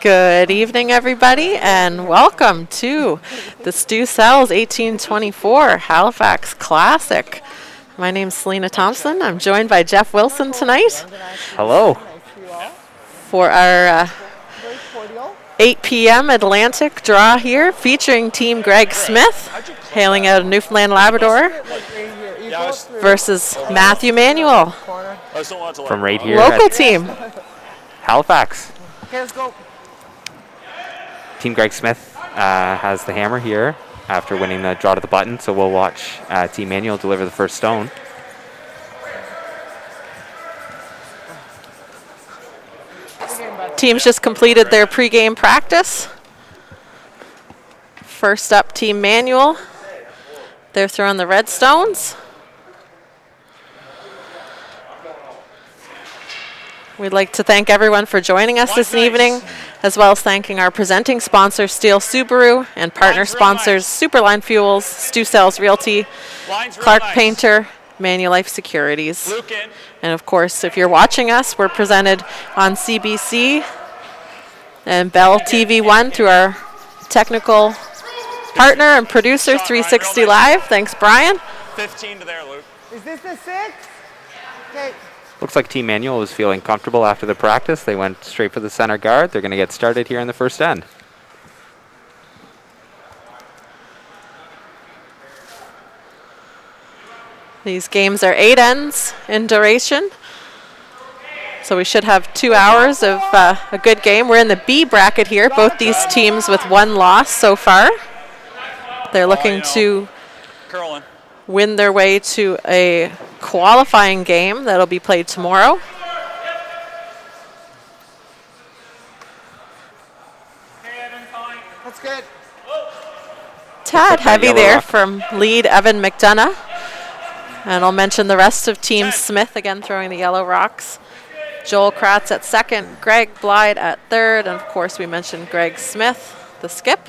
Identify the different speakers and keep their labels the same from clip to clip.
Speaker 1: Good evening, everybody, and welcome to the Stu Sells 1824 Halifax Classic. My name's Selena Thompson. I'm joined by Jeff Wilson tonight.
Speaker 2: Hello.
Speaker 1: For our 8 p.m. Atlantic draw here, featuring Team Greg Smith, hailing out of Newfoundland, Labrador, versus Matthew Manuel,
Speaker 2: From right here
Speaker 1: local
Speaker 2: at
Speaker 1: team.
Speaker 2: Halifax.
Speaker 3: Okay, let's go.
Speaker 2: Team Greg Smith has the hammer here after winning the draw to the button, so we'll watch Team Manuel deliver the first stone.
Speaker 1: Teams just completed their pregame practice. First up, Team Manuel. They're throwing the red stones. We'd like to thank everyone for joining us this evening, as well as thanking our presenting sponsor, Steel Subaru, and partner sponsors, Superline Fuels, Stu Sells Realty, Clark Painter, Manulife Securities. And of course, if you're watching us, we're presented on CBC and Bell TV1 through our technical partner and producer, 360 Live. Thanks, Brian.
Speaker 4: 15 to there, Luke.
Speaker 3: Is this the 6? Okay.
Speaker 2: Looks like Team Manuel was feeling comfortable after the practice. They went straight for the center guard. They're going to get started here in the first end.
Speaker 1: These games are 8 ends in duration, so we should have 2 hours of a good game. We're in the B bracket here, both these teams with 1 loss so far. They're looking to win their way to a qualifying game that'll be played tomorrow.
Speaker 3: That's good.
Speaker 1: Tad heavy there from lead Evan McDonough. And I'll mention the rest of Team Smith, again throwing the yellow rocks. Joel Kratz at second, Greg Blyde at third, and of course we mentioned Greg Smith, the skip.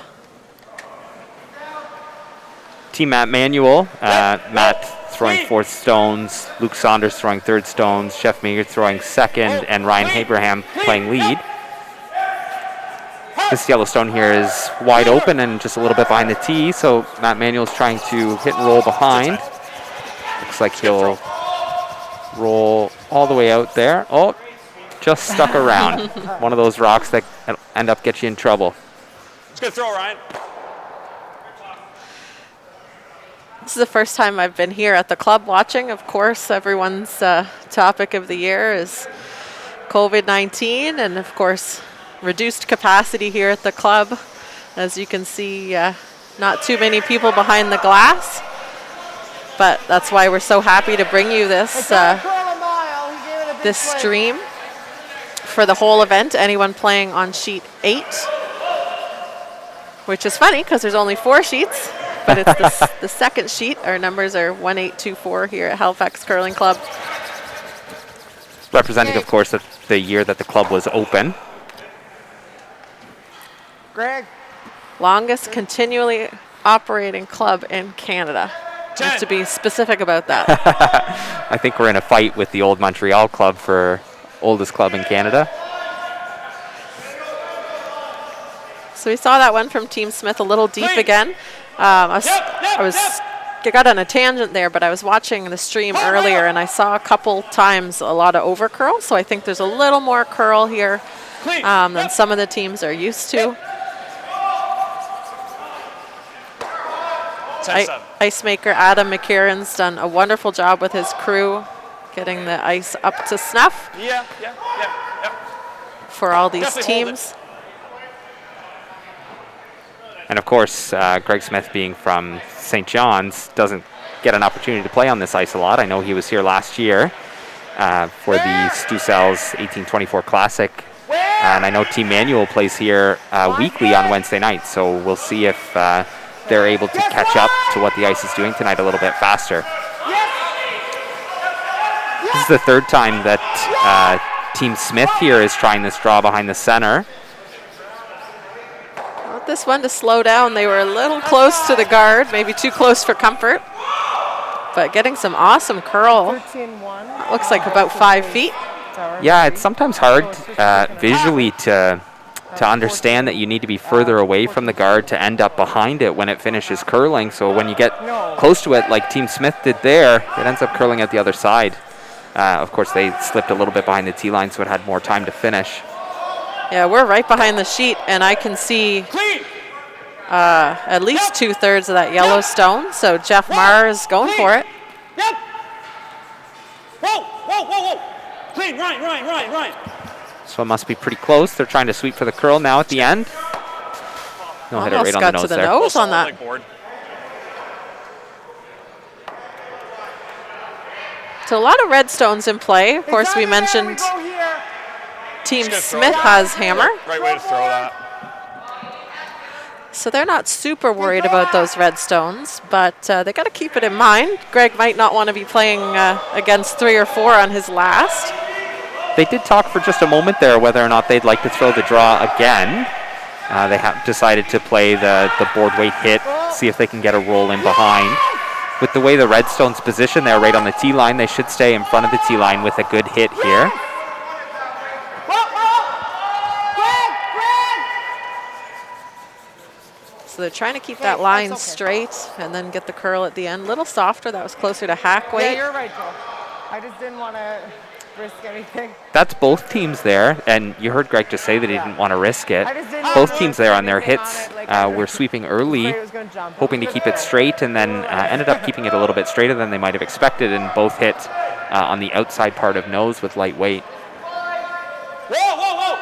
Speaker 2: Team Manuel, Matt throwing fourth stones, Luke Saunders throwing third stones, Jeff Meager throwing second, and Ryan Abraham playing lead. This yellow stone here is wide open and just a little bit behind the tee, so Matt Manuel's trying to hit and roll behind. Looks like he'll roll all the way out there. Oh, just stuck around. One of those rocks that end up get you in trouble.
Speaker 4: It's good throw, Ryan.
Speaker 1: This is the first time I've been here at the club watching. Of course, everyone's topic of the year is COVID-19, and of course, reduced capacity here at the club. As you can see, not too many people behind the glass, but that's why we're so happy to bring you this this stream for the whole event. Anyone playing on sheet 8, which is funny because there's only 4 sheets. But it's the second sheet. Our numbers are 1824 here at Halifax Curling Club.
Speaker 2: Representing, of course, the year that the club was open.
Speaker 3: Greg.
Speaker 1: Longest continually operating club in Canada. Just to be specific about that.
Speaker 2: I think we're in a fight with the old Montreal club for oldest club in Canada.
Speaker 1: So we saw that one from Team Smith a little deep again. I got on a tangent there, but I was watching the stream earlier, and I saw a couple times a lot of over curl. So I think there's a little more curl here than some of the teams are used to. Ice maker Adam McCarron's done a wonderful job with his crew, getting the ice up to snuff for all these teams.
Speaker 2: And of course, Greg Smith, being from St. John's, doesn't get an opportunity to play on this ice a lot. I know he was here last year for the Stu Sells 1824 Classic. And I know Team Manuel plays here weekly on Wednesday nights, so we'll see if they're able to catch up to what the ice is doing tonight a little bit faster. This is the third time that Team Smith here is trying this draw behind the center.
Speaker 1: This one to slow down. They were a little close to the guard, maybe too close for comfort, but getting some awesome curl. Looks like about 5 feet.
Speaker 2: Yeah, it's sometimes hard visually to to understand that you need to be further away from the guard to end up behind it when it finishes curling. So when you get close to it, like Team Smith did there, it ends up curling out the other side. Of course, they slipped a little bit behind the tee line, so it had more time to finish.
Speaker 1: Yeah, we're right behind the sheet, and I can see at least 2/3 of that yellow stone. So Jeff Marr is going for it.
Speaker 4: Yep. Whoa, whoa, whoa, whoa. Clean, right.
Speaker 2: So it must be pretty close. They're trying to sweep for the curl now at the end. No, hit it
Speaker 1: Almost
Speaker 2: right on
Speaker 1: got
Speaker 2: the nose
Speaker 1: to the
Speaker 2: there.
Speaker 1: nose on that. So a lot of red stones in play. Of course, we mentioned Team Smith has hammer.
Speaker 4: Right way to throw that.
Speaker 1: So they're not super worried about those red stones, but they got to keep it in mind. Greg might not want to be playing against 3 or 4 on his last.
Speaker 2: They did talk for just a moment there whether or not they'd like to throw the draw again. They have decided to play the board weight hit, see if they can get a roll in behind. With the way the Redstone's positioned, they're right on the tee line. They should stay in front of the tee line with a good hit here.
Speaker 1: So they're trying to keep that line straight and then get the curl at the end. A little softer. That was closer to hack weight.
Speaker 3: Yeah, you're right, Joe. I just didn't want to risk anything.
Speaker 2: That's both teams there, and you heard Greg just say that he didn't want to risk it.
Speaker 3: I just didn't
Speaker 2: Both
Speaker 3: want
Speaker 2: teams
Speaker 3: to
Speaker 2: there
Speaker 3: risk
Speaker 2: on their
Speaker 3: anything
Speaker 2: hits
Speaker 3: on it, like
Speaker 2: were sweeping early,
Speaker 3: It was gonna jump.
Speaker 2: hoping to keep it straight, and then ended up keeping it a little bit straighter than they might have expected, and both hit on the outside part of nose with light weight.
Speaker 4: Whoa, whoa, whoa!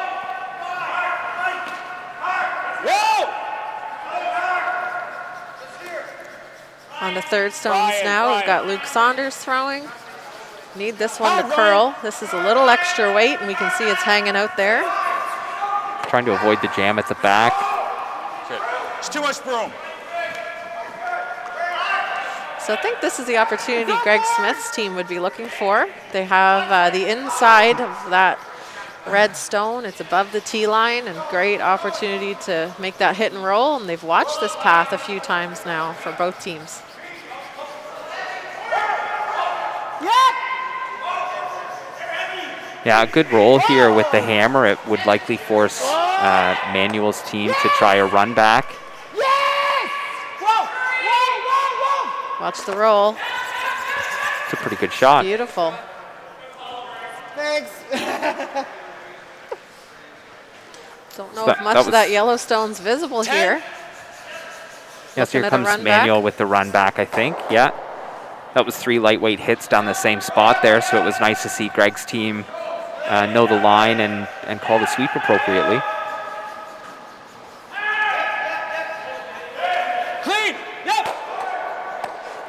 Speaker 4: Whoa!
Speaker 1: On the third stones now, we've got Luke Saunders throwing. Need this one to curl. This is a little extra weight, and we can see it's hanging out there.
Speaker 2: Trying to avoid the jam at the back.
Speaker 4: Shit. It's too much broom.
Speaker 1: So I think this is the opportunity Greg Smith's team would be looking for. They have the inside of that red stone. It's above the tee line, and great opportunity to make that hit and roll. And they've watched this path a few times now for both teams.
Speaker 2: Yeah, a good roll here with the hammer. It would likely force Manuel's team to try a run back.
Speaker 1: Watch the roll.
Speaker 2: It's a pretty good shot.
Speaker 1: Beautiful.
Speaker 3: Thanks.
Speaker 1: Don't know if much of that Yellowstone's visible here.
Speaker 2: Yes, here
Speaker 1: Looking at a
Speaker 2: comes
Speaker 1: run
Speaker 2: Manuel
Speaker 1: back.
Speaker 2: with the run back, I think. Yeah. That was 3 lightweight hits down the same spot there, so it was nice to see Greg's team know the line and call the sweep appropriately.
Speaker 4: Clean! Yep!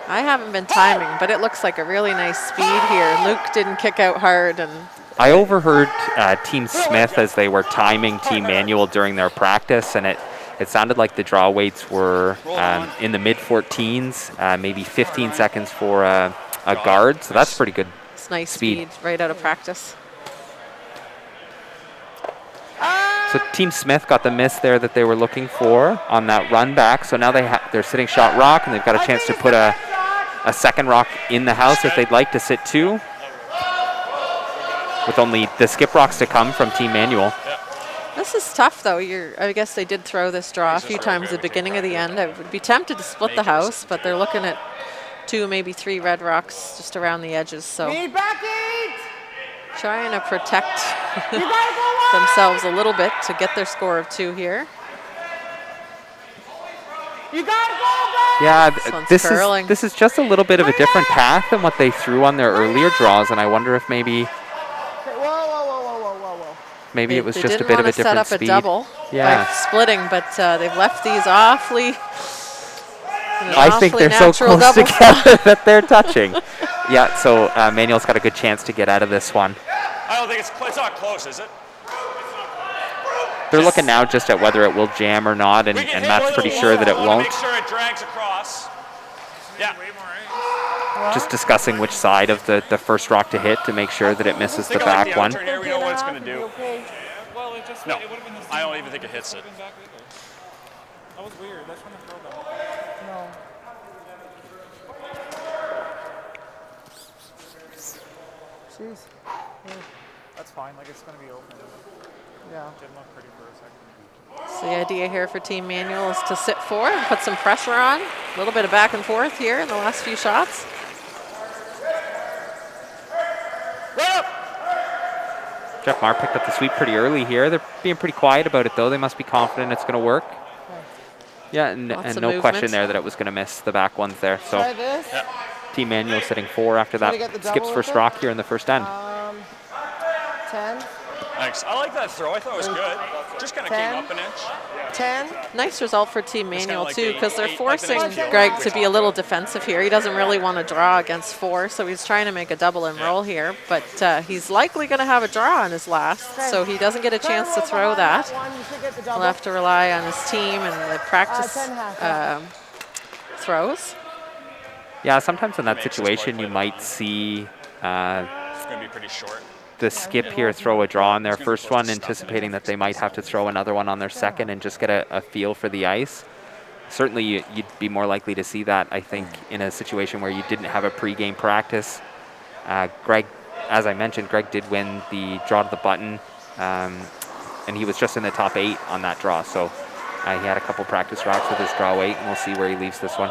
Speaker 1: I haven't been timing, but it looks like a really nice speed here. Luke didn't kick out hard, and
Speaker 2: I overheard Team Smith as they were timing Team Manuel during their practice, and it sounded like the draw weights were in the mid-14s, maybe 15 seconds for a guard, so that's pretty good.
Speaker 1: it's nice speed right out of practice.
Speaker 2: So Team Smith got the miss there that they were looking for on that run back, so now they're sitting shot rock, and they've got a chance to put a second rock in the house if they'd like to sit 2, with only the skip rocks to come from Team Manuel.
Speaker 1: This is tough, though. I guess they did throw this draw a few times at the beginning of the end. I would be tempted to split the house, but they're looking at 2, maybe 3 red rocks just around the edges. So trying to protect themselves a little bit to get their score of 2 here.
Speaker 2: Yeah,
Speaker 1: one's
Speaker 2: this
Speaker 1: curling.
Speaker 2: is just a little bit of a different path than what they threw on their earlier draws, and I wonder if maybe it was just a bit of a different
Speaker 1: They didn't want to set up
Speaker 2: speed.
Speaker 1: a double by splitting, but they've left these awfully.
Speaker 2: I think they're so close
Speaker 1: double
Speaker 2: together that they're touching. Yeah, so Manuel's got a good chance to get out of this one.
Speaker 4: I don't think it's not close, is it?
Speaker 2: They're looking now just at whether it will jam or not, and Matt's pretty sure that it won't.
Speaker 4: Make sure it drags across. Yeah.
Speaker 2: Just discussing which side of the first rock to hit to make sure that it misses the back one.
Speaker 4: Here, we know what it's going to do. No, I don't even think it hits it.
Speaker 5: That was weird. That's from the throwback.
Speaker 3: No. Jeez.
Speaker 5: That's fine. Like, it's going to be open.
Speaker 3: Yeah.
Speaker 5: Didn't look pretty for a second.
Speaker 1: So the idea here for Team Manuel is to sit 4 and put some pressure on. A little bit of back and forth here in the last few shots.
Speaker 2: Jeff Marr picked up the sweep pretty early here. They're being pretty quiet about it, though. They must be confident it's going to work. Yeah, and no
Speaker 1: movement.
Speaker 2: question there that it was going to miss the back ones there. So
Speaker 3: Try this.
Speaker 2: Team Manuel sitting 4 after
Speaker 3: Try to
Speaker 2: that
Speaker 3: get the
Speaker 2: skips
Speaker 3: double
Speaker 2: first
Speaker 3: with it.
Speaker 2: rock here in the first end.
Speaker 3: 10,
Speaker 4: Thanks. I like that throw. I thought it was good. Just kind of came
Speaker 3: 10.
Speaker 4: up an inch.
Speaker 3: 10.
Speaker 1: Nice result for Team
Speaker 4: kinda
Speaker 1: Manuel
Speaker 4: like
Speaker 1: too,
Speaker 4: the
Speaker 1: because they're
Speaker 4: 8, like the
Speaker 1: forcing
Speaker 4: next kill
Speaker 1: Greg
Speaker 4: we
Speaker 1: to be a
Speaker 4: talked
Speaker 1: little
Speaker 4: about.
Speaker 1: defensive here. He doesn't really want to draw against 4, so he's trying to make a double and roll here. But he's likely going to have a draw on his last, so he doesn't get a chance to throw that. He'll have to rely on his team and the practice
Speaker 3: 10.5.
Speaker 1: throws.
Speaker 2: Yeah, sometimes in that
Speaker 4: Makes us
Speaker 2: situation
Speaker 4: quite
Speaker 2: you might see
Speaker 4: It's going to be pretty short.
Speaker 2: the skip here throw a draw on their first one, anticipating that they might have to throw another one on their second and just get a feel for the ice. Certainly you'd be more likely to see that, I think, in a situation where you didn't have a pre-game practice. Greg, as I mentioned, Greg did win the draw to the button, and he was just in the top 8 on that draw. So he had a couple practice rocks with his draw weight, and we'll see where he leaves this one.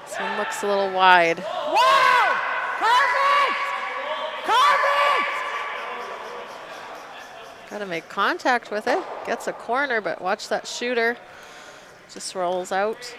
Speaker 1: This one looks a little wide.
Speaker 3: Wow! Perfect! Perfect!
Speaker 1: Got to make contact with it. Gets a corner, but watch that shooter. Just rolls out.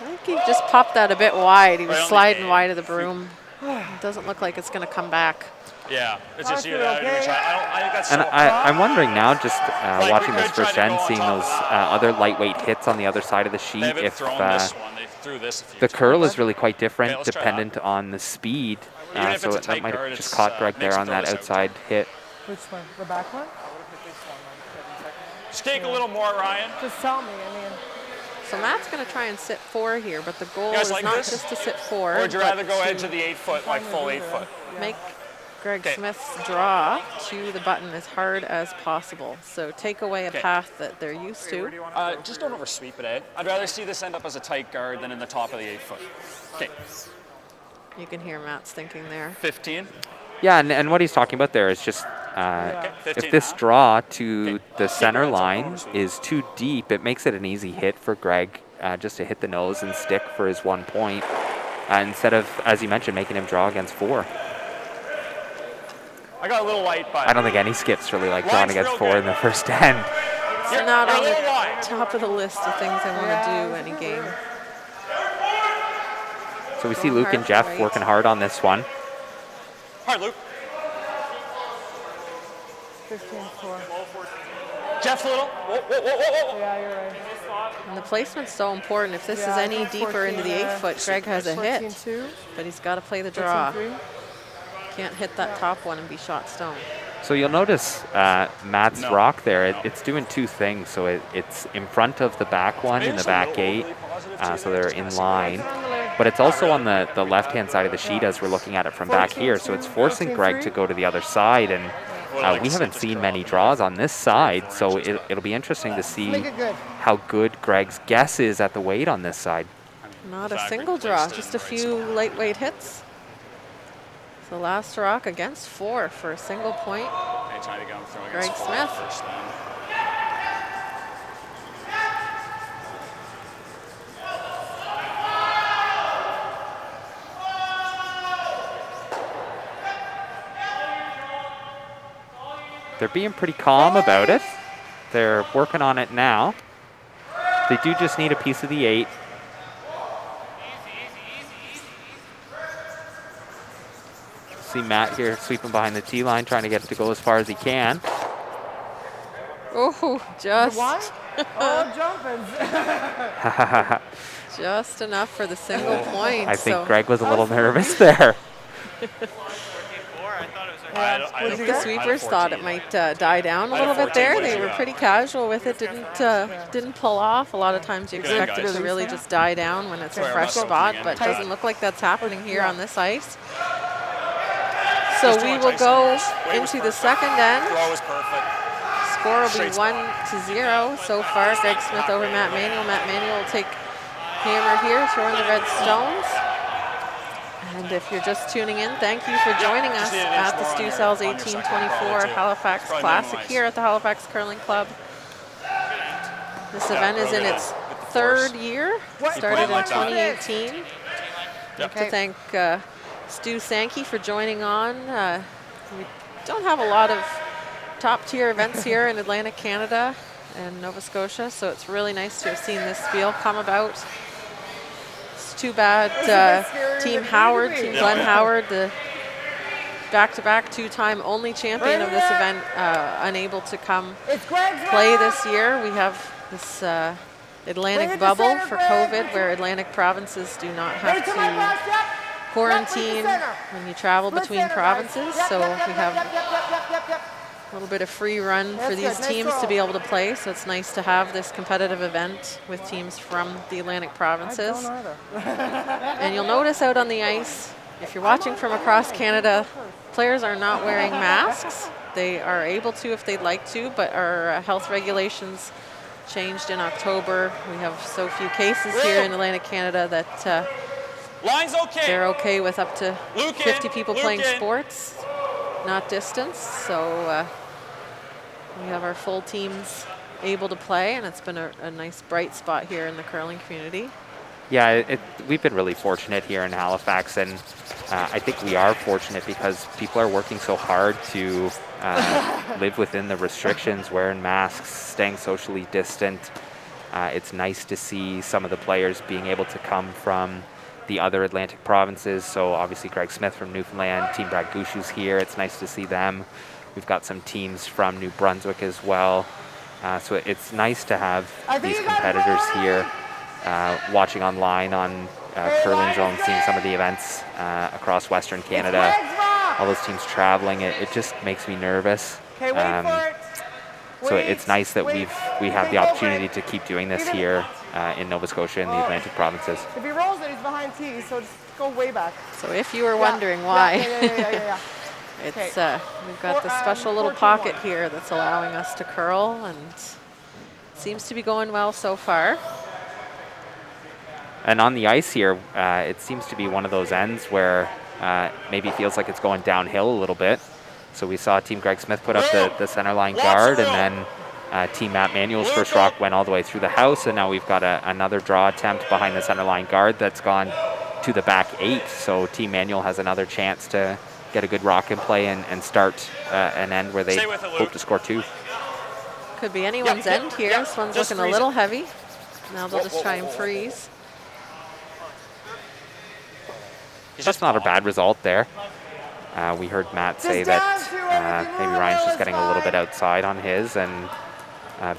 Speaker 1: I think he just popped that a bit wide. He was
Speaker 4: Right on the
Speaker 1: sliding
Speaker 4: edge.
Speaker 1: wide of the broom. It doesn't look like it's going to come back.
Speaker 4: Yeah. It's just you.
Speaker 3: Arthur, okay?
Speaker 4: I think that's
Speaker 2: And
Speaker 4: so
Speaker 2: I'm wondering now, just watching
Speaker 4: we
Speaker 2: this
Speaker 4: could try
Speaker 2: first
Speaker 4: to
Speaker 2: end,
Speaker 4: go on
Speaker 2: seeing
Speaker 4: top
Speaker 2: those
Speaker 4: of that.
Speaker 2: other lightweight hits on the other side of the sheet,
Speaker 4: They haven't
Speaker 2: if
Speaker 4: thrown this one. They threw this a few
Speaker 2: the curl
Speaker 4: times.
Speaker 2: is really quite different,
Speaker 4: Okay, let's try
Speaker 2: dependent on the speed.
Speaker 4: Even if
Speaker 2: So
Speaker 4: it's a
Speaker 2: that
Speaker 4: tight
Speaker 2: might
Speaker 4: guard,
Speaker 2: have just
Speaker 4: it's,
Speaker 2: caught Greg
Speaker 4: makes
Speaker 2: there
Speaker 4: him
Speaker 2: on
Speaker 4: throw
Speaker 2: that
Speaker 4: this out.
Speaker 2: outside hit.
Speaker 3: Which one? The back one?
Speaker 4: Just take a little more, Ryan.
Speaker 3: Just tell me. I mean,
Speaker 1: So Matt's going to try and sit 4 here, but the goal
Speaker 4: You guys
Speaker 1: is
Speaker 4: like
Speaker 1: not
Speaker 4: this?
Speaker 1: just to sit 4.
Speaker 4: Or would you
Speaker 1: but
Speaker 4: rather go
Speaker 1: to
Speaker 4: edge of the 8 foot, like full 8 foot?
Speaker 1: make Greg
Speaker 4: Okay.
Speaker 1: Smith's draw to the button as hard as possible. So take away a
Speaker 4: Okay.
Speaker 1: path that they're used to.
Speaker 4: Just don't oversweep it, eh? I'd rather see this end up as a tight guard than in the top of the 8 foot. Okay,
Speaker 1: You can hear Matt's thinking there.
Speaker 4: 15.
Speaker 2: Yeah, and what he's talking about there is just
Speaker 4: Okay,
Speaker 2: if
Speaker 4: 15
Speaker 2: this
Speaker 4: now.
Speaker 2: draw to the center
Speaker 4: your hands up,
Speaker 2: line
Speaker 4: oversweep.
Speaker 2: is too deep, it makes it an easy hit for Greg just to hit the nose and stick for his 1 point, instead of, as you mentioned, making him draw against 4.
Speaker 4: I got a little light, but
Speaker 2: I don't think any skips really like drawing
Speaker 4: Line's
Speaker 2: against
Speaker 4: real
Speaker 2: 4
Speaker 4: good.
Speaker 2: in the first end.
Speaker 1: It's
Speaker 4: You're-
Speaker 1: not
Speaker 4: you're a
Speaker 1: on the
Speaker 4: little wide.
Speaker 1: top of the list of things I want to do any game.
Speaker 2: So we see
Speaker 1: Going
Speaker 2: Luke
Speaker 1: hard
Speaker 2: and
Speaker 1: for
Speaker 2: Jeff
Speaker 1: weight.
Speaker 2: working hard on this one.
Speaker 4: hard, Luke.
Speaker 3: 15-4.
Speaker 4: Jeff's a little. Whoa, whoa, whoa, whoa, whoa.
Speaker 3: Yeah, you're right.
Speaker 1: And the placement's so important. If this
Speaker 3: Yeah,
Speaker 1: is
Speaker 3: I
Speaker 1: any
Speaker 3: think
Speaker 1: deeper into the
Speaker 3: 14,
Speaker 1: 8 foot, Greg has a hit.
Speaker 3: 14-2.
Speaker 1: But he's got to play the draw.
Speaker 3: 14-3.
Speaker 1: Can't hit that top one and be shot stone.
Speaker 2: So you'll notice Matt's
Speaker 4: No.
Speaker 2: rock there, it's doing 2 things. So it's in front of the back one in the back gate, so they're in line. But it's also on the left-hand side of the sheet as we're looking at it from back here. So it's forcing Greg to go to the other side. And we haven't seen many draws on this side, so it'll be interesting to see
Speaker 3: Make it good.
Speaker 2: how good Greg's guess is at the weight on this side.
Speaker 1: Not a
Speaker 4: Factory
Speaker 1: single
Speaker 4: placed
Speaker 1: draw,
Speaker 4: in
Speaker 1: just a
Speaker 4: right
Speaker 1: few
Speaker 4: spot.
Speaker 1: lightweight hits. The last rock against 4 for a single point.
Speaker 4: Anytime you go throwing
Speaker 1: Greg
Speaker 4: against
Speaker 1: Smith.
Speaker 4: first down.
Speaker 2: They're being pretty calm about it. They're working on it now. They do just need a piece of the 8. See Matt here sweeping behind the T line, trying to get it to go as far as he can.
Speaker 1: Oh, just,
Speaker 3: What? Oh, jumping.
Speaker 1: just enough for the single point.
Speaker 2: I think
Speaker 1: so
Speaker 2: Greg was a little nervous there.
Speaker 4: I
Speaker 3: What'd
Speaker 1: I
Speaker 3: you
Speaker 1: think the
Speaker 3: get?
Speaker 1: sweepers thought it might die down a
Speaker 4: I had
Speaker 1: little bit
Speaker 4: 14.
Speaker 1: there.
Speaker 4: What did
Speaker 1: They
Speaker 4: you
Speaker 1: were
Speaker 4: got?
Speaker 1: pretty casual with it. Didn't pull off. A lot of times you expect it
Speaker 4: guys.
Speaker 1: to really just die down when it's a
Speaker 4: Sorry,
Speaker 1: fresh
Speaker 4: Russell,
Speaker 1: spot,
Speaker 4: again.
Speaker 1: but
Speaker 4: Tight.
Speaker 1: doesn't look like that's happening here on this ice. So
Speaker 4: Just
Speaker 1: we
Speaker 4: doing
Speaker 1: will
Speaker 4: tight
Speaker 1: go
Speaker 4: scores. Weight was
Speaker 1: into the
Speaker 4: perfect.
Speaker 1: second end.
Speaker 4: Throw was perfect.
Speaker 1: Score will be
Speaker 4: Straight
Speaker 1: 1-0 so far. Greg Smith over Matt Manuel. Matt Manuel will take hammer here, throwing the red stones. And if you're just tuning in, thank you for joining us
Speaker 4: need an
Speaker 1: at
Speaker 4: inch
Speaker 1: the
Speaker 4: more
Speaker 1: Stu
Speaker 4: on
Speaker 1: Cells
Speaker 4: your second
Speaker 1: 1824
Speaker 4: probably, too.
Speaker 1: Halifax
Speaker 4: Probably
Speaker 1: Classic
Speaker 4: minimize.
Speaker 1: here at the Halifax Curling Club. This event is in
Speaker 4: really
Speaker 1: its
Speaker 4: with the
Speaker 1: third
Speaker 4: force.
Speaker 1: year,
Speaker 3: What
Speaker 1: started in
Speaker 4: like that.
Speaker 1: 2018.
Speaker 4: Yep.
Speaker 1: To thank Stu Sankey for joining on. We don't have a lot of top tier events here in Atlantic Canada and Nova Scotia, so it's really nice to have seen this spiel come about. It's too bad Team Howard, Team Glenn Howard, the back-to-back two-time only champion of this event, unable to come
Speaker 3: It's Greg's
Speaker 1: play
Speaker 3: round.
Speaker 1: this year. We have this
Speaker 3: Bring
Speaker 1: Atlantic
Speaker 3: it to
Speaker 1: bubble
Speaker 3: center,
Speaker 1: for
Speaker 3: Greg.
Speaker 1: COVID, where Atlantic provinces do not
Speaker 3: Bring
Speaker 1: have
Speaker 3: it to my
Speaker 1: to
Speaker 3: box, yep.
Speaker 1: quarantine
Speaker 3: Yep,
Speaker 1: when you travel
Speaker 3: split
Speaker 1: between
Speaker 3: center, guys.
Speaker 1: provinces.
Speaker 3: Yep,
Speaker 1: So
Speaker 3: yep, yep,
Speaker 1: we
Speaker 3: yep,
Speaker 1: have
Speaker 3: yep.
Speaker 1: a little bit of free run
Speaker 3: That's
Speaker 1: for these
Speaker 3: good. Nice
Speaker 1: teams to
Speaker 3: throw.
Speaker 1: be able to play. So it's nice to have this competitive event with teams from the Atlantic provinces.
Speaker 3: either.
Speaker 1: And you'll notice out on the ice, if you're watching from across Canada, players are not wearing masks. They are able to if they'd like to, but our health regulations changed in October. We have so few cases here in Atlantic Canada that
Speaker 4: Line's okay.
Speaker 1: they're okay with up to
Speaker 4: Luke in,
Speaker 1: 50 people
Speaker 4: Luke
Speaker 1: playing
Speaker 4: in.
Speaker 1: sports, not distance. So we have our full teams able to play, and it's been a nice bright spot here in the curling community.
Speaker 2: Yeah, we've been really fortunate here in Halifax, and I think we are fortunate because people are working so hard to live within the restrictions, wearing masks, staying socially distant. It's nice to see some of the players being able to come from the other Atlantic provinces. So obviously Greg Smith from Newfoundland, Team Brad Gushu's here. It's nice to see them. We've got some teams from New Brunswick as well. So it's nice to have these competitors here. Watching online on Curling Zone, seeing some of the events across Western Canada, all those teams traveling, it just makes me nervous.
Speaker 3: Okay, wait for it.
Speaker 2: So it's nice that we have the opportunity to keep doing this here in Nova Scotia and the Atlantic provinces.
Speaker 3: If he rolls it, he's behind T, so just go way back.
Speaker 1: So if you were wondering why,
Speaker 3: Yeah.
Speaker 1: it's we've got this
Speaker 3: Four-
Speaker 1: special little
Speaker 3: 14-1.
Speaker 1: pocket here that's allowing us to curl, and seems to be going well so far.
Speaker 2: And on the ice here, it seems to be one of those ends where maybe feels like it's going downhill a little bit. So we saw Team Greg Smith put up the center line guard, and then Team Matt Manuel's first rock went all the way through the house, and now we've got another draw attempt behind the center line guard that's gone to the back 8. So Team Manuel has another chance to get a good rock in play and start an end where they
Speaker 4: Stay with it,
Speaker 2: hope
Speaker 4: Luke.
Speaker 2: to score 2.
Speaker 1: Could be anyone's end here. This one's
Speaker 4: just
Speaker 1: looking a
Speaker 4: freeze
Speaker 1: little
Speaker 4: it.
Speaker 1: heavy. Now they'll just try and freeze.
Speaker 2: That's not a bad result there. We heard Matt say that maybe Ryan's just getting a little bit outside on his and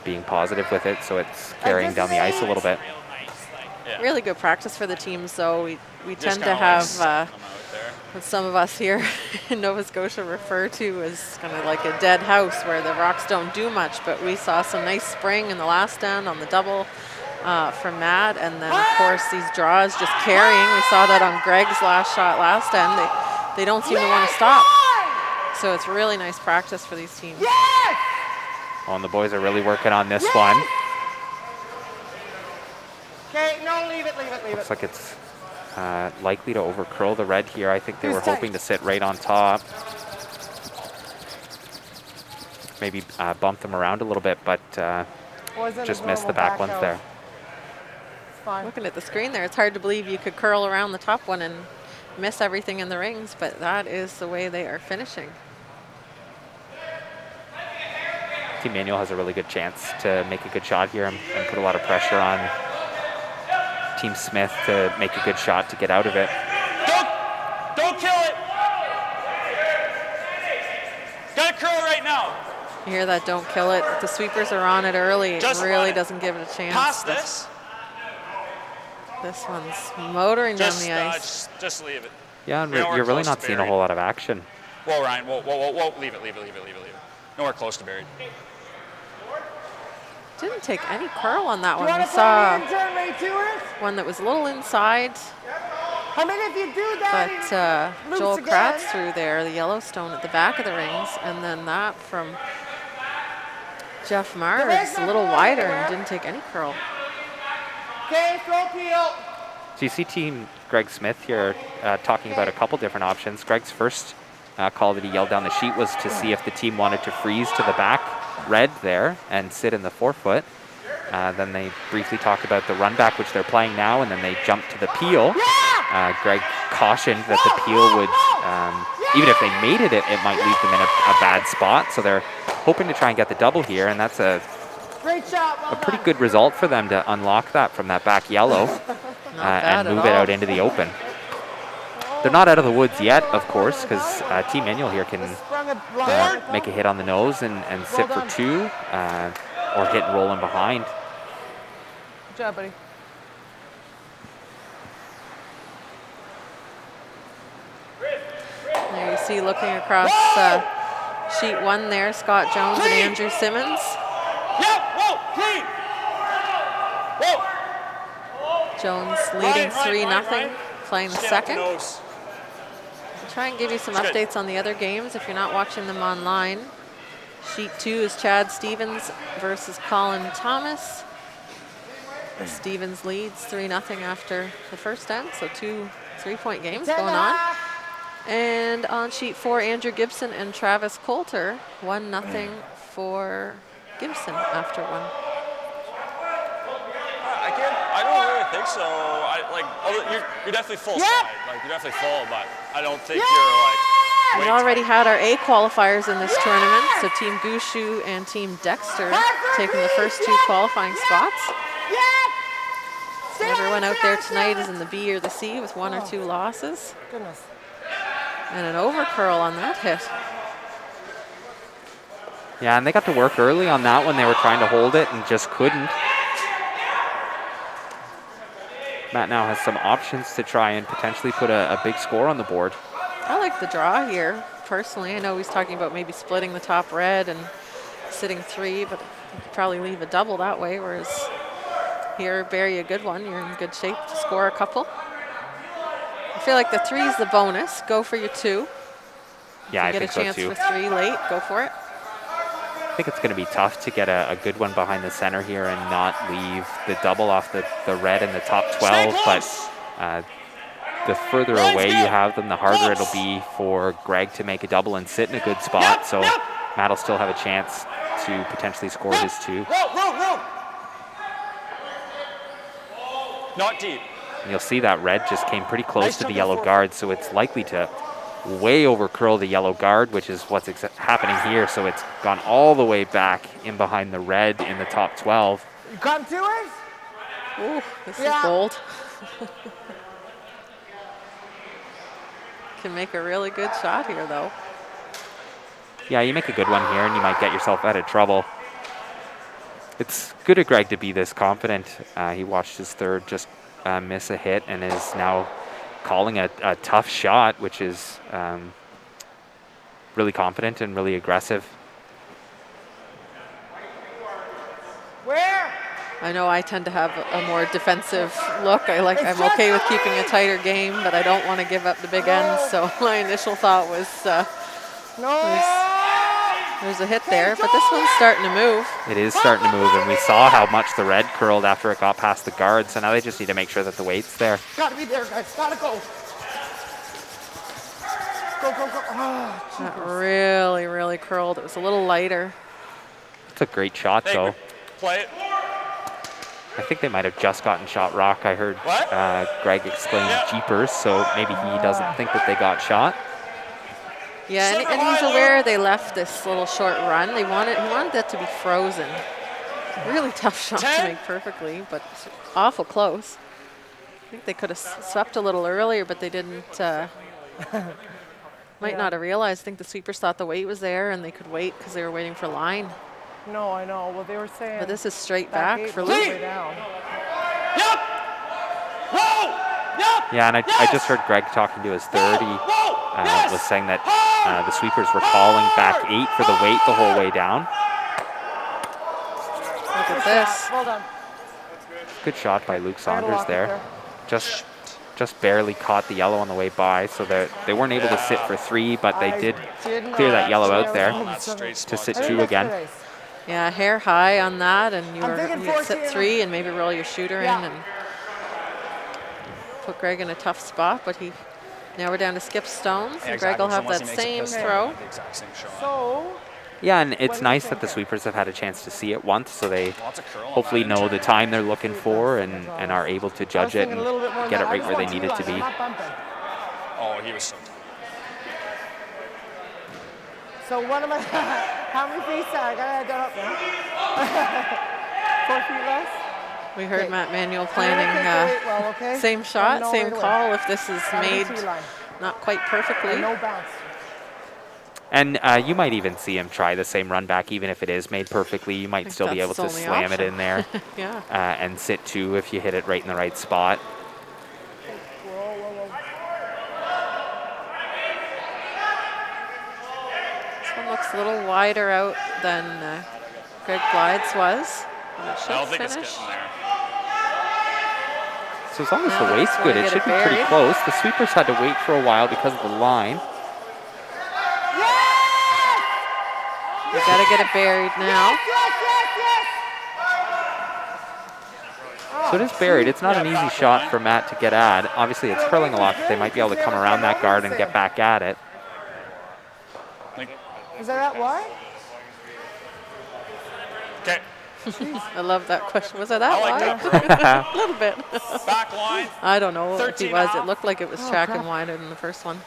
Speaker 2: being positive with it, so it's carrying down the ice a little bit.
Speaker 1: Really good practice for the teams, though. We
Speaker 4: Just
Speaker 1: tend to
Speaker 4: kinda
Speaker 1: have
Speaker 4: suck 'em out there.
Speaker 1: what some of us here in Nova Scotia refer to as kind of like a dead house where the rocks don't do much, but we saw some nice spring in the last end on the double from Matt, and then of course these draws just carrying. We saw that on Greg's last shot last end. They don't seem to want to stop. So it's really nice practice for these teams.
Speaker 2: Oh, and the boys are really working on this one.
Speaker 3: Okay, no, leave it.
Speaker 2: Looks like it's likely to overcurl the red here. I think they were hoping to sit right on top. Maybe bump them around a little bit, but just missed the back ones there.
Speaker 3: It's fine.
Speaker 1: Looking at the screen there, it's hard to believe you could curl around the top one and miss everything in the rings, but that is the way they are finishing.
Speaker 2: Team Manuel has a really good chance to make a good shot here and put a lot of pressure on Team Smith to make a good shot to get out of it.
Speaker 4: Don't kill it. Gotta curl right now.
Speaker 1: You hear that? Don't kill it. If the sweepers are on it early, it
Speaker 4: Just
Speaker 1: really
Speaker 4: let it
Speaker 1: doesn't give it a chance.
Speaker 4: Pass this.
Speaker 1: This one's motoring down the ice.
Speaker 4: Just leave it.
Speaker 2: Yeah, and
Speaker 4: You're nowhere
Speaker 2: you're really
Speaker 4: close
Speaker 2: not
Speaker 4: to
Speaker 2: seeing a
Speaker 4: buried.
Speaker 2: whole lot of action.
Speaker 4: Whoa, Ryan. Whoa. Leave it. Nowhere close to buried.
Speaker 1: Didn't take any curl on that
Speaker 3: You
Speaker 1: one.
Speaker 3: want
Speaker 1: We
Speaker 3: to
Speaker 1: saw
Speaker 3: play turn right to it?
Speaker 1: one that was a little inside,
Speaker 3: I mean, if you do that,
Speaker 1: but Joel Kratz threw there, the Yellowstone at the back of the rings, and then that from Jeff Mars, a little wider and didn't take any curl.
Speaker 3: Okay, throw peel.
Speaker 2: So you see Team Greg Smith here talking about a couple different options. Greg's first call that he yelled down the sheet was to see if the team wanted to freeze to the back red there and sit in the forefoot. Then they briefly talked about the run back, which they're playing now, and then they jumped to the peel. Greg cautioned that the peel would, even if they made it, it might leave them in a bad spot. So they're hoping to try and get the double here, and that's a pretty good result for them to unlock that from that back yellow and move it out into the open. They're not out of the woods yet, of course, because Team Manuel here can make a hit on the nose and sit for 2 or hit and roll in behind.
Speaker 3: Good job, buddy.
Speaker 1: There you see looking across sheet 1 there, Scott Jones and Andrew Simmons. Jones leading 3-0, playing the second. I'll try and give you some updates on the other games if you're not watching them online. Sheet 2 is Chad Stevens versus Colin Thomas. Stevens leads 3-0 after the first end, so 2 3-point games going on. And on sheet 4, Andrew Gibson and Travis Coulter, 1-0 for Gibson after 1.
Speaker 4: I don't really think so. You're definitely full side. Like, you're definitely full, but I don't think you're like.
Speaker 1: We already had our A qualifiers in this tournament, so Team Gushu and Team Dexter taking the first 2 qualifying spots. Everyone out there tonight is in the B or the C with 1 or 2 losses.
Speaker 3: Goodness.
Speaker 1: And an over curl on that hit.
Speaker 2: Yeah, and they got to work early on that one. They were trying to hold it and just couldn't. Matt now has some options to try and potentially put a big score on the board.
Speaker 1: I like the draw here, personally. I know he's talking about maybe splitting the top red and sitting 3, but you could probably leave a double that way, whereas here, bury a good one. You're in good shape to score a couple. I feel like the 3 is the bonus. Go for your 2.
Speaker 2: Yeah, I
Speaker 1: think so too. Get a chance for 3 late, go for it.
Speaker 2: I think it's going to be tough to get a good one behind the center here and not leave the double off the red in the top 12. But the further away you have them, the harder it'll be for Greg to make a double and sit in a good spot. So Matt will still have a chance to potentially score his 2.
Speaker 4: Not deep.
Speaker 2: And you'll see that red just came pretty close to the yellow guard, so it's likely to way over curl the yellow guard, which is what's happening here. So it's gone all the way back in behind the red in the top 12.
Speaker 3: You got 2 it?
Speaker 1: Ooh, this is bold. Can make a really good shot here, though.
Speaker 2: Yeah, you make a good one here, and you might get yourself out of trouble. It's good of Greg to be this confident. He watched his 3rd just miss a hit and is now calling a tough shot, which is really confident and really aggressive.
Speaker 3: Where?
Speaker 1: I know I tend to have a more defensive look. I'm okay with keeping a tighter game, but I don't want to give up the big end. So my initial thought was there's a hit there, but this one's starting to move.
Speaker 2: It is starting to move, and we saw how much the red curled after it got past the guard, so now they just need to make sure that the weight's there.
Speaker 3: Gotta be there, guys. Gotta go. Go, go, go. Oh,
Speaker 1: that really, really curled. It was a little lighter.
Speaker 2: It's a great shot, though.
Speaker 4: Play it.
Speaker 2: I think they might have just gotten shot rock. I heard Greg exclaim jeepers, so maybe he doesn't think that they got shot.
Speaker 1: Yeah, and he's aware they left this little short run. He wanted that to be frozen. Really tough shot to make perfectly, but awful close. I think they could have swept a little earlier, but they didn't. Might not have realized. I think the sweepers thought the weight was there and they could wait because they were waiting for line.
Speaker 3: No, I know. Well, they were saying.
Speaker 1: But this is straight back for Luke.
Speaker 2: Yeah, and I just heard Greg talking to his 3rd. He was saying that the sweepers were calling back 8 for the weight the whole way down.
Speaker 1: Look at this.
Speaker 3: Well done.
Speaker 2: Good shot by Luke Saunders there. Just barely caught the yellow on the way by, so they weren't able to sit for 3, but they did clear that yellow out there to sit 2 again.
Speaker 1: Yeah, hair high on that, and you sit 3 and maybe roll your shooter in. And put Greg in a tough spot, but now we're down to skip stones,
Speaker 4: Yeah,
Speaker 1: and Greg will have
Speaker 4: unless
Speaker 1: that
Speaker 4: he makes a
Speaker 1: same
Speaker 4: pistol,
Speaker 1: throw.
Speaker 4: the exact same shot.
Speaker 3: So,
Speaker 2: Yeah, and it's
Speaker 3: What do you
Speaker 2: nice
Speaker 3: think
Speaker 2: that the
Speaker 3: here?
Speaker 2: sweepers have had a chance to see it once, so they
Speaker 4: Lots of curl on
Speaker 2: hopefully
Speaker 4: that
Speaker 2: know the
Speaker 4: injury.
Speaker 2: time they're looking for and are able to
Speaker 3: I was
Speaker 2: judge it
Speaker 3: thinking a little bit more
Speaker 2: and
Speaker 3: than
Speaker 2: get it
Speaker 3: that. I
Speaker 2: right
Speaker 3: just
Speaker 2: where they
Speaker 3: want
Speaker 2: need it to
Speaker 3: T-line.
Speaker 2: be.
Speaker 3: I'm not bumping.
Speaker 4: Oh, he was so.
Speaker 3: So what am I? How many feet? I gotta add that up now. 4 feet less.
Speaker 1: We heard
Speaker 3: Okay.
Speaker 1: Matt Manuel
Speaker 3: I'm gonna
Speaker 1: planning
Speaker 3: take the weight well, okay?
Speaker 1: same shot,
Speaker 3: No
Speaker 1: same
Speaker 3: right away.
Speaker 1: call if this is
Speaker 3: Gotta be
Speaker 1: made
Speaker 3: T-line.
Speaker 1: not quite perfectly.
Speaker 3: And no bounce.
Speaker 2: And you might even see him try the same run back, even if it is made perfectly. You might
Speaker 1: think
Speaker 2: still be able
Speaker 1: that's
Speaker 2: to
Speaker 1: his only
Speaker 2: slam it
Speaker 1: option.
Speaker 2: in there
Speaker 1: Yeah.
Speaker 2: and sit two if you hit it right in the right spot.
Speaker 3: Whoa, whoa, whoa.
Speaker 1: This one looks a little wider out than Greg Glide's was. But it
Speaker 4: I
Speaker 1: should
Speaker 4: don't think it's
Speaker 1: finish.
Speaker 4: getting there.
Speaker 2: So as long as
Speaker 1: Now
Speaker 2: the
Speaker 1: they
Speaker 2: weight's
Speaker 1: just
Speaker 2: good,
Speaker 1: wanna
Speaker 2: it
Speaker 1: get
Speaker 2: should
Speaker 1: it
Speaker 2: be pretty
Speaker 1: buried.
Speaker 2: close. The sweepers had to wait for a while because of the line.
Speaker 1: You gotta get it buried now.
Speaker 3: Yes, yes, yes.
Speaker 2: So it is buried. It's not an easy
Speaker 4: back
Speaker 2: shot
Speaker 4: line.
Speaker 2: for Matt to get at. Obviously, it's curling a lot, but they might be able to come around that guard and get back at it.
Speaker 4: Like,
Speaker 3: Is that why?
Speaker 4: okay,
Speaker 1: I love that question. Was it
Speaker 4: I
Speaker 1: that
Speaker 4: like
Speaker 1: wide?
Speaker 4: that.
Speaker 1: A little bit.
Speaker 4: Back line.
Speaker 1: I don't know if he
Speaker 4: 13
Speaker 1: was.
Speaker 4: off.
Speaker 1: It looked like it was
Speaker 3: Oh,
Speaker 1: tracking
Speaker 3: crap.
Speaker 1: wider than the first one.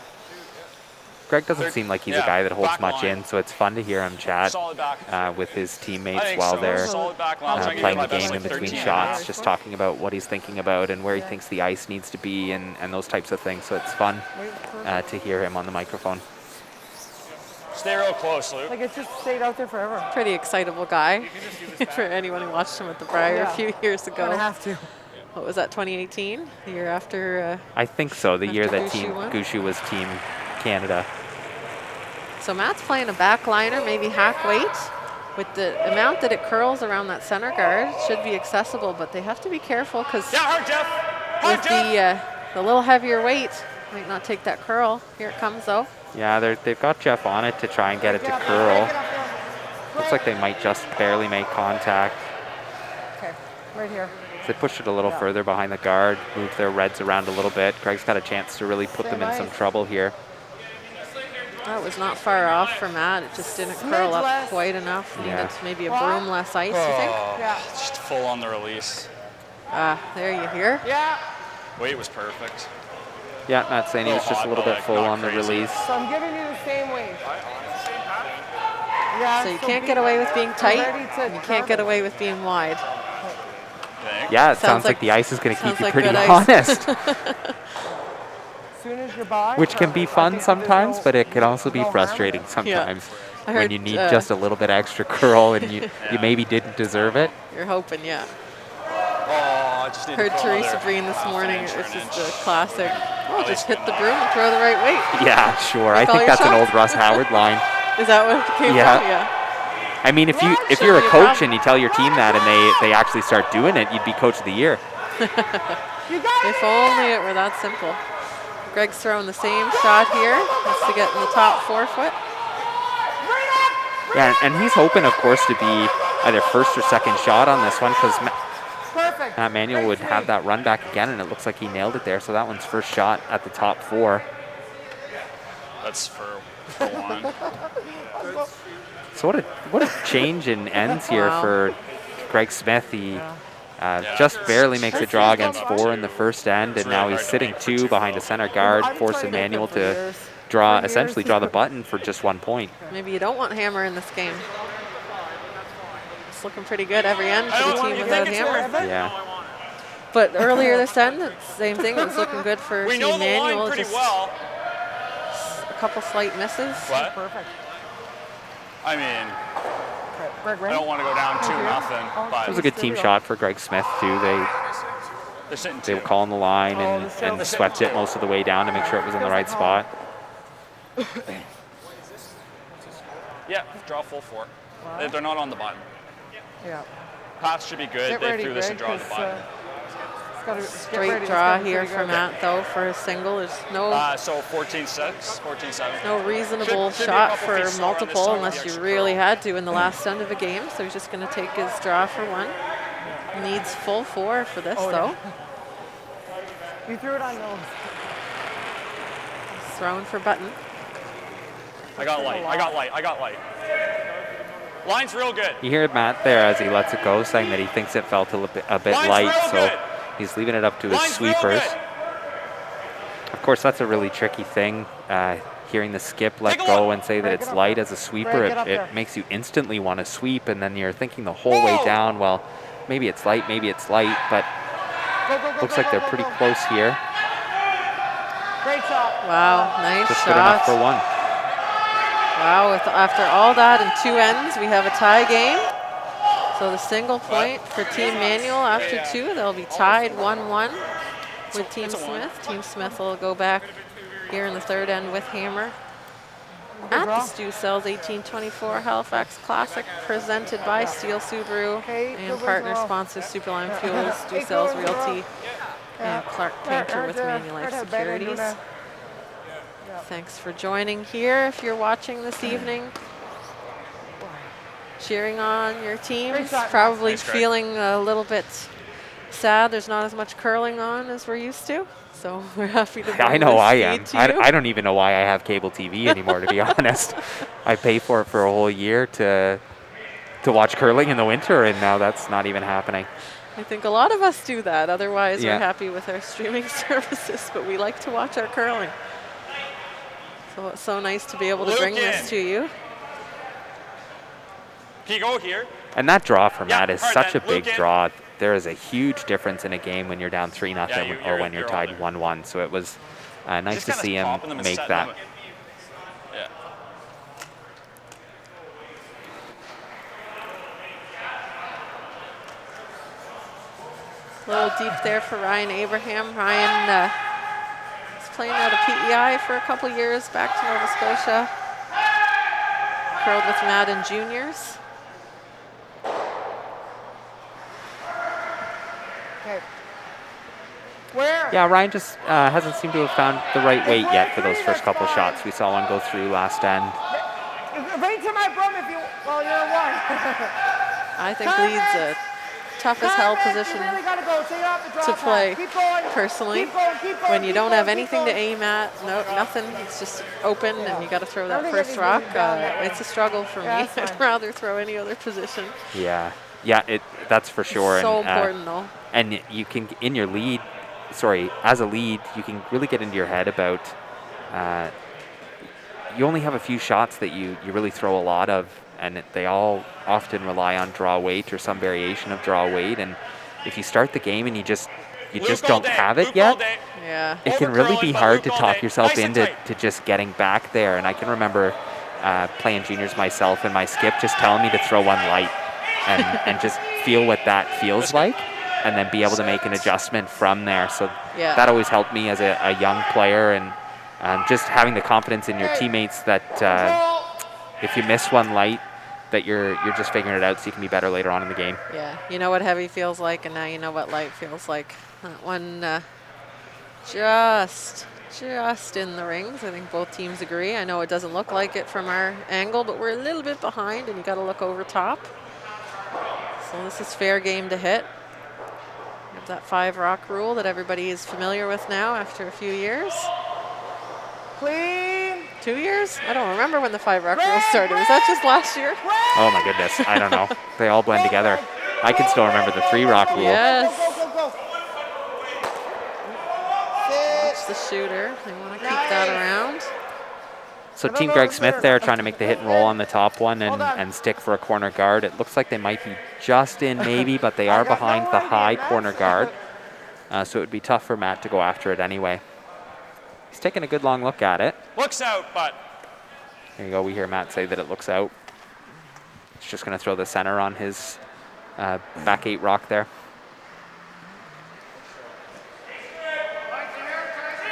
Speaker 2: Greg doesn't seem like he's a
Speaker 4: Yeah,
Speaker 2: guy that holds
Speaker 4: back
Speaker 2: much
Speaker 4: line.
Speaker 2: in, so it's fun to hear him chat
Speaker 4: Solid back.
Speaker 2: with his
Speaker 4: I
Speaker 2: teammates
Speaker 4: think
Speaker 2: while
Speaker 4: so.
Speaker 2: they're
Speaker 4: Solid back line. I'm trying to
Speaker 2: playing the
Speaker 4: get my best,
Speaker 2: game in
Speaker 4: like,
Speaker 2: between
Speaker 4: 13
Speaker 2: shots,
Speaker 4: hours.
Speaker 2: just talking about what he's thinking about and where he thinks the ice needs to be and those types of things. So it's fun to hear him on the microphone.
Speaker 4: Stay real close, Luke.
Speaker 3: Like it just stayed out there forever.
Speaker 1: Pretty excitable guy for anyone who watched him at the Briar a few years
Speaker 3: Gonna
Speaker 1: ago.
Speaker 3: have to.
Speaker 1: What was that, 2018? The year after.
Speaker 2: I think so, the year
Speaker 1: After
Speaker 2: that
Speaker 1: Gushu won?
Speaker 2: Gushu was Team Canada.
Speaker 1: So Matt's playing a back liner, maybe hack weight. With the amount that it curls around that center guard, it should be accessible, but they have to be careful because
Speaker 4: Yeah, hard, Jeff. Hard,
Speaker 1: with
Speaker 4: Jeff.
Speaker 1: the little heavier weight, might not take that curl. Here it comes though.
Speaker 2: Yeah, they've got Jeff on it to try and get it to curl. Looks like they might just barely make contact.
Speaker 3: Okay, right here.
Speaker 2: They pushed it a little further behind the guard, moved their reds around a little bit. Greg's got a chance to really put them in some trouble here.
Speaker 1: That was not far off for Matt. It just didn't curl up
Speaker 3: less.
Speaker 1: quite enough.
Speaker 2: Yeah.
Speaker 1: Needed maybe a broom less ice, you think?
Speaker 3: Yeah.
Speaker 4: Just full on the release.
Speaker 1: There you hear.
Speaker 3: Yeah.
Speaker 4: Weight was perfect.
Speaker 2: Yeah, Matt's saying he was just a little bit full
Speaker 4: Not
Speaker 2: on the
Speaker 4: crazy.
Speaker 2: release.
Speaker 3: So I'm giving you the same weight. Yeah.
Speaker 1: So you can't get away with being tight,
Speaker 3: ready to
Speaker 1: and you can't get away with being wide.
Speaker 4: Think.
Speaker 2: Yeah, it
Speaker 1: Sounds
Speaker 2: sounds like
Speaker 1: like-
Speaker 2: the ice is going to keep
Speaker 1: sounds
Speaker 2: you
Speaker 1: like
Speaker 2: pretty
Speaker 1: good ice.
Speaker 2: honest,
Speaker 3: As soon as you're by.
Speaker 2: which can be
Speaker 3: perfect. I
Speaker 2: fun
Speaker 3: think
Speaker 2: sometimes,
Speaker 3: there's
Speaker 2: but it can also be
Speaker 3: no harm.
Speaker 2: frustrating sometimes
Speaker 1: I
Speaker 2: when
Speaker 1: heard,
Speaker 2: you need just a little bit extra curl and you maybe didn't deserve it.
Speaker 1: You're hoping, yeah.
Speaker 4: Oh, I just need
Speaker 1: Heard
Speaker 4: to
Speaker 1: Teresa Breen this morning.
Speaker 4: inch or
Speaker 1: It's
Speaker 4: an
Speaker 1: just
Speaker 4: inch.
Speaker 1: a classic. Oh,
Speaker 4: At
Speaker 1: just
Speaker 4: least
Speaker 1: hit the broom and throw the right weight.
Speaker 2: Yeah, sure. I
Speaker 1: Take all
Speaker 2: think
Speaker 1: your
Speaker 2: that's an old
Speaker 1: shots?
Speaker 2: Russ Howard line.
Speaker 1: Is that what it came
Speaker 2: Yeah.
Speaker 1: from? Yeah.
Speaker 2: I mean, if you're
Speaker 1: Should
Speaker 2: a
Speaker 1: be a
Speaker 2: coach
Speaker 1: problem.
Speaker 2: and you tell your team that and they actually start doing it, you'd be coach of the year.
Speaker 3: You got
Speaker 1: If only it were that simple. Greg's throwing the same shot here. Has to get in the top 4 foot.
Speaker 2: Yeah, and he's hoping, of course, to be either first or second shot on this one because
Speaker 3: Perfect.
Speaker 2: Matt Manuel would have that run back again, and it looks like he nailed it there. So that one's first shot at the top 4.
Speaker 4: That's for one.
Speaker 2: So what a change in ends here
Speaker 1: Wow.
Speaker 2: for Greg Smith. He just barely makes a draw against 4 in the first end, and now he's sitting 2 behind a center guard,
Speaker 3: I've been
Speaker 2: forcing
Speaker 3: trying to
Speaker 2: Manuel
Speaker 3: get them for
Speaker 2: to
Speaker 3: years.
Speaker 2: draw,
Speaker 3: For years.
Speaker 2: essentially draw the button for just 1 point.
Speaker 1: Maybe you don't want Hammer in this game. It's looking pretty good every end
Speaker 4: I
Speaker 1: for the
Speaker 4: don't
Speaker 1: team
Speaker 4: think
Speaker 1: without
Speaker 4: it's
Speaker 1: Hammer.
Speaker 4: worth it.
Speaker 2: Yeah.
Speaker 1: But earlier this end, it's the same thing. It was looking good for
Speaker 4: We
Speaker 1: Team
Speaker 4: know the
Speaker 1: Manuel.
Speaker 4: line pretty
Speaker 1: Just
Speaker 4: well.
Speaker 1: a couple slight misses.
Speaker 4: What?
Speaker 3: Perfect.
Speaker 4: I mean,
Speaker 3: Greg,
Speaker 4: I
Speaker 3: right?
Speaker 4: don't want to go down 2-0,
Speaker 2: It was a
Speaker 4: but
Speaker 2: good team shot for Greg Smith, too.
Speaker 4: they're sitting
Speaker 2: They
Speaker 4: 2.
Speaker 2: were calling the line
Speaker 3: Oh,
Speaker 2: and swept it most of the way down to make sure it was in the right spot.
Speaker 4: Yeah, draw full 4. They're not on the button.
Speaker 3: Yeah.
Speaker 4: Paths should be good.
Speaker 3: Get
Speaker 4: They
Speaker 3: ready,
Speaker 4: threw this
Speaker 3: Greg,
Speaker 4: and draw the
Speaker 3: 'cause,
Speaker 4: button.
Speaker 3: it's gotta, get
Speaker 1: Straight
Speaker 3: ready. It's
Speaker 1: draw
Speaker 3: gotta be
Speaker 1: here
Speaker 3: pretty
Speaker 1: for
Speaker 3: good.
Speaker 1: Matt, though, for a single. There's no
Speaker 4: So 14-6, 14-7.
Speaker 1: no reasonable
Speaker 4: Should be a
Speaker 1: shot
Speaker 4: couple
Speaker 1: for
Speaker 4: feet slower on this
Speaker 1: multiple
Speaker 4: side with
Speaker 1: unless
Speaker 4: the
Speaker 1: you
Speaker 4: extra
Speaker 1: really
Speaker 4: curl.
Speaker 1: had to in the last end of a game. So he's just going to take his draw for 1. Needs full 4 for this, though.
Speaker 3: You threw it on nose.
Speaker 1: Thrown for button.
Speaker 4: I got light. I got light. I got light. Line's real good.
Speaker 2: You hear Matt there as he lets it go, saying that he thinks it felt a bit
Speaker 4: Line's
Speaker 2: light,
Speaker 4: real
Speaker 2: so
Speaker 4: good.
Speaker 2: he's leaving it up to his
Speaker 4: Line's real
Speaker 2: sweepers.
Speaker 4: good.
Speaker 2: Of course, that's a really tricky thing. Hearing the skip let
Speaker 4: Take a
Speaker 2: go
Speaker 4: look.
Speaker 2: and say that
Speaker 3: Greg,
Speaker 2: it's
Speaker 3: get up
Speaker 2: light
Speaker 3: there.
Speaker 2: as a sweeper,
Speaker 3: Greg, get up
Speaker 2: it
Speaker 3: there.
Speaker 2: makes you instantly want to sweep, and then you're thinking the whole way
Speaker 4: Whoa.
Speaker 2: down, well, maybe it's light, but
Speaker 3: Go, go, go,
Speaker 2: looks
Speaker 3: go,
Speaker 2: like
Speaker 3: go,
Speaker 2: they're
Speaker 3: go,
Speaker 2: pretty
Speaker 3: go.
Speaker 2: close here.
Speaker 3: Great shot.
Speaker 1: Wow, nice
Speaker 2: Just good enough
Speaker 1: shot.
Speaker 2: for one.
Speaker 1: Wow, after all that in 2 ends, we have a tie game. So the single point for Team Manuel after 2. They'll be tied 1-1 with Team Smith. Team Smith will go back here in the 3rd end with Hammer. At the Stu Cells 1824 Halifax Classic, presented by Steel Subaru
Speaker 3: Okay,
Speaker 1: and
Speaker 3: good
Speaker 1: partner
Speaker 3: whistle.
Speaker 1: sponsors Superline Fuels, Stu Cells Realty, and Clark Painter with Manulife Securities. Thanks for joining here. If you're watching this evening, cheering on your teams,
Speaker 3: shot.
Speaker 1: probably
Speaker 4: Thanks, Greg.
Speaker 1: feeling a little bit sad. There's not as much curling on as we're used to. So we're happy to bring
Speaker 2: I know
Speaker 1: this
Speaker 2: I
Speaker 1: feed
Speaker 2: am.
Speaker 1: to you.
Speaker 2: I don't even know why I have cable TV anymore, to be honest. I pay for it for a whole year to watch curling in the winter, and now that's not even happening.
Speaker 1: I think a lot of us do that. Otherwise,
Speaker 2: Yeah.
Speaker 1: we're happy with our streaming services, but we like to watch our curling. So it's so nice to be able to
Speaker 4: Luke
Speaker 1: bring
Speaker 4: in.
Speaker 1: this to you.
Speaker 4: Can you go here?
Speaker 2: And that draw for
Speaker 4: Yeah,
Speaker 2: Matt is
Speaker 4: hard
Speaker 2: such
Speaker 4: then.
Speaker 2: a big
Speaker 4: Luke in.
Speaker 2: draw. There is a huge difference in a game when you're down 3-0
Speaker 4: Yeah,
Speaker 2: or when you're
Speaker 4: you're
Speaker 2: tied
Speaker 4: on it.
Speaker 2: 1-1. So it was nice
Speaker 4: Just
Speaker 2: to
Speaker 4: kinda
Speaker 2: see him
Speaker 4: popping them and
Speaker 2: make
Speaker 4: setting
Speaker 2: that.
Speaker 4: them. Yeah.
Speaker 1: A little deep there for Ryan Abraham. Ryan was playing out of PEI for a couple years, back to Nova Scotia. Curled with Madden Juniors.
Speaker 3: Okay. Where?
Speaker 2: Yeah, Ryan just hasn't seemed to have found the right weight yet for those first couple shots. We saw one go through last end.
Speaker 3: Right to my broom if you, well, you're one.
Speaker 1: I think leads a tough as hell position
Speaker 3: You really gotta go, so you have to drop
Speaker 1: to
Speaker 3: back.
Speaker 1: play
Speaker 3: Keep going.
Speaker 1: personally.
Speaker 3: Keep going, keep going,
Speaker 1: When you
Speaker 3: keep
Speaker 1: don't
Speaker 3: going,
Speaker 1: have
Speaker 3: keep
Speaker 1: anything to
Speaker 3: going.
Speaker 1: aim at, no, nothing, it's just open and you got to throw
Speaker 3: I
Speaker 1: that
Speaker 3: don't think
Speaker 1: first
Speaker 3: anybody's
Speaker 1: rock.
Speaker 3: down that way.
Speaker 1: It's a struggle for
Speaker 3: Yeah,
Speaker 1: me.
Speaker 3: that's
Speaker 1: I'd
Speaker 3: fine.
Speaker 1: rather throw any other position.
Speaker 2: Yeah, that's for sure.
Speaker 1: So
Speaker 2: and,
Speaker 1: important though.
Speaker 2: And you can, in your lead, as a lead, you can really get into your head about you only have a few shots that you really throw a lot of, and they all often rely on draw weight or some variation of draw weight. And if you start the game and you just don't have it yet,
Speaker 1: Yeah.
Speaker 2: it can really be
Speaker 4: Overcurling, but
Speaker 2: hard
Speaker 4: Luke
Speaker 2: to
Speaker 4: all
Speaker 2: talk
Speaker 4: day.
Speaker 2: yourself
Speaker 4: Nice and
Speaker 2: into
Speaker 4: tight.
Speaker 2: just getting back there. And I can remember playing juniors myself, and my skip just telling me to throw one light and just feel what that feels like, and then be able to make an adjustment from there. So
Speaker 1: Yeah.
Speaker 2: that always helped me as a young player, and just having the confidence in your teammates that if you miss one light, that you're just figuring it out so you can be better later on in the game.
Speaker 1: Yeah. You know what heavy feels like, and now you know what light feels like. That one just in the rings. I think both teams agree. I know it doesn't look like it from our angle, but we're a little bit behind, and you got to look over top. So this is fair game to hit. We have that 5 rock rule that everybody is familiar with now after a few years.
Speaker 3: Clean.
Speaker 1: 2 years? I don't remember when the 5 rock rule started. Was that just last year?
Speaker 2: Oh my goodness, I don't know. They all blend together. I can still remember the 3 rock rule.
Speaker 1: Yes.
Speaker 3: Go, go, go, go.
Speaker 1: Watch the shooter. They want to keep that around.
Speaker 2: So Team Greg Smith there trying to make the hit and roll on the top one and stick for a corner guard. It looks like they might be just in maybe, but they are behind the high corner guard. So it would be tough for Matt to go after it anyway. He's taking a good long look at it.
Speaker 4: Looks out, but
Speaker 2: There you go. We hear Matt say that it looks out. He's just going to throw the center on his back 8 rock there.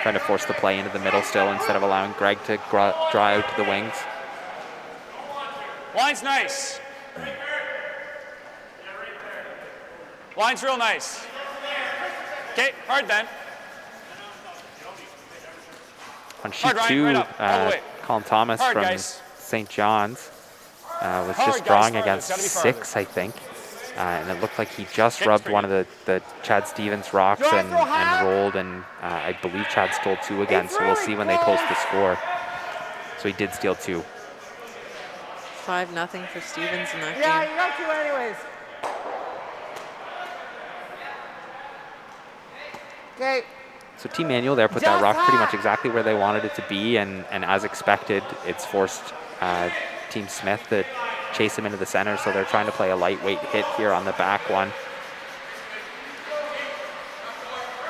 Speaker 2: Trying to force the play into the middle still instead of allowing Greg to draw out to the wings.
Speaker 4: line's nice. Line's real nice. Okay, hard then.
Speaker 2: On
Speaker 4: Hard,
Speaker 2: sheet
Speaker 4: Ryan,
Speaker 2: 2,
Speaker 4: right up, all the way.
Speaker 2: Colin Thomas
Speaker 4: Hard,
Speaker 2: from
Speaker 4: guys.
Speaker 2: St. John's was
Speaker 4: Hard,
Speaker 2: just
Speaker 4: guys,
Speaker 2: drawing
Speaker 4: farther. It's
Speaker 2: against
Speaker 4: gotta be farther.
Speaker 2: 6, I think. And it looked like he just rubbed one of the Chad Stevens rocks and rolled, and I believe Chad stole 2 again, so we'll see when they post the score. So he did steal 2.
Speaker 1: 5-0 for Stevens in that
Speaker 3: Yeah,
Speaker 1: game.
Speaker 3: you got 2 anyways. Okay.
Speaker 2: So Team Manuel there put that rock pretty much exactly where they wanted it to be, and as expected, it's forced Team Smith to chase him into the center, so they're trying to play a lightweight hit here on the back one.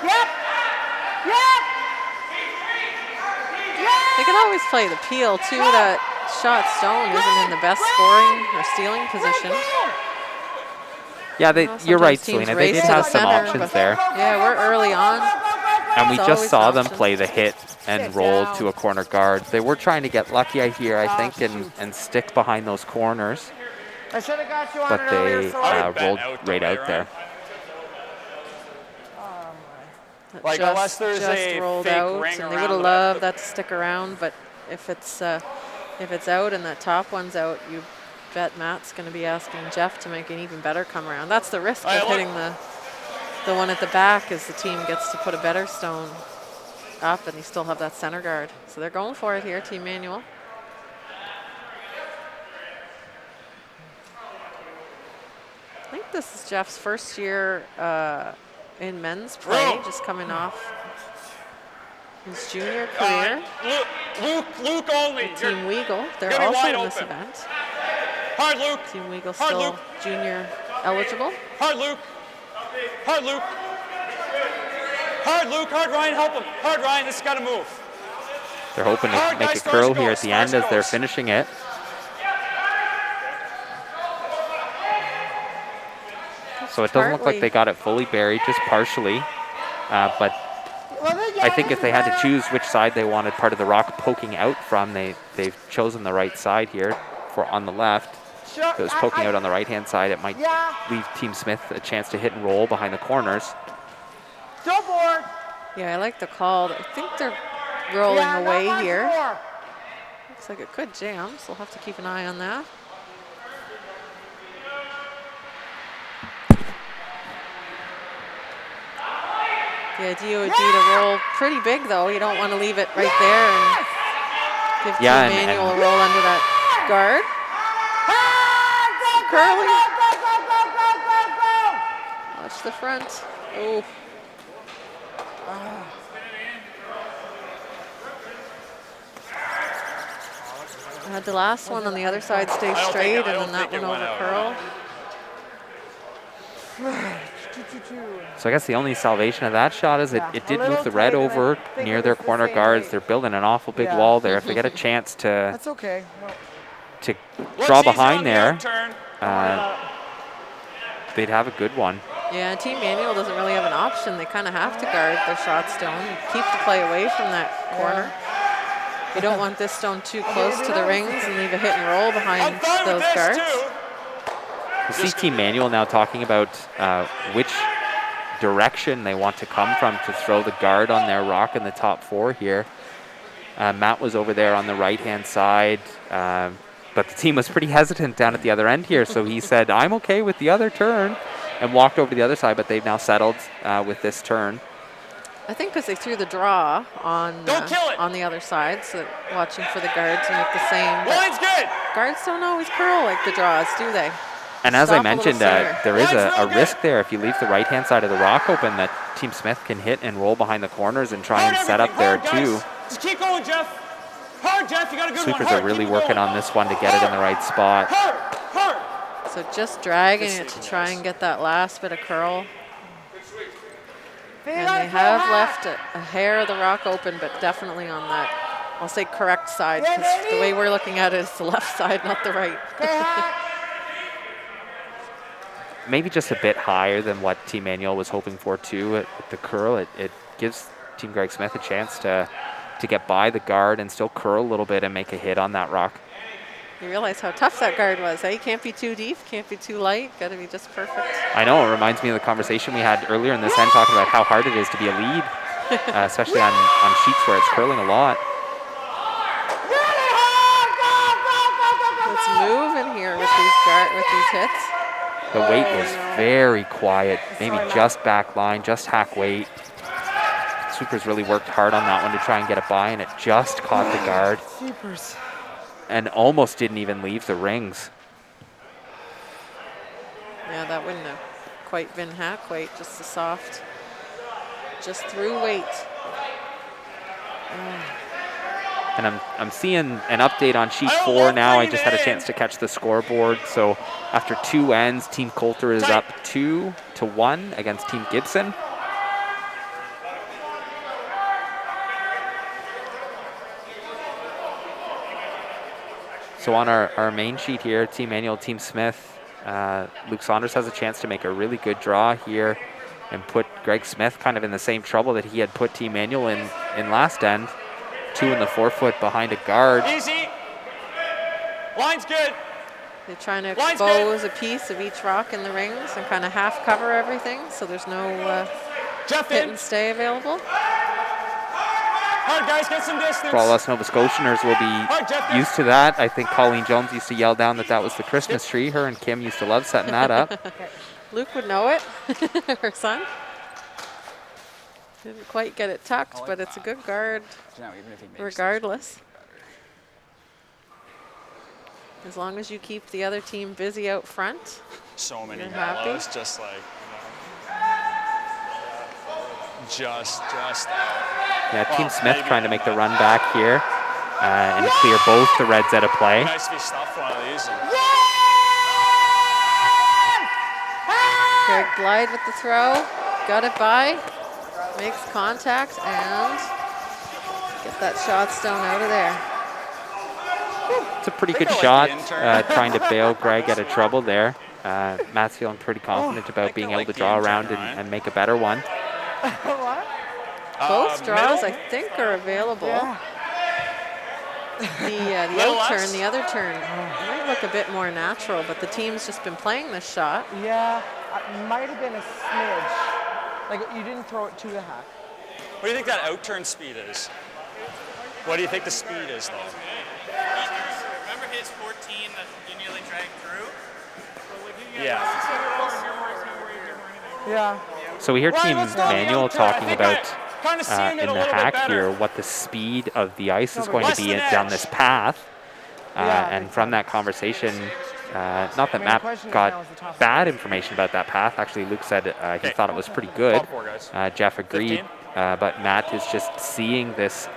Speaker 3: Yep. Yep.
Speaker 1: They can always play the peel too. That shot stone isn't in the best scoring or stealing position.
Speaker 2: Yeah, you're right,
Speaker 1: Sometimes teams
Speaker 2: Selena. They
Speaker 1: race
Speaker 2: did
Speaker 1: to the
Speaker 2: have some
Speaker 1: center,
Speaker 2: options
Speaker 1: but
Speaker 2: there.
Speaker 1: Yeah, we're early on.
Speaker 2: And we
Speaker 1: It's
Speaker 2: just
Speaker 1: always
Speaker 2: saw
Speaker 1: an
Speaker 2: them
Speaker 1: option.
Speaker 2: play the hit and roll to a corner guard. They were trying to get lucky, I think, and stick behind those corners,
Speaker 3: I should have got you on
Speaker 2: but
Speaker 3: it
Speaker 2: they
Speaker 3: earlier, sorry.
Speaker 2: rolled right out there.
Speaker 4: Like, unless there's a
Speaker 1: rolled
Speaker 4: fake
Speaker 1: out,
Speaker 4: ring
Speaker 1: and they
Speaker 4: around
Speaker 1: would have
Speaker 4: the-
Speaker 1: loved that to stick around. But if it's out and that top one's out, you bet Matt's going to be asking Jeff to make an even better come around. That's the risk
Speaker 4: Hey,
Speaker 1: of
Speaker 4: look.
Speaker 1: hitting the one at the back, is the team gets to put a better stone up, and you still have that center guard. So they're going for it here, Team Manuel. I think this is Jeff's first year in men's play, just coming off his junior career.
Speaker 4: Luke only.
Speaker 1: Team Weagle, they're
Speaker 4: gonna be
Speaker 1: also
Speaker 4: wide
Speaker 1: in this
Speaker 4: open.
Speaker 1: event.
Speaker 4: Hard Luke.
Speaker 1: Team Weagle
Speaker 4: Hard
Speaker 1: still
Speaker 4: Luke.
Speaker 1: junior eligible.
Speaker 4: Hard Luke. Hard Luke. Hard Luke. Hard Ryan, help him. Hard Ryan, this has got to move.
Speaker 2: They're hoping to
Speaker 4: Hard
Speaker 2: make
Speaker 4: guys,
Speaker 2: a curl
Speaker 4: stars
Speaker 2: here
Speaker 4: goes,
Speaker 2: at the end
Speaker 4: stars
Speaker 2: as they're
Speaker 4: goes.
Speaker 2: finishing it. So it doesn't look like they got it fully buried, just partially. But I think if they had to choose which side they wanted part of the rock poking out from, they've chosen the right side here for on the left.
Speaker 3: Sure,
Speaker 2: If it was poking out on the right-hand side, it might leave Team Smith a chance to hit and roll behind the corners.
Speaker 3: Still bored.
Speaker 1: Yeah, I like the call. I think they're rolling
Speaker 3: Yeah,
Speaker 1: away
Speaker 3: not much
Speaker 1: here.
Speaker 3: more.
Speaker 1: Looks like it could jam, so we'll have to keep an eye on that. The idea would be to roll pretty big, though. You don't want to leave it right there and give Team
Speaker 2: Yeah,
Speaker 1: Manuel a roll under that guard. Curling. Watch the front. Oh. Had the last one on the other side stay
Speaker 4: don't think
Speaker 1: straight,
Speaker 4: it- I
Speaker 1: and
Speaker 4: don't
Speaker 1: then that
Speaker 4: think
Speaker 1: one
Speaker 4: it went
Speaker 1: over
Speaker 4: out.
Speaker 1: curl.
Speaker 2: So I guess the only salvation of that shot is
Speaker 3: Yeah,
Speaker 2: it
Speaker 3: a
Speaker 2: did
Speaker 3: little
Speaker 2: move the red
Speaker 3: tight, and I
Speaker 2: over
Speaker 3: think
Speaker 2: near
Speaker 3: it
Speaker 2: their
Speaker 3: was the
Speaker 2: corner
Speaker 3: same
Speaker 2: guards.
Speaker 3: height.
Speaker 2: They're building an awful big
Speaker 3: Yeah.
Speaker 2: wall there. If they get a chance to
Speaker 3: That's okay. Well,
Speaker 2: draw
Speaker 4: Looks easy
Speaker 2: behind
Speaker 4: on the
Speaker 2: there,
Speaker 4: arc turn.
Speaker 2: they'd have a good one.
Speaker 1: Yeah, Team Manuel doesn't really have an option. They kind of have to guard their shot stone and keep the play away from that corner. You don't want this stone too close to the rings and leave a hit and roll
Speaker 4: I'm
Speaker 1: behind
Speaker 4: fine
Speaker 1: those
Speaker 4: with this
Speaker 1: guards.
Speaker 4: too.
Speaker 2: You see Team Manuel now talking about which direction they want to come from to throw the guard on their rock in the top 4 here. Matt was over there on the right-hand side, but the team was pretty hesitant down at the other end here, so he said, I'm okay with the other turn, and walked over to the other side, but they've now settled with this turn.
Speaker 1: I think because they threw the draw on
Speaker 4: Don't kill it.
Speaker 1: on the other side, so watching for the guard to make the same. But
Speaker 4: Line's good.
Speaker 1: guards don't always curl like the draws, do they?
Speaker 2: And as I
Speaker 1: Stop a little
Speaker 2: mentioned,
Speaker 1: sooner.
Speaker 2: there is
Speaker 4: Line's
Speaker 2: a
Speaker 4: real
Speaker 2: risk there if you leave the right-hand side of the rock open that Team Smith can hit and roll behind the corners and try and set up there
Speaker 4: Hard,
Speaker 2: too.
Speaker 4: guys. Just keep going, Jeff. Hard, Jeff. You got a good
Speaker 2: Sweepers
Speaker 4: one.
Speaker 2: are really working on this one to get it in the right spot.
Speaker 4: Hard, hard.
Speaker 1: So just dragging it to try and get that last bit of curl. And they have left a hair of the rock open, but definitely on that, I'll say correct side, because the way we're looking at it is the left side, not the right.
Speaker 2: Maybe just a bit higher than what Team Manuel was hoping for too at the curl. It gives Team Greg Smith a chance to get by the guard and still curl a little bit and make a hit on that rock.
Speaker 1: You realize how tough that guard was, eh? Can't be too deep, can't be too light, got to be just perfect.
Speaker 2: I know, it reminds me of the conversation we had earlier in this end talking about how hard it is to be a lead, especially on sheets where it's curling a lot.
Speaker 1: Let's move in here with these hits.
Speaker 2: The weight was very quiet, maybe
Speaker 3: Sorry, Matt.
Speaker 2: just back line, just hack weight. Sweepers really worked hard on that one to try and get it by, and it just caught the guard
Speaker 3: Sweepers.
Speaker 2: and almost didn't even leave the rings.
Speaker 1: Yeah, that wouldn't have quite been hack weight, just a soft, just through weight.
Speaker 2: And I'm seeing an update on sheet 4 now. I just had a chance to catch the scoreboard. So after 2 ends, Team Coulter is up 2-1 against Team Gibson. So on our main sheet here, Team Manuel, Team Smith, Luke Saunders has a chance to make a really good draw here and put Greg Smith kind of in the same trouble that he had put Team Manuel in last end. 2 in the forefoot behind a guard.
Speaker 4: Easy. Line's good.
Speaker 1: They're trying to
Speaker 4: Line's
Speaker 1: expose a piece of each rock in the rings and kind of half cover everything, so there's no
Speaker 4: Jeff
Speaker 1: hit
Speaker 4: in.
Speaker 1: and stay available.
Speaker 4: Hard, guys, get some distance.
Speaker 2: For all us Nova Scotianers will
Speaker 4: Jeff,
Speaker 2: be
Speaker 4: yes.
Speaker 2: used to that. I think Colleen Jones used to yell down that was the Christmas tree. Her and Kim used to love setting that up.
Speaker 1: Luke would know it, her son. Didn't quite get it tucked, but it's a good guard regardless. As long as you keep the other team busy out front.
Speaker 4: So many
Speaker 1: You're happy?
Speaker 4: mellows, just like, just.
Speaker 2: Yeah, Team
Speaker 4: Well,
Speaker 2: Smith
Speaker 4: maybe
Speaker 2: trying to make the
Speaker 4: not.
Speaker 2: run back here and clear both the Reds out of play.
Speaker 4: Nice to be stuffed one of these.
Speaker 1: Greg Glide with the throw, got it by, makes contact, and get that shot stone out of there.
Speaker 2: It's a pretty good
Speaker 4: I like
Speaker 2: shot,
Speaker 4: the intern.
Speaker 2: trying to bail Greg out of trouble there. Matt's feeling pretty confident about being able
Speaker 4: like
Speaker 2: to
Speaker 4: the
Speaker 2: draw
Speaker 4: intern,
Speaker 2: around
Speaker 4: Ryan.
Speaker 2: and make a better one.
Speaker 3: What?
Speaker 1: Both draws,
Speaker 4: middle?
Speaker 1: I think, are available.
Speaker 3: Yeah.
Speaker 1: The
Speaker 4: Little
Speaker 1: out turn,
Speaker 4: less?
Speaker 1: the other turn might look a bit more natural, but the team's just been playing this shot.
Speaker 3: Yeah. It might have been a smidge. Like you didn't throw it to the hack.
Speaker 4: What do you think that out turn speed is? What do you think the speed is, though?
Speaker 5: Remember his 14 that you nearly dragged through?
Speaker 4: Yeah.
Speaker 3: Yeah.
Speaker 2: So we hear
Speaker 4: Ryan,
Speaker 2: Team
Speaker 4: let's go.
Speaker 2: Manuel talking about
Speaker 4: Kind of seeing it
Speaker 2: in
Speaker 4: a
Speaker 2: the
Speaker 4: little bit
Speaker 2: hack
Speaker 4: better.
Speaker 2: here what the speed of the ice is
Speaker 3: No,
Speaker 2: going to
Speaker 4: less
Speaker 2: be
Speaker 4: than
Speaker 2: down
Speaker 4: edge.
Speaker 2: this path.
Speaker 3: Yeah,
Speaker 2: And
Speaker 3: big
Speaker 2: from
Speaker 3: time.
Speaker 2: that conversation, not that
Speaker 3: I mean, the
Speaker 2: Matt
Speaker 3: question is
Speaker 2: got
Speaker 3: now is the top
Speaker 2: bad information about that path. Actually, Luke said he
Speaker 4: Okay.
Speaker 2: thought it was pretty good.
Speaker 4: Top 4, guys.
Speaker 2: Jeff agreed,
Speaker 4: 15.
Speaker 2: but Matt is just seeing this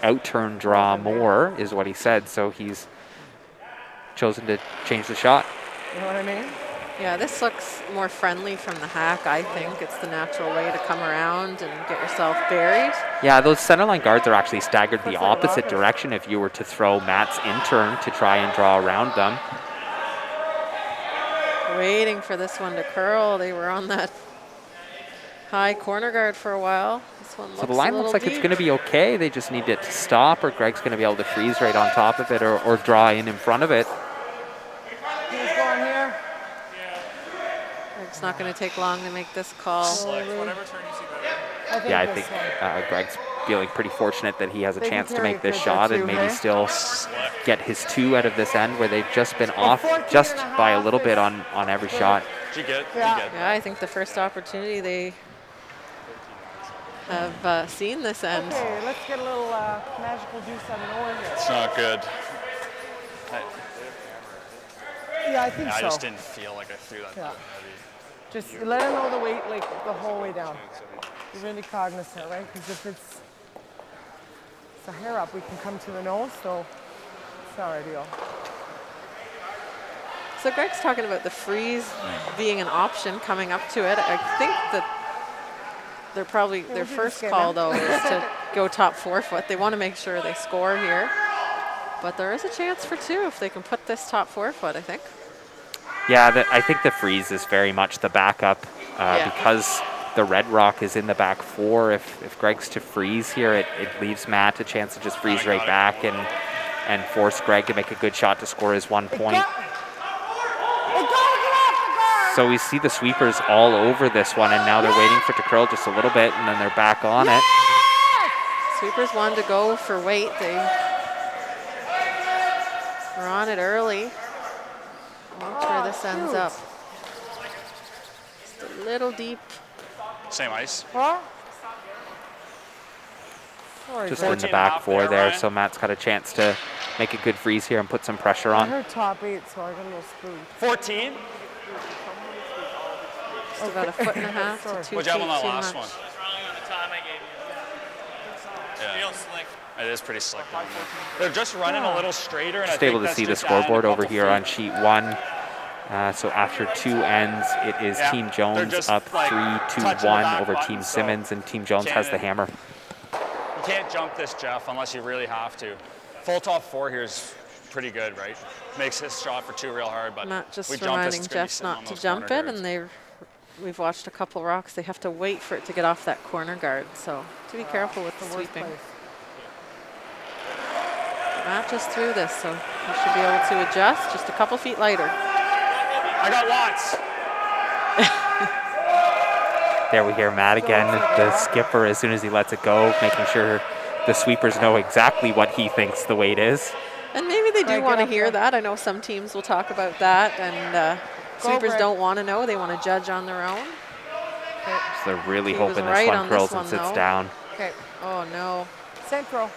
Speaker 2: out-turn draw more, is what he said. So he's chosen to change the shot.
Speaker 3: You know what I mean?
Speaker 1: Yeah, this looks more friendly from the hack, I think. It's the natural way to come around and get yourself buried.
Speaker 2: Yeah, those centerline guards are actually staggered the
Speaker 3: Looks like a
Speaker 2: opposite
Speaker 3: rocket.
Speaker 2: direction if you were to throw Matt's in-turn to try and draw around them.
Speaker 1: Waiting for this one to curl. They were on that high corner guard for a while. This one looks
Speaker 2: So the line
Speaker 1: a
Speaker 2: looks
Speaker 1: little
Speaker 2: like it's
Speaker 1: deep.
Speaker 2: going to be okay. They just need it to stop, or Greg's going to be able to freeze right on top of it or draw in front of it.
Speaker 3: Who's going here?
Speaker 1: It's not going to take long to make this call.
Speaker 5: Whatever turn you see better.
Speaker 2: Yeah, I
Speaker 3: this
Speaker 2: think
Speaker 3: one.
Speaker 2: Greg's feeling pretty fortunate that he has a
Speaker 3: They can
Speaker 2: chance to
Speaker 3: carry
Speaker 2: make this
Speaker 3: it good
Speaker 2: shot
Speaker 3: though,
Speaker 2: and
Speaker 3: too,
Speaker 2: maybe
Speaker 3: hey?
Speaker 2: still get his 2 out of this end where they've just been off
Speaker 3: 14
Speaker 2: just
Speaker 3: and a
Speaker 2: by a
Speaker 3: half
Speaker 2: little bit
Speaker 3: is
Speaker 2: on every shot.
Speaker 4: Did you get it?
Speaker 3: Yeah.
Speaker 4: You get it.
Speaker 1: Yeah, I think the first opportunity they have seen this end.
Speaker 3: Okay, let's get a little magical juice out of nowhere here.
Speaker 4: It's not good.
Speaker 3: Yeah, I think
Speaker 4: I
Speaker 3: so.
Speaker 4: just didn't feel like I threw that
Speaker 3: Yeah.
Speaker 4: heavy.
Speaker 3: Just let him know the weight like the whole way down. Be really cognizant, right? Because if it's a hair up, we can come to the nose, so it's not ideal.
Speaker 1: So Greg's talking about the freeze being an option coming up to it. I think that they're probably their
Speaker 3: we'll do
Speaker 1: first
Speaker 3: this
Speaker 1: call
Speaker 3: game
Speaker 1: though is to go top forefoot. They want to make sure they score here. But there is a chance for 2 if they can put this top forefoot, I think.
Speaker 2: Yeah, I think the freeze is very much the backup
Speaker 1: Yeah.
Speaker 2: because the red rock is in the back 4. If Greg's to freeze here, it leaves Matt a chance to just freeze right back and force Greg to make a good shot to score his 1 point. So we see the sweepers all over this one, and now they're waiting for it to curl just a little bit, and then they're back on it.
Speaker 1: Sweepers wanted to go for weight. They were on it early. Watch where this ends up. little deep.
Speaker 4: Same ice.
Speaker 3: What? Sorry,
Speaker 2: Just
Speaker 3: Greg.
Speaker 2: in the
Speaker 4: 14 and a
Speaker 2: back
Speaker 4: half
Speaker 2: four
Speaker 4: there,
Speaker 2: there,
Speaker 4: Ryan.
Speaker 2: so Matt's got a chance to make a good freeze here and put some pressure
Speaker 3: I
Speaker 2: on.
Speaker 3: heard top 8, so I got a little spooked.
Speaker 4: 14.
Speaker 1: Just about a foot and a half to
Speaker 3: Sorry.
Speaker 1: 2
Speaker 4: What'd you have on
Speaker 1: feet
Speaker 4: that
Speaker 1: too
Speaker 4: last
Speaker 1: much.
Speaker 4: one?
Speaker 5: I was wrong on the time I gave you.
Speaker 4: Yeah.
Speaker 5: Real slick.
Speaker 4: It is pretty slick down there. They're just running a little straighter, and
Speaker 2: Just
Speaker 4: I think
Speaker 2: able to
Speaker 4: that's
Speaker 2: see the
Speaker 4: just adding a
Speaker 2: scoreboard over
Speaker 4: couple
Speaker 2: here on
Speaker 4: feet.
Speaker 2: sheet 1. So after 2 ends, it is
Speaker 4: Yeah,
Speaker 2: Team
Speaker 4: they're
Speaker 2: Jones
Speaker 4: just,
Speaker 2: up
Speaker 4: like,
Speaker 2: 3-1
Speaker 4: touching the back
Speaker 2: over
Speaker 4: button,
Speaker 2: Team
Speaker 4: so
Speaker 2: Simmons, and Team Jones has the
Speaker 4: can't-
Speaker 2: hammer.
Speaker 4: You can't jump this, Jeff, unless you really have to. Full top 4 here is pretty good, right? Makes his shot for 2 real hard, but
Speaker 1: Matt just
Speaker 4: we jump this,
Speaker 1: reminding
Speaker 4: it's gonna be
Speaker 1: Jeff
Speaker 4: sitting on
Speaker 1: not to
Speaker 4: those
Speaker 1: jump
Speaker 4: corner
Speaker 1: it,
Speaker 4: guards.
Speaker 1: and we've watched a couple rocks. They have to wait for it to get off that corner guard, so to be careful with the
Speaker 3: The worst
Speaker 1: sweeping.
Speaker 3: place.
Speaker 1: Matt just threw this, so he should be able to adjust just a couple feet lighter.
Speaker 4: I got lots.
Speaker 2: There we hear Matt again, the skipper, as soon as he lets it go, making sure the sweepers know exactly what he thinks the weight is.
Speaker 1: And maybe they do
Speaker 3: Greg,
Speaker 1: want
Speaker 3: get
Speaker 1: to
Speaker 3: up
Speaker 1: hear
Speaker 3: there.
Speaker 1: that. I know some teams will talk about that, and sweepers
Speaker 3: Greg.
Speaker 1: don't want to know. They want to judge on their own.
Speaker 2: So they're really
Speaker 1: He was
Speaker 2: hoping this
Speaker 1: right
Speaker 2: one
Speaker 1: on this
Speaker 2: curls and
Speaker 1: one,
Speaker 2: sits
Speaker 1: though.
Speaker 2: down.
Speaker 3: Okay,
Speaker 1: Oh, no.
Speaker 3: central.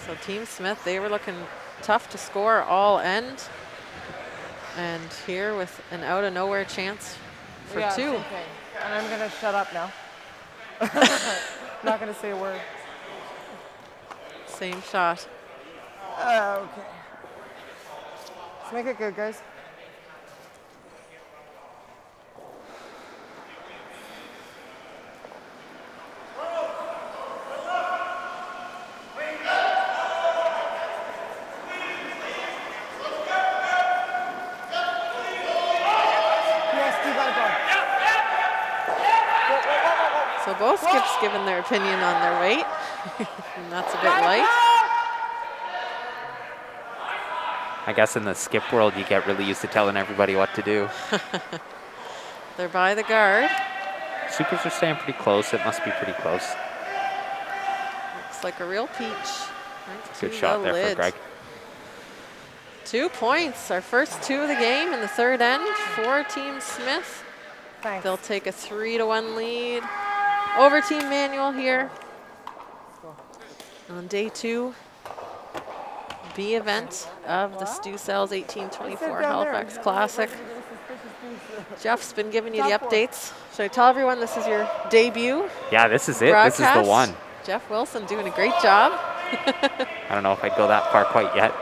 Speaker 1: So Team Smith, they were looking tough to score all end. And here with an out-of-nowhere chance for
Speaker 3: Yeah,
Speaker 1: 2.
Speaker 3: same thing. And I'm gonna shut up now. Not gonna say a word.
Speaker 1: Same shot.
Speaker 3: Okay. Let's make it good, guys. Yes, you gotta go.
Speaker 1: So both skips given their opinion on their weight. And that's a bit light.
Speaker 2: I guess in the skip world, you get really used to telling everybody what to do.
Speaker 1: They're by the guard.
Speaker 2: Sweepers are staying pretty close. It must be pretty close.
Speaker 1: Looks like a real peach. Right
Speaker 2: Good
Speaker 1: to
Speaker 2: shot
Speaker 1: the
Speaker 2: there
Speaker 1: lid.
Speaker 2: for Greg.
Speaker 1: 2 points, our first 2 of the game in the third end for Team Smith.
Speaker 3: Thanks.
Speaker 1: They'll take a 3-1 lead over Team Manuel here on day 2 B event of the Stu Cells 1824 Halifax Classic. Jeff's been giving you the updates. Should I tell everyone this is your debut
Speaker 2: Yeah, this is it.
Speaker 1: broadcast?
Speaker 2: This is the one.
Speaker 1: Jeff Wilson doing a great job.
Speaker 2: I don't know if I'd go that far quite yet.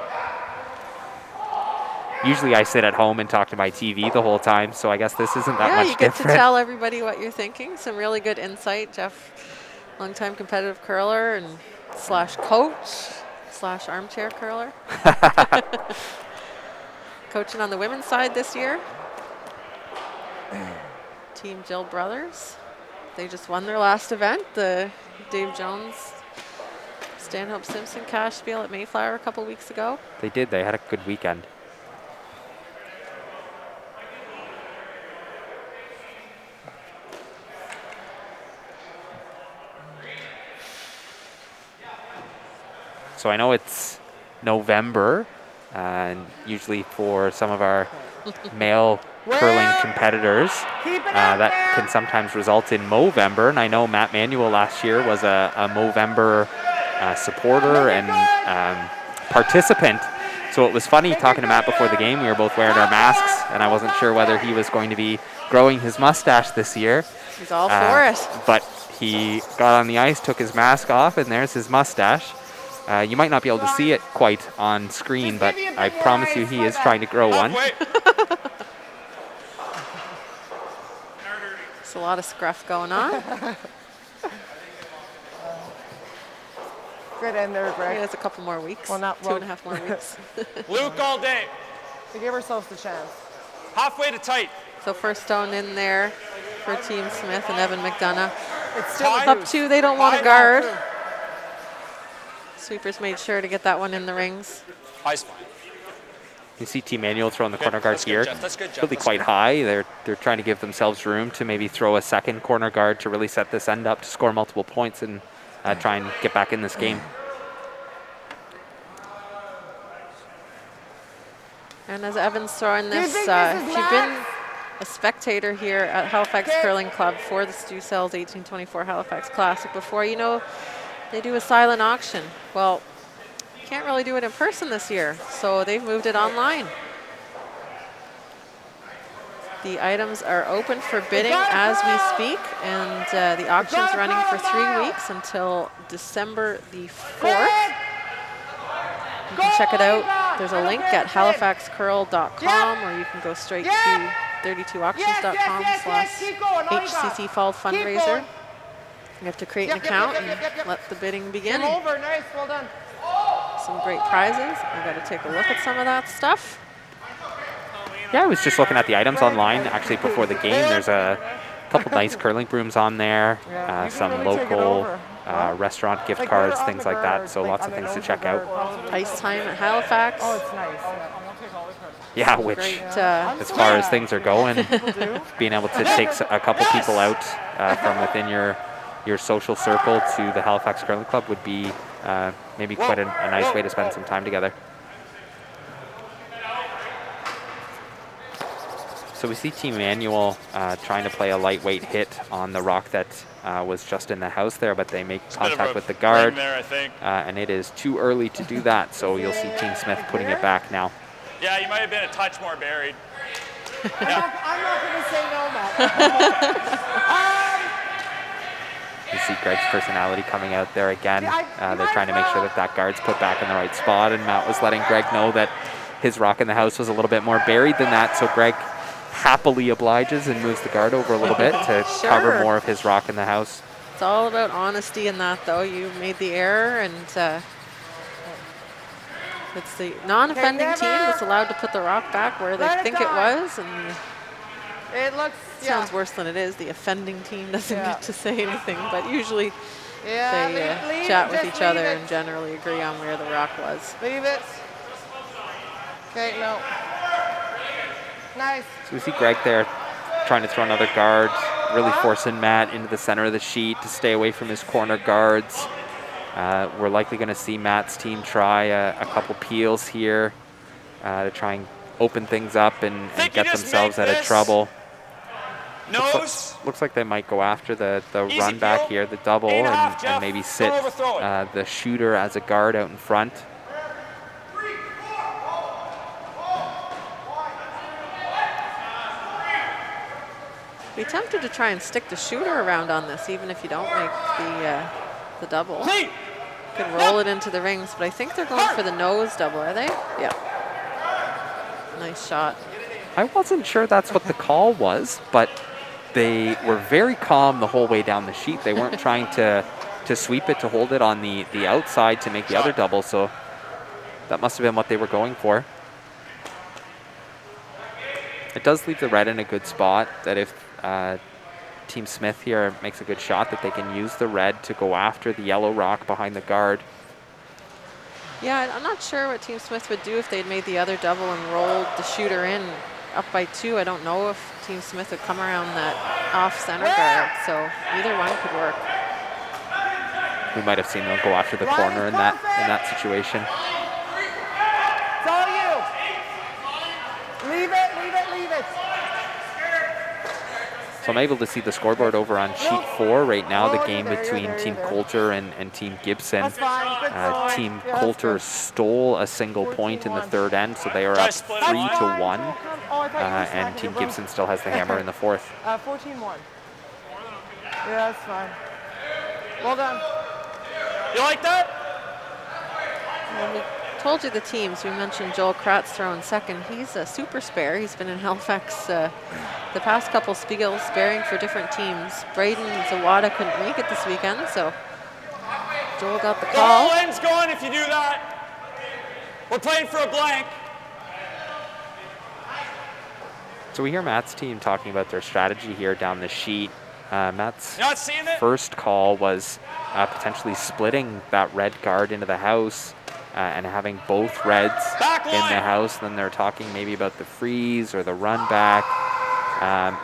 Speaker 2: Usually I sit at home and talk to my TV the whole time, so I guess this isn't that
Speaker 1: Yeah,
Speaker 2: much
Speaker 1: you get
Speaker 2: different.
Speaker 1: to tell everybody what you're thinking. Some really good insight. Jeff, longtime competitive curler and slash coach slash armchair curler. Coaching on the women's side this year. Team Jill Brothers. They just won their last event, the Dave Jones Stanhope Simpson Cash Spiel at Mayflower a couple weeks ago.
Speaker 2: They did. They had a good weekend. So I know it's November, and usually for some of our male curling competitors,
Speaker 3: Keep it up
Speaker 2: that
Speaker 3: there.
Speaker 2: can sometimes result in Movember. And I know Matt Manuel last year was a Movember supporter and participant. So it was funny talking to Matt before the game. We were both wearing our masks, and I wasn't sure whether he was going to be growing his mustache this year.
Speaker 1: He's all for it.
Speaker 2: But he got on the ice, took his mask off, and there's his mustache. You might not be able to see it quite on screen, but I promise you he is trying to grow one.
Speaker 4: Halfway.
Speaker 1: There's a lot of scruff going on.
Speaker 3: Good end there,
Speaker 1: He
Speaker 3: Greg.
Speaker 1: has a couple more weeks.
Speaker 3: Well, not
Speaker 1: 2.5 more weeks.
Speaker 4: Luke all day.
Speaker 3: We give ourselves the chance.
Speaker 4: Halfway to tight.
Speaker 1: So first stone in there for Team Smith and Evan McDonough.
Speaker 3: It's still
Speaker 4: Tied.
Speaker 1: Up 2, they don't want to
Speaker 4: Tied
Speaker 1: guard.
Speaker 3: too.
Speaker 1: Sweepers made sure to get that one in the rings.
Speaker 4: Ice fine.
Speaker 2: You see Team Manuel throwing the corner guard
Speaker 4: That's good,
Speaker 2: here.
Speaker 4: Jeff. That's good, Jeff.
Speaker 2: Really
Speaker 4: That's
Speaker 2: quite
Speaker 4: good.
Speaker 2: high. They're trying to give themselves room to maybe throw a second corner guard to really set this end up to score multiple points and try and get back in this game.
Speaker 1: And as Evan's throwing
Speaker 3: Do you
Speaker 1: this,
Speaker 3: think this is
Speaker 1: if you've been
Speaker 3: Max?
Speaker 1: a spectator here at Halifax
Speaker 3: Okay.
Speaker 1: Curling Club for the Stu Sells 1824 Halifax Classic before, you know they do a silent auction. Well, you can't really do it in person this year, so they've moved it online. The items are open for bidding as we speak, and the auction's running for 3 weeks until December the 4th. You can check it out. There's a link at halifaxcurl.com, or you can go straight to 32auctions.com/HCC Fall Fundraiser. You have to create an account and let the bidding begin.
Speaker 3: Come over, nice, well done.
Speaker 1: Some great prizes. I got to take a look at some of that stuff.
Speaker 2: Yeah, I was just looking at the items online actually before the game. There's a couple nice curling brooms on there,
Speaker 3: Yeah, you can
Speaker 2: some
Speaker 3: really take it
Speaker 2: local
Speaker 3: over.
Speaker 2: restaurant gift
Speaker 3: Like,
Speaker 2: cards,
Speaker 3: we're on
Speaker 2: things
Speaker 3: the
Speaker 2: like that.
Speaker 3: guard,
Speaker 2: So
Speaker 3: like,
Speaker 2: lots
Speaker 3: on
Speaker 2: of
Speaker 3: the
Speaker 2: things to
Speaker 3: nose
Speaker 2: check
Speaker 3: of the
Speaker 2: out.
Speaker 3: guard.
Speaker 1: Ice time at Halifax.
Speaker 3: Oh, it's nice.
Speaker 2: Yeah, which
Speaker 1: Great.
Speaker 2: as far as things are going,
Speaker 3: People do.
Speaker 2: being able to take a couple people out from within your social circle to the Halifax Curling Club would be maybe quite a nice way to spend some time together. So we see Team Manuel trying to play a lightweight hit on the rock that was just in the house there, but they make contact with the guard,
Speaker 4: there, I think.
Speaker 2: and it is too early to do that, so you'll see Team Smith putting it back now.
Speaker 4: Yeah, you might have been a touch more buried.
Speaker 3: I'm not going to say no, Matt.
Speaker 2: You see Greg's personality coming out there again. They're trying to make sure that that guard's put back in the right spot, and Matt was letting Greg know that his rock in the house was a little bit more buried than that, so Greg happily obliges and moves the guard over a little bit to cover
Speaker 1: Sure.
Speaker 2: more of his rock in the house.
Speaker 1: It's all about honesty in that, though. You made the error, and it's the non-offending team that's allowed to put the rock back where they
Speaker 3: Let it
Speaker 1: think it
Speaker 3: die.
Speaker 1: was, and
Speaker 3: It looks,
Speaker 1: it sounds worse than it is. The offending team doesn't
Speaker 3: Yeah.
Speaker 1: get to say anything, but usually
Speaker 3: Yeah,
Speaker 1: they
Speaker 3: leave
Speaker 1: chat
Speaker 3: it,
Speaker 1: with
Speaker 3: just
Speaker 1: each other
Speaker 3: leave it.
Speaker 1: and generally agree on where the rock was.
Speaker 3: Leave it. Okay, no. Nice.
Speaker 2: So we see Greg there trying to throw another guard, really forcing Matt into the center of the sheet to stay away from his corner guards. We're likely going to see Matt's team try a couple peels here to try and open things up and
Speaker 4: Think you
Speaker 2: get
Speaker 4: just
Speaker 2: themselves
Speaker 4: make
Speaker 2: out of
Speaker 4: this?
Speaker 2: trouble.
Speaker 4: Nose.
Speaker 2: Looks like they might go after the
Speaker 4: Easy
Speaker 2: run back
Speaker 4: peel.
Speaker 2: here, the double,
Speaker 4: 8.5,
Speaker 2: and
Speaker 4: Jeff.
Speaker 2: maybe
Speaker 4: Don't
Speaker 2: sit
Speaker 4: overthrow it.
Speaker 2: the shooter as a guard out in front.
Speaker 1: Be tempted to try and stick the shooter around on this, even if you don't make the double.
Speaker 4: Clean.
Speaker 1: Could roll it into the rings, but I think they're going for the nose double, are they? Yeah. Nice shot.
Speaker 2: I wasn't sure that's what the call was, but they were very calm the whole way down the sheet. They weren't trying to sweep it, to hold it on the outside to make the other double, so that must have been what they were going for. It does leave the red in a good spot, that if Team Smith here makes a good shot, that they can use the red to go after the yellow rock behind the guard.
Speaker 1: Yeah, I'm not sure what Team Smith would do if they'd made the other double and rolled the shooter in up by 2. I don't know if Team Smith would come around that off-center guard, so either one could work.
Speaker 2: We might have seen them go after the corner in that situation.
Speaker 3: It's all you. Leave it, leave it, leave it.
Speaker 2: So I'm able to see the scoreboard over on sheet 4 right now, the game between Team Coulter and Team Gibson.
Speaker 3: That's fine. Good throw.
Speaker 2: Team
Speaker 3: Yeah, that's
Speaker 2: Coulter
Speaker 3: good.
Speaker 2: stole a single point in the third end, so they are up 3-1. And Team Gibson still has the hammer in the fourth.
Speaker 3: 14-1. Yeah, that's fine. Well done.
Speaker 4: You like that?
Speaker 1: Well, we told you the teams. We mentioned Joel Kratz throwing second. He's a super spare. He's been in Halifax the past couple Spiegels, sparing for different teams. Braden Zawada couldn't make it this weekend, so Joel got the
Speaker 4: The
Speaker 1: call.
Speaker 4: whole end's going if you do that. We're playing for a blank.
Speaker 2: So we hear Matt's team talking about their strategy here down the sheet. Matt's
Speaker 4: You not seeing it?
Speaker 2: first call was potentially splitting that red guard into the house and having both reds
Speaker 4: Back
Speaker 2: in the
Speaker 4: line.
Speaker 2: house. Then they're talking maybe about the freeze or the run back.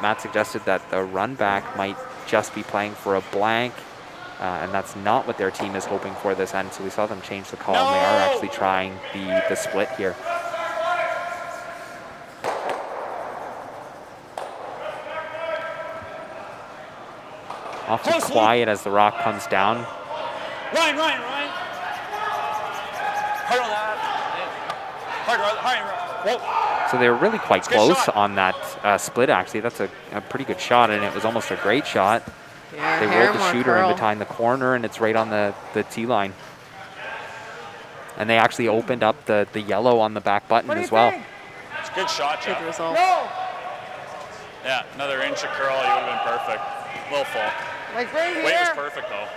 Speaker 2: Matt suggested that the run back might just be playing for a blank, and that's not what their team is hoping for this end. So we saw them change the call, and they are
Speaker 4: No.
Speaker 2: actually trying the split here. Awfully
Speaker 4: Close, Luke.
Speaker 2: quiet as the rock comes down.
Speaker 4: Ryan. Hard on that. Hard. Whoa.
Speaker 2: So they were really quite
Speaker 4: It's a good
Speaker 2: close
Speaker 4: shot.
Speaker 2: on that split, actually. That's a pretty good shot, and it was almost a great shot.
Speaker 1: Yeah,
Speaker 2: They
Speaker 1: hair
Speaker 2: rolled the
Speaker 1: more
Speaker 2: shooter
Speaker 1: curl.
Speaker 2: in behind the corner, and it's right on the tee line. And they actually opened up the yellow on the back button
Speaker 3: What do you
Speaker 2: as well.
Speaker 3: think?
Speaker 4: It's a good shot,
Speaker 1: Good
Speaker 4: Jeff.
Speaker 1: result.
Speaker 3: No,
Speaker 4: Yeah, another inch of curl, you would have been perfect. A little full.
Speaker 3: like right
Speaker 4: Weight was
Speaker 3: here.
Speaker 4: perfect, though.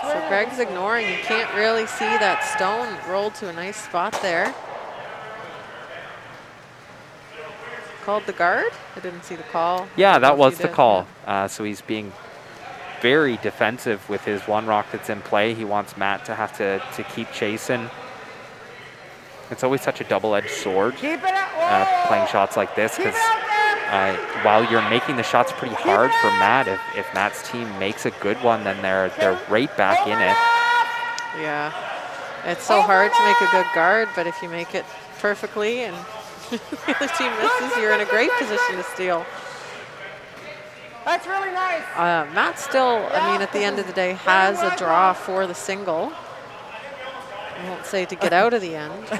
Speaker 1: So Greg's ignoring. You can't really see that stone rolled to a nice spot there. Called the guard? I didn't see the call.
Speaker 2: Yeah,
Speaker 1: I don't know
Speaker 2: that
Speaker 1: if
Speaker 2: was
Speaker 1: you
Speaker 2: the
Speaker 1: did.
Speaker 2: call. So he's being very defensive with his one rock that's in play. He wants Matt to have to keep chasing. It's always such a double-edged sword,
Speaker 3: Keep it out.
Speaker 2: playing shots like this,
Speaker 3: Keep
Speaker 2: because
Speaker 3: it out there.
Speaker 2: while you're making the shots pretty hard for Matt, if Matt's team makes a good one, then they're right back in it.
Speaker 1: Yeah. It's so hard to make a good guard, but if you make it perfectly and the other team misses, you're in a great position to steal.
Speaker 3: That's really nice.
Speaker 1: Matt still, I mean, at the end of the day, has a draw for the single. I won't say to get out of the end, but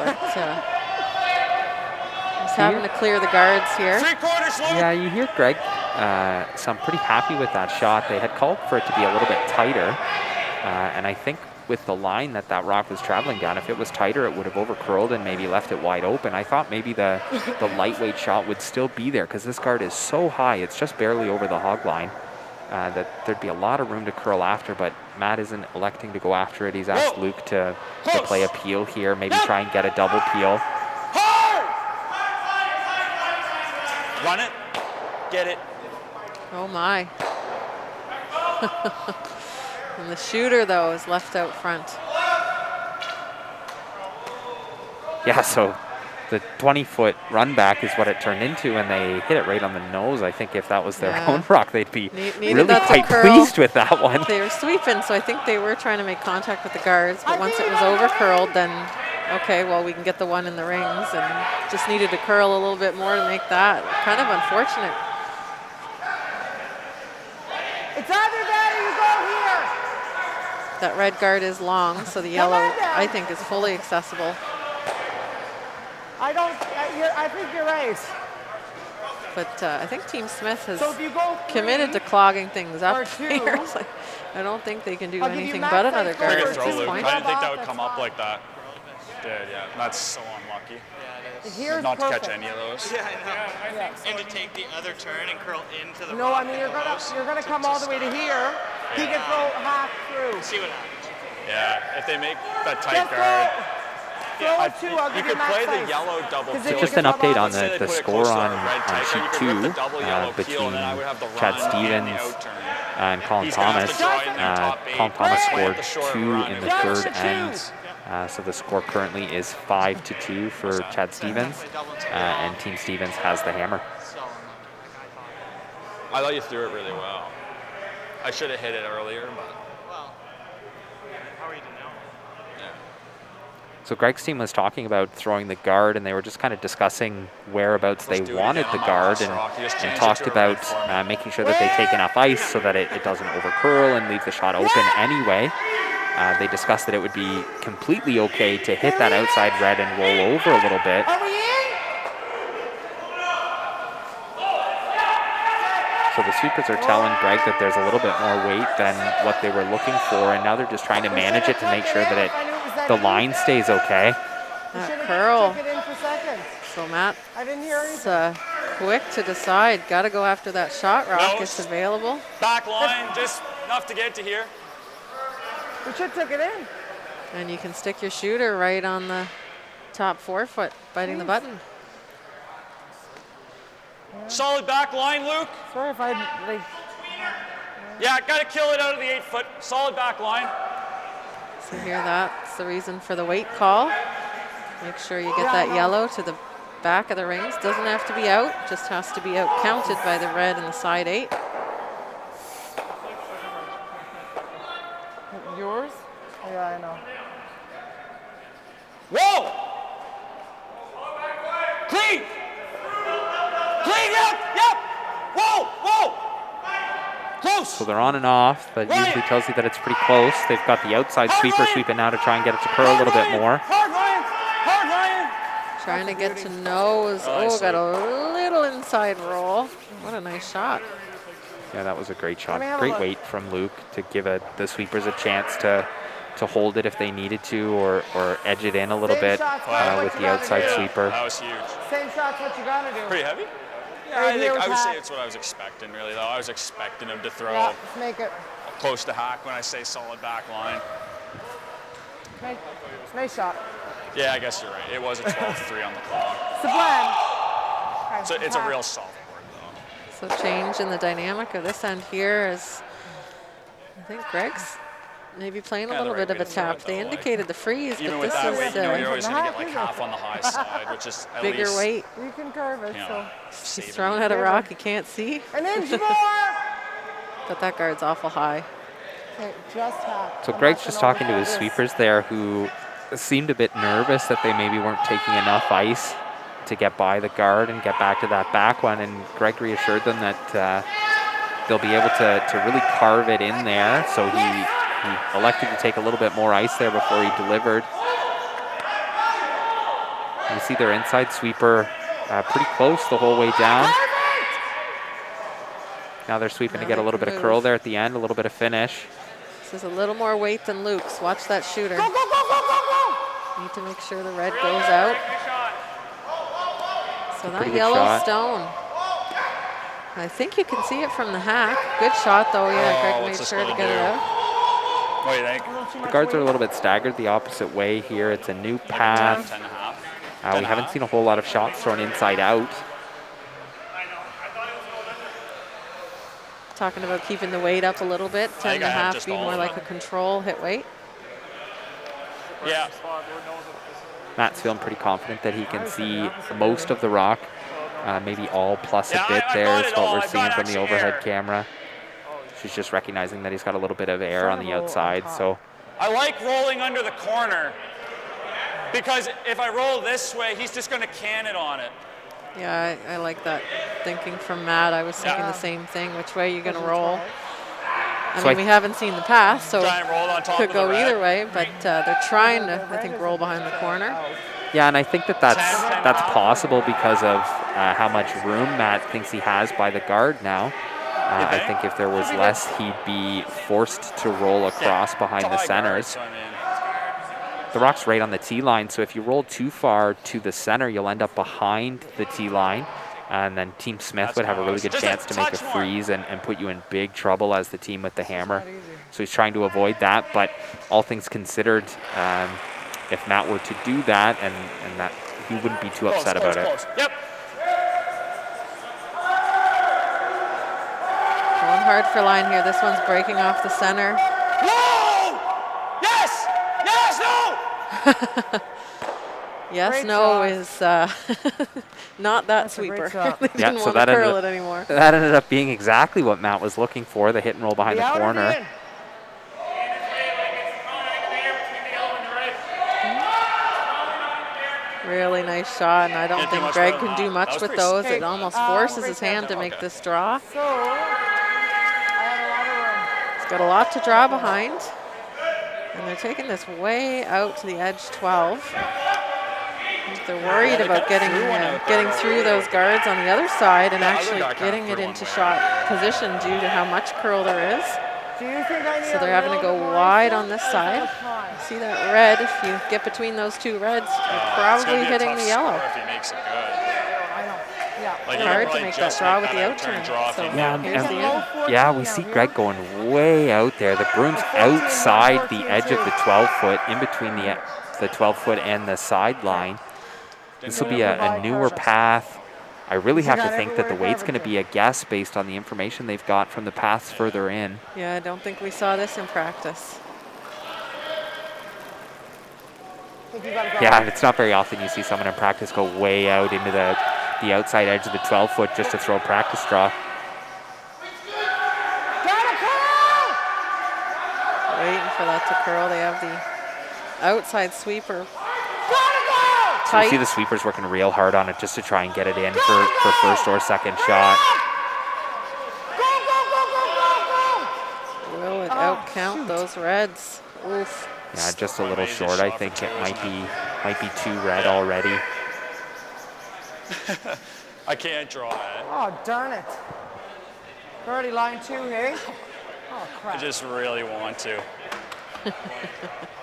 Speaker 1: he's having to clear the guards here.
Speaker 4: 3/4, Luke.
Speaker 2: Yeah, you hear Greg. So I'm pretty happy with that shot. They had called for it to be a little bit tighter, and I think with the line that rock was traveling down, if it was tighter, it would have overcurled and maybe left it wide open. I thought maybe the lightweight shot would still be there because this guard is so high, it's just barely over the hog line, that there'd be a lot of room to curl after, but Matt isn't electing to go after it. He's asked Luke to play a peel here, maybe try and get a double peel.
Speaker 4: Run it. Get it.
Speaker 1: Oh my. And the shooter, though, is left out front.
Speaker 2: Yeah, so the 20-foot run back is what it turned into, and they hit it right on the nose. I think if that was their
Speaker 1: Yeah.
Speaker 2: own rock, they'd be
Speaker 1: Needed
Speaker 2: really
Speaker 1: that to
Speaker 2: quite
Speaker 1: curl.
Speaker 2: pleased with that one.
Speaker 1: They were sweeping, so I think they were trying to make contact with the guards, but once it was over curled, then okay, well, we can get the one in the rings, and just needed to curl a little bit more to make that. Kind of unfortunate.
Speaker 3: It's either that or you go here.
Speaker 1: That red guard is long, so the yellow, I think, is fully accessible.
Speaker 3: I think you're right.
Speaker 1: But I think Team Smith has
Speaker 3: So if you go
Speaker 1: committed to clogging things up
Speaker 3: or two,
Speaker 1: here. It's like, I don't think they can do
Speaker 3: I'll give you
Speaker 1: anything
Speaker 3: max
Speaker 1: but
Speaker 3: size
Speaker 1: another
Speaker 3: goal
Speaker 1: guard
Speaker 3: or
Speaker 1: at
Speaker 4: Throw,
Speaker 1: this
Speaker 4: Luke.
Speaker 1: point.
Speaker 4: I didn't think that would
Speaker 3: That's
Speaker 4: come up
Speaker 3: fine.
Speaker 4: like that. Did, yeah. That's so unlucky.
Speaker 3: Here's
Speaker 4: Not to catch
Speaker 3: perfect.
Speaker 4: any of those.
Speaker 5: Yeah, I know. And to take the other turn and curl into the
Speaker 3: No,
Speaker 5: rock
Speaker 3: I mean
Speaker 5: and
Speaker 3: you're gonna come all the way to here. He can throw half through.
Speaker 5: see what happens.
Speaker 4: Yeah, if they make that tight
Speaker 3: Just
Speaker 4: guard.
Speaker 3: throw it two. I'll
Speaker 4: You
Speaker 3: give you
Speaker 4: could
Speaker 3: max
Speaker 4: play the
Speaker 3: size.
Speaker 4: yellow double
Speaker 3: 'Cause
Speaker 4: peel.
Speaker 3: then
Speaker 2: Just
Speaker 3: you
Speaker 2: an
Speaker 3: can
Speaker 2: update
Speaker 3: come
Speaker 2: on
Speaker 3: off-
Speaker 4: Say they
Speaker 2: the
Speaker 4: put it
Speaker 2: score
Speaker 4: close to
Speaker 2: on
Speaker 4: that red tight
Speaker 2: sheet
Speaker 4: guard, you could rip
Speaker 2: 2
Speaker 4: the double yellow peel,
Speaker 2: between
Speaker 4: and then I would have the
Speaker 2: Chad
Speaker 4: run and the
Speaker 2: Stevens
Speaker 4: outturn.
Speaker 2: and Colin
Speaker 4: He's gonna have
Speaker 2: Thomas.
Speaker 4: to draw in their top eight.
Speaker 2: Colin Thomas
Speaker 4: Right.
Speaker 2: scored
Speaker 4: The short
Speaker 2: 2
Speaker 4: run
Speaker 2: in
Speaker 4: is
Speaker 2: the
Speaker 3: Just
Speaker 2: third
Speaker 3: for two.
Speaker 2: end. So the score currently is 5-2 for Chad Stevens, and Team Stevens has the hammer.
Speaker 4: I thought you threw it really well. I should have hit it earlier, but
Speaker 5: Well, how are you to know?
Speaker 2: So Greg's team was talking about throwing the guard, and they were just kind of discussing whereabouts they
Speaker 4: Let's do it
Speaker 2: wanted
Speaker 4: again
Speaker 2: the
Speaker 4: on my
Speaker 2: guard,
Speaker 4: last rock. You just
Speaker 2: and
Speaker 4: changed it
Speaker 2: talked
Speaker 4: to a
Speaker 2: about
Speaker 4: red for me.
Speaker 2: making sure that they take enough ice so that it doesn't overcurl and leave the shot open anyway. They discussed that it would be completely okay to hit that outside red and roll over a little bit.
Speaker 3: Are we in?
Speaker 2: So the sweepers are telling Greg that there's a little bit more weight than what they were looking for, and now they're just trying to manage it to make sure that the line stays okay.
Speaker 1: That curl.
Speaker 3: Took it in for seconds.
Speaker 1: So Matt,
Speaker 3: I didn't hear
Speaker 1: it's
Speaker 3: anything.
Speaker 1: quick to decide. Got to go after that shot rock.
Speaker 4: No,
Speaker 1: It's available.
Speaker 4: back line, just enough to get to here.
Speaker 3: We should took it in.
Speaker 1: And you can stick your shooter right on the top forefoot, biting the button.
Speaker 4: Solid back line, Luke.
Speaker 3: Sorry if I like.
Speaker 4: Yeah, got to kill it out of the 8 foot. Solid back line.
Speaker 1: So here, that's the reason for the weight call. Make sure you get that yellow to the back of the rings. Doesn't have to be out, just has to be out counted by the red in the side 8.
Speaker 3: Yours? Yeah, I know.
Speaker 4: Whoa! Clean! Clean, yep, yep!
Speaker 2: So they're on and off. That usually tells you that it's pretty close. They've got the outside sweeper sweeping now to try and get it to curl a little bit more.
Speaker 3: Hard line! Hard line!
Speaker 1: Trying to get to nose. Oh, got a little inside roll. What a nice shot.
Speaker 2: Yeah, that was a great shot.
Speaker 3: Let me have a
Speaker 2: Great
Speaker 3: look.
Speaker 2: weight from Luke to give the sweepers a chance to hold it if they needed to, or edge it in a little
Speaker 3: Same
Speaker 2: bit
Speaker 3: shots, what
Speaker 2: with
Speaker 3: you
Speaker 2: the
Speaker 3: gotta
Speaker 2: outside
Speaker 3: do.
Speaker 2: sweeper.
Speaker 4: That was huge.
Speaker 3: Same shot's what you gotta do.
Speaker 4: Pretty heavy? Yeah,
Speaker 3: Right
Speaker 4: I
Speaker 3: here
Speaker 4: think
Speaker 3: with
Speaker 4: I would say
Speaker 3: Hack.
Speaker 4: it's what I was expecting, really, though. I was expecting him to throw
Speaker 3: Yeah, let's make it.
Speaker 4: close to Hack when I say solid back line.
Speaker 3: Nice shot.
Speaker 4: Yeah, I guess you're right. It was a 12-3 on the clock.
Speaker 3: It's a blend.
Speaker 4: So it's a real soft board, though.
Speaker 1: So change in the dynamic of this end here is, I think Greg's maybe playing a
Speaker 4: Yeah,
Speaker 1: little
Speaker 4: the right
Speaker 1: bit of
Speaker 4: way
Speaker 1: a
Speaker 4: to throw
Speaker 1: tap.
Speaker 4: it,
Speaker 1: They
Speaker 4: though, like,
Speaker 1: indicated the freeze,
Speaker 4: Even
Speaker 1: but
Speaker 4: with
Speaker 1: this
Speaker 4: that
Speaker 1: is
Speaker 4: weight, you're always going to get like half on the high side, which is at
Speaker 1: bigger
Speaker 4: least,
Speaker 1: weight.
Speaker 3: You can curve it,
Speaker 4: you know,
Speaker 3: so.
Speaker 1: He's
Speaker 4: saving
Speaker 1: throwing
Speaker 4: you.
Speaker 1: at a rock he can't see,
Speaker 3: An inch more!
Speaker 1: but that guard's awful high.
Speaker 3: Okay, just half.
Speaker 2: So
Speaker 3: I'm
Speaker 2: Greg's
Speaker 3: not
Speaker 2: just
Speaker 3: gonna
Speaker 2: talking to his
Speaker 3: overdo this.
Speaker 2: sweepers there, who seemed a bit nervous that they maybe weren't taking enough ice to get by the guard and get back to that back one. And Greg reassured them that they'll be able to really carve it in there. So he elected to take a little bit more ice there before he delivered. You see their inside sweeper pretty close the whole way down. Now they're sweeping to get a little bit of curl there at the end, a little bit of finish.
Speaker 1: This is a little more weight than Luke's. Watch that shooter.
Speaker 3: Go, go, go, go, go, go!
Speaker 1: Need to make sure the red goes out. So that
Speaker 2: pretty good
Speaker 1: yellow
Speaker 2: shot.
Speaker 1: stone. I think you can see it from the hack. Good shot though, yeah. Greg
Speaker 4: what's
Speaker 1: made
Speaker 4: this
Speaker 1: sure to
Speaker 4: gonna
Speaker 1: get it
Speaker 4: do?
Speaker 1: out.
Speaker 4: What do you think?
Speaker 2: The guards are a little bit staggered the opposite way here. It's a new path.
Speaker 4: 10.5.
Speaker 2: We haven't seen a whole lot of shots thrown inside out.
Speaker 1: Talking about keeping the weight up a little bit. 10 and a
Speaker 4: I have
Speaker 1: half
Speaker 4: just
Speaker 1: be
Speaker 4: all
Speaker 1: more
Speaker 4: of
Speaker 1: like a
Speaker 4: them.
Speaker 1: control hit weight.
Speaker 4: Yeah.
Speaker 2: Matt's feeling pretty confident that he can see most of the rock. Maybe all plus a
Speaker 4: Yeah,
Speaker 2: bit
Speaker 4: I
Speaker 2: there
Speaker 4: got
Speaker 2: is
Speaker 4: it
Speaker 2: what
Speaker 4: all.
Speaker 2: we're
Speaker 4: I've
Speaker 2: seeing
Speaker 4: got
Speaker 2: from the
Speaker 4: actually
Speaker 2: overhead
Speaker 4: air.
Speaker 2: camera. She's just recognizing that he's got a little bit of air on the
Speaker 3: Roll on
Speaker 2: outside.
Speaker 3: top.
Speaker 2: So
Speaker 4: I like rolling under the corner because if I roll this way, he's just going to can it on it.
Speaker 1: Yeah, I like that thinking from Matt. I was thinking
Speaker 4: Yeah.
Speaker 1: the same thing. Which way are you going to roll? I
Speaker 2: So
Speaker 1: mean,
Speaker 2: I-
Speaker 1: we haven't seen the pass, so
Speaker 4: Try and roll on top
Speaker 1: could
Speaker 4: of the
Speaker 1: go
Speaker 4: red.
Speaker 1: either way. But they're trying to, I think, roll behind the corner.
Speaker 2: yeah, and I think that's possible because of how much room Matt thinks he has by the guard now. I think if there was less, he'd be forced to roll across behind the
Speaker 4: It's a high guard,
Speaker 2: centers.
Speaker 4: so I mean,
Speaker 2: The rock's right on the tee line, so if you roll too far to the center, you'll end up behind the tee line, and then Team Smith
Speaker 4: That's
Speaker 2: would have a really
Speaker 4: close.
Speaker 2: good
Speaker 4: Just a
Speaker 2: chance to make a
Speaker 4: touch more.
Speaker 2: freeze and put you in big trouble as the team with the hammer. So he's trying to avoid that, but all things considered, if Matt were to do that, and that he wouldn't be too upset about it.
Speaker 4: Close. Yep.
Speaker 1: Going hard for line here. This one's breaking off the center.
Speaker 4: Whoa! Yes! Yes! No!
Speaker 1: Yes,
Speaker 3: Great
Speaker 1: no
Speaker 3: shot.
Speaker 1: is not that
Speaker 3: That's a great
Speaker 1: sweeper.
Speaker 3: shot.
Speaker 1: They
Speaker 2: Yeah,
Speaker 1: didn't
Speaker 2: so
Speaker 1: want to
Speaker 2: that ended
Speaker 1: curl
Speaker 2: up-
Speaker 1: it anymore.
Speaker 2: That ended up being exactly what Matt was looking for, the hit and roll behind the
Speaker 3: out or
Speaker 2: corner.
Speaker 3: in?
Speaker 1: Really nice shot, and I don't
Speaker 4: Can't do
Speaker 1: think
Speaker 4: much
Speaker 1: Greg
Speaker 4: better
Speaker 1: can
Speaker 4: than
Speaker 1: do
Speaker 4: that.
Speaker 1: much
Speaker 4: That was
Speaker 1: with
Speaker 4: pretty
Speaker 1: those.
Speaker 3: sick.
Speaker 1: It almost
Speaker 3: Hey,
Speaker 1: forces
Speaker 3: great
Speaker 1: his hand to
Speaker 3: catch.
Speaker 1: make
Speaker 4: Okay.
Speaker 1: this draw.
Speaker 3: So, I have a lot of room.
Speaker 1: He's got a lot to draw behind. And they're taking this way out to the edge 12. I think they're worried
Speaker 4: they
Speaker 1: about
Speaker 4: got through one out there
Speaker 1: getting through
Speaker 4: already.
Speaker 1: those guards on the other side and
Speaker 4: The other
Speaker 1: actually
Speaker 4: guy kinda
Speaker 1: getting it
Speaker 4: threw
Speaker 1: into
Speaker 4: one
Speaker 1: shot
Speaker 4: way.
Speaker 1: position due to how much curl there is.
Speaker 3: Do you think I need
Speaker 1: So they're
Speaker 3: a
Speaker 1: having to
Speaker 3: little
Speaker 1: go
Speaker 3: bit more
Speaker 1: wide
Speaker 3: ice
Speaker 1: on this
Speaker 3: or is
Speaker 1: side.
Speaker 3: that fine?
Speaker 1: See that red? If you get between those two reds, you're
Speaker 4: It's gonna
Speaker 1: probably
Speaker 4: be a
Speaker 1: hitting
Speaker 4: tough
Speaker 1: the yellow.
Speaker 4: score if he makes it good.
Speaker 3: I know. Yeah.
Speaker 4: Like,
Speaker 1: It's
Speaker 4: you
Speaker 1: hard
Speaker 4: could
Speaker 1: to
Speaker 4: probably
Speaker 1: make that
Speaker 4: just
Speaker 1: draw
Speaker 4: make
Speaker 1: with the
Speaker 4: that
Speaker 1: out turn.
Speaker 4: draw if
Speaker 1: So
Speaker 4: you
Speaker 2: Yeah,
Speaker 4: knew.
Speaker 1: here's the end.
Speaker 2: Yeah, we see Greg going way out there. The broom's outside the edge of the 12-foot, in between the 12-foot and the sideline. This will be a newer path. I really have to think that the weight's going to be a guess based on the information they've got from the paths further in.
Speaker 1: Yeah, I don't think we saw this in practice.
Speaker 3: Think you gotta go.
Speaker 2: Yeah, it's not very often you see someone in practice go way out into the outside edge of the 12-foot just to throw a practice draw.
Speaker 3: Gotta curl!
Speaker 1: Waiting for that to curl. They have the outside sweeper
Speaker 3: Gotta go!
Speaker 2: So we
Speaker 1: tight.
Speaker 2: see the sweepers working real hard on it just to try and get it in for first or second shot.
Speaker 3: Go, go, go, go, go, go!
Speaker 1: those reds. Oof.
Speaker 2: Yeah, just a little
Speaker 4: Amazing
Speaker 2: short. I
Speaker 4: shot for
Speaker 2: think
Speaker 4: two,
Speaker 2: it
Speaker 4: isn't
Speaker 2: might be too red
Speaker 4: Yeah.
Speaker 2: already.
Speaker 4: I can't draw it.
Speaker 3: Oh, darn it. Already line 2, hey? Oh,
Speaker 4: I
Speaker 3: crap.
Speaker 4: just really want to.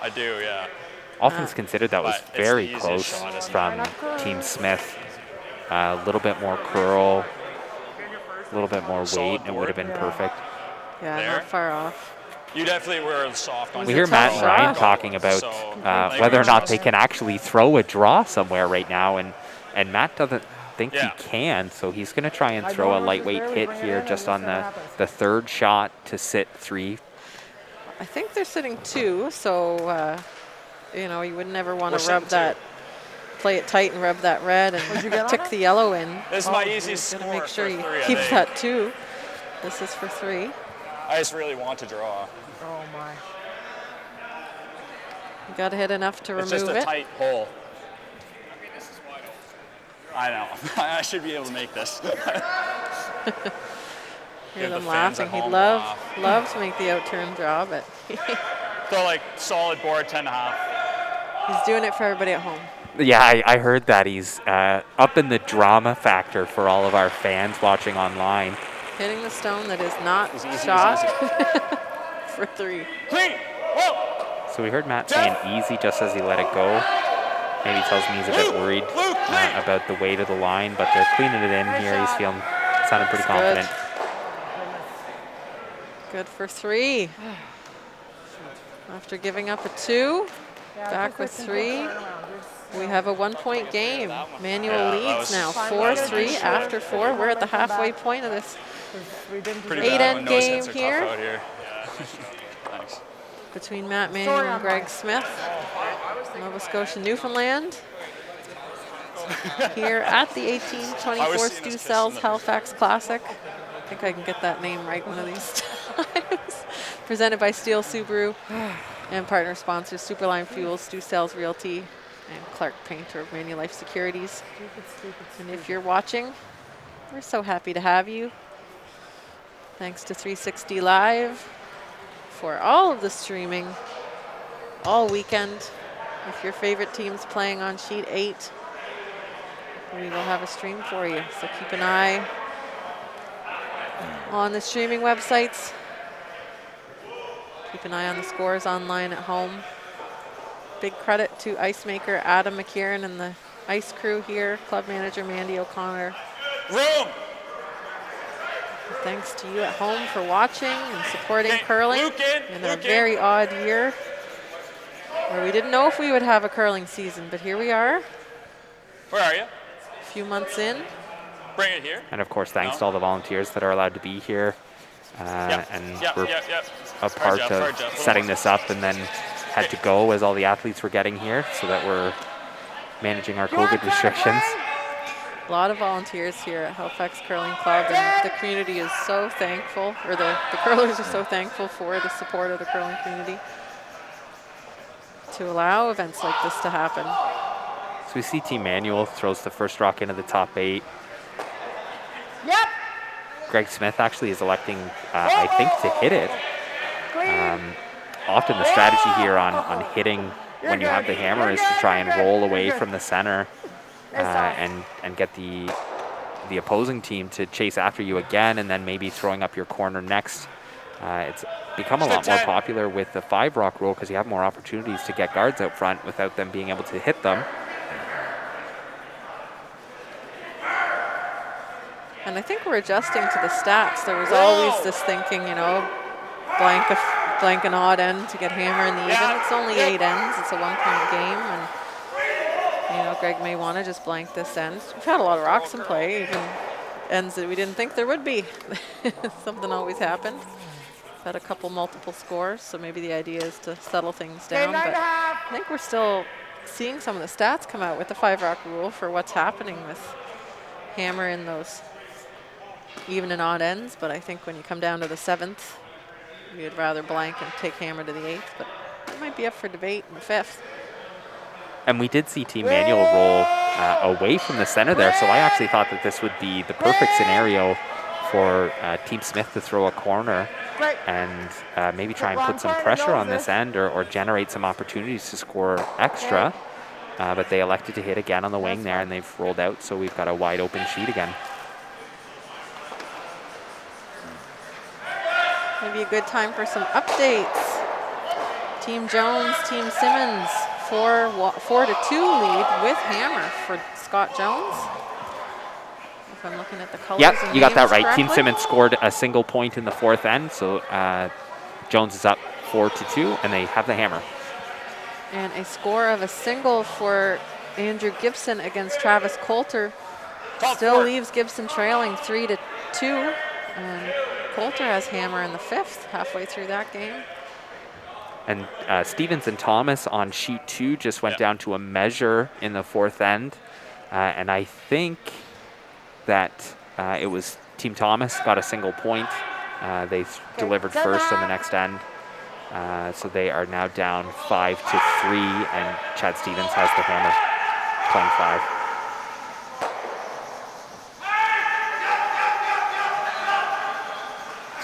Speaker 4: I do, yeah.
Speaker 2: All things considered, that was
Speaker 4: But it's the
Speaker 2: very
Speaker 4: easiest
Speaker 2: close
Speaker 4: shot, isn't it?
Speaker 2: from Team Smith. A little bit more curl, a little bit more weight,
Speaker 4: Solid
Speaker 2: and it would have been
Speaker 3: board.
Speaker 2: perfect.
Speaker 1: Yeah,
Speaker 4: There?
Speaker 1: not far off.
Speaker 4: You definitely were soft on
Speaker 2: We
Speaker 1: a
Speaker 2: hear
Speaker 1: tough
Speaker 2: Matt and
Speaker 1: shot.
Speaker 2: Ryan talking about
Speaker 4: So,
Speaker 2: whether or not
Speaker 4: just-
Speaker 2: they can actually throw a draw somewhere right now, and Matt doesn't think
Speaker 4: Yeah.
Speaker 2: he can, so he's going to try and
Speaker 3: I
Speaker 2: throw
Speaker 3: go
Speaker 2: a
Speaker 3: versus
Speaker 2: lightweight
Speaker 3: there, we
Speaker 2: hit
Speaker 3: bring it
Speaker 2: here
Speaker 3: in,
Speaker 2: just
Speaker 3: and
Speaker 2: on
Speaker 3: this never happens.
Speaker 2: the third shot to sit 3.
Speaker 1: I think they're sitting 2, so you know, you would never want
Speaker 4: We're
Speaker 1: to rub
Speaker 4: sitting 2.
Speaker 1: that, play it tight and rub that red
Speaker 3: What'd you
Speaker 1: and
Speaker 3: get on
Speaker 1: tick
Speaker 3: it?
Speaker 1: the yellow in.
Speaker 4: This is my easiest
Speaker 1: Gotta
Speaker 4: score
Speaker 1: make sure
Speaker 4: for
Speaker 1: you
Speaker 4: 3, I
Speaker 1: keep
Speaker 4: think.
Speaker 1: that 2. This is for 3.
Speaker 4: I just really want to draw.
Speaker 3: Oh, my.
Speaker 1: You got to hit enough to
Speaker 4: It's
Speaker 1: remove
Speaker 4: just a
Speaker 1: it.
Speaker 4: tight hole. I know. I should be able to make this.
Speaker 1: Hear
Speaker 4: give
Speaker 1: them
Speaker 4: the fans
Speaker 1: laughing.
Speaker 4: at
Speaker 1: He'd
Speaker 4: home
Speaker 1: love to make the outturn draw, but
Speaker 4: So like solid board 10.5.
Speaker 1: he's doing it for everybody at home.
Speaker 2: Yeah, I heard that he's up in the drama factor for all of our fans watching online.
Speaker 1: Hitting the stone that is not
Speaker 4: Easy, easy,
Speaker 1: shot
Speaker 4: easy,
Speaker 1: for 3.
Speaker 4: Clean! Whoa!
Speaker 2: So we heard Matt saying easy just as he let it go. Maybe tells me he's a bit worried about the weight of the line, but they're cleaning it in here. He's sounding pretty confident.
Speaker 1: Good for 3. After giving up a 2,
Speaker 3: Yeah,
Speaker 1: back
Speaker 3: just
Speaker 1: with
Speaker 3: let them
Speaker 1: 3.
Speaker 3: turn around. Just,
Speaker 1: We have a 1-point game. Manuel
Speaker 4: Yeah, that
Speaker 1: leads
Speaker 4: was
Speaker 1: now
Speaker 3: fine.
Speaker 1: 4-3
Speaker 3: Sure.
Speaker 1: after 4. We're at the halfway point of this
Speaker 3: we didn't
Speaker 4: Pretty
Speaker 3: do
Speaker 1: Eight
Speaker 4: bad
Speaker 1: end
Speaker 4: when nose hits
Speaker 1: game
Speaker 4: are
Speaker 1: here.
Speaker 4: tough out here. Thanks.
Speaker 1: between Matt Manuel
Speaker 3: Sorry,
Speaker 1: and
Speaker 3: I'm
Speaker 1: Greg
Speaker 3: wrong.
Speaker 1: Smith. Nova Scotia, Newfoundland. Here at the
Speaker 4: I
Speaker 1: 1824
Speaker 4: was seeing
Speaker 1: Stu
Speaker 4: this
Speaker 1: Cells
Speaker 4: piston.
Speaker 1: Halifax Classic. I think I can get that name right one of these times. Presented by Steel Subaru and partner sponsors Superline Fuels, Stu Cells Realty, and Clark Painter of Manulife Securities. And if you're watching, we're so happy to have you. Thanks to 360 Live for all of the streaming all weekend. If your favorite team's playing on sheet 8, we will have a stream for you. So keep an eye on the streaming websites. Keep an eye on the scores online at home. Big credit to ice maker Adam McKieran and the ice crew here, club manager Mandy O'Connor.
Speaker 4: Room!
Speaker 1: Thanks to you at home for watching and supporting
Speaker 4: Okay,
Speaker 1: curling
Speaker 4: Luke in,
Speaker 1: a
Speaker 4: Luke in.
Speaker 1: very odd year where we didn't know if we would have a curling season, but here we are,
Speaker 4: Where are you?
Speaker 1: a few months in.
Speaker 4: Bring it here.
Speaker 2: And of course, thanks to all the volunteers that are allowed to be here. And we're a part of setting this up and then had to go as all the athletes were getting here so that we're managing our COVID restrictions.
Speaker 1: A lot of volunteers here at Halifax Curling Club, and the community is so thankful, or the curlers are so thankful for the support of the curling community to allow events like this to happen.
Speaker 2: So we see Team Manuel throws the first rock into the top 8.
Speaker 3: Yep.
Speaker 2: Greg Smith actually is electing, I think, to hit it. Often the strategy here on hitting when you have the hammer is to try and roll away from the center and get the opposing team to chase after you again, and then maybe throwing up your corner next. It's become a lot more popular with the 5-rock rule because you have more opportunities to get guards out front without them being able to hit them.
Speaker 1: And I think we're adjusting to the stats. There was always this thinking, you know, blank an odd end to get hammer in the even. It's only 8 ends. It's a 1-point game, and you know, Greg may want to just blank this end. We've had a lot of rocks in play, even ends that we didn't think there would be. Something always happened. We've had a couple multiple scores, so maybe the idea is to settle things down. But I think we're still seeing some of the stats come out with the 5-rock rule for what's happening with hammer in those even and odd ends. But I think when you come down to the 7th, we'd rather blank and take hammer to the 8th. But that might be up for debate in the 5th.
Speaker 2: And we did see Team Manuel roll away from the center there, so I actually thought that this would be the perfect scenario for Team Smith to throw a corner
Speaker 3: Great.
Speaker 2: and maybe try and
Speaker 3: Ron,
Speaker 2: put some
Speaker 3: try to
Speaker 2: pressure
Speaker 3: nose
Speaker 2: on this
Speaker 3: this.
Speaker 2: end or generate some opportunities to score extra. But they elected to hit again on the wing there, and they've rolled out, so we've got a wide open sheet again.
Speaker 1: Maybe a good time for some updates. Team Jones, Team Simmons, 4-2 lead with hammer for Scott Jones. If I'm looking at the colors.
Speaker 2: Yep,
Speaker 1: and
Speaker 2: you got that
Speaker 1: names
Speaker 2: right. Team
Speaker 1: correctly.
Speaker 2: Simmons scored a single point in the fourth end, so Jones is up 4-2, and they have the hammer.
Speaker 1: And a score of a single for Andrew Gibson against Travis Coulter still leaves Gibson trailing 3-2. And Coulter has hammer in the fifth, halfway through that game.
Speaker 2: And Stevens and Thomas on sheet 2 just went down to a measure in the fourth end. And I think that it was Team Thomas got a single point. They delivered first on the next end. So they are now down 5-3, and Chad Stevens has the hammer, playing 5.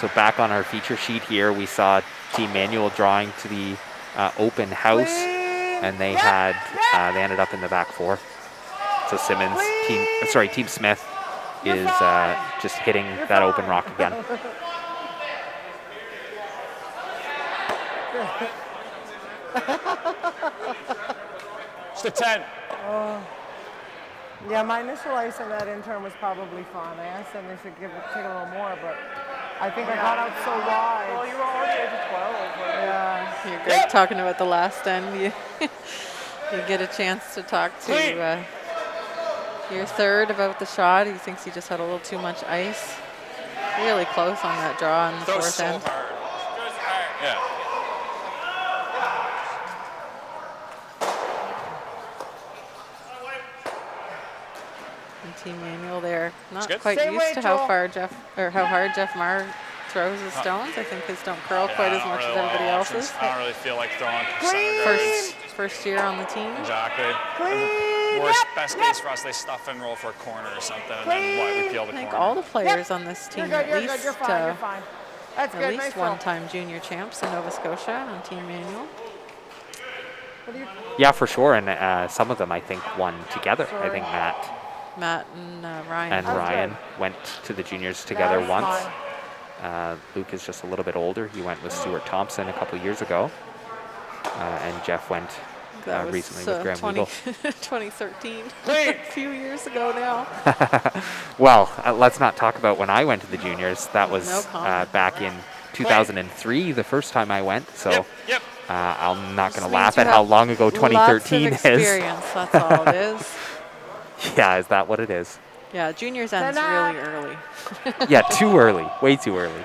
Speaker 2: So back on our feature sheet here, we saw Team Manuel drawing to the open house, and they had they ended up in the back 4. So Simmons, Team Smith is just hitting that open rock again.
Speaker 4: Just a 10.
Speaker 3: Yeah, my initial ice on that intern was probably fine. I asked them they should take a little more, but I think I got out so wide. Well, you were already at 12. Yeah.
Speaker 1: You're great talking about the last end. You get a chance to talk to your third about the shot. He thinks he just had a little too much ice. Really close on that draw on the
Speaker 4: Throws
Speaker 1: fourth
Speaker 4: so
Speaker 1: end.
Speaker 4: hard. Yeah.
Speaker 1: And Team Manuel there, not
Speaker 4: good.
Speaker 1: quite
Speaker 3: Same
Speaker 1: used
Speaker 3: way,
Speaker 1: to how
Speaker 3: Joel.
Speaker 1: how hard Jeff Marr throws his stones. I think his don't curl quite as much as everybody else's.
Speaker 4: I don't really feel like throwing center guards.
Speaker 1: First year on the team.
Speaker 4: Exactly.
Speaker 3: Clean.
Speaker 4: Worst, best case for us, they stuff and roll for a corner or something, and then we peel the
Speaker 1: I think
Speaker 4: corner.
Speaker 1: all the players on this team
Speaker 3: You're good,
Speaker 1: at
Speaker 3: you're good,
Speaker 1: least
Speaker 3: you're fine, you're fine. That's
Speaker 1: at
Speaker 3: good,
Speaker 1: least
Speaker 3: nice roll.
Speaker 1: one-time junior champs in Nova Scotia on Team Manuel.
Speaker 2: Yeah, for sure, and some of them I think won together. I think
Speaker 1: Matt and Ryan.
Speaker 2: and Ryan went to the juniors together
Speaker 3: That's
Speaker 2: once.
Speaker 3: fine.
Speaker 2: Luke is just a little bit older. He went with Stuart Thompson a couple years ago, and Jeff went
Speaker 1: That was
Speaker 2: recently with Graham Weagle.
Speaker 1: 2013, a few years ago now.
Speaker 2: Well, let's not talk about when I went to the juniors. That was
Speaker 1: No comment.
Speaker 2: back in 2003, the first time I went. So
Speaker 4: Yep.
Speaker 2: I'm not going to
Speaker 1: Just
Speaker 2: laugh
Speaker 1: means
Speaker 2: at
Speaker 1: you
Speaker 2: how
Speaker 1: have
Speaker 2: long ago 2013
Speaker 1: Lots of
Speaker 2: is.
Speaker 1: experience, that's all it is.
Speaker 2: Yeah, is that what it is?
Speaker 1: Yeah, juniors ends really early.
Speaker 2: Yeah, too early, way too early.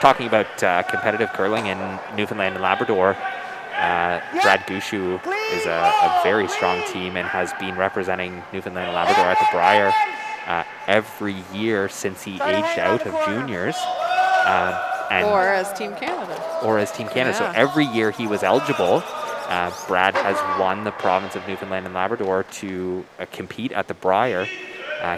Speaker 2: Talking about competitive curling in Newfoundland and Labrador, Brad Gushu is a very strong team and has been representing Newfoundland and Labrador at the Brier every year since he aged out of juniors.
Speaker 1: Or as Team Canada.
Speaker 2: Or as Team Canada.
Speaker 1: Yeah.
Speaker 2: So every year he was eligible, Brad has won the province of Newfoundland and Labrador to compete at the Brier.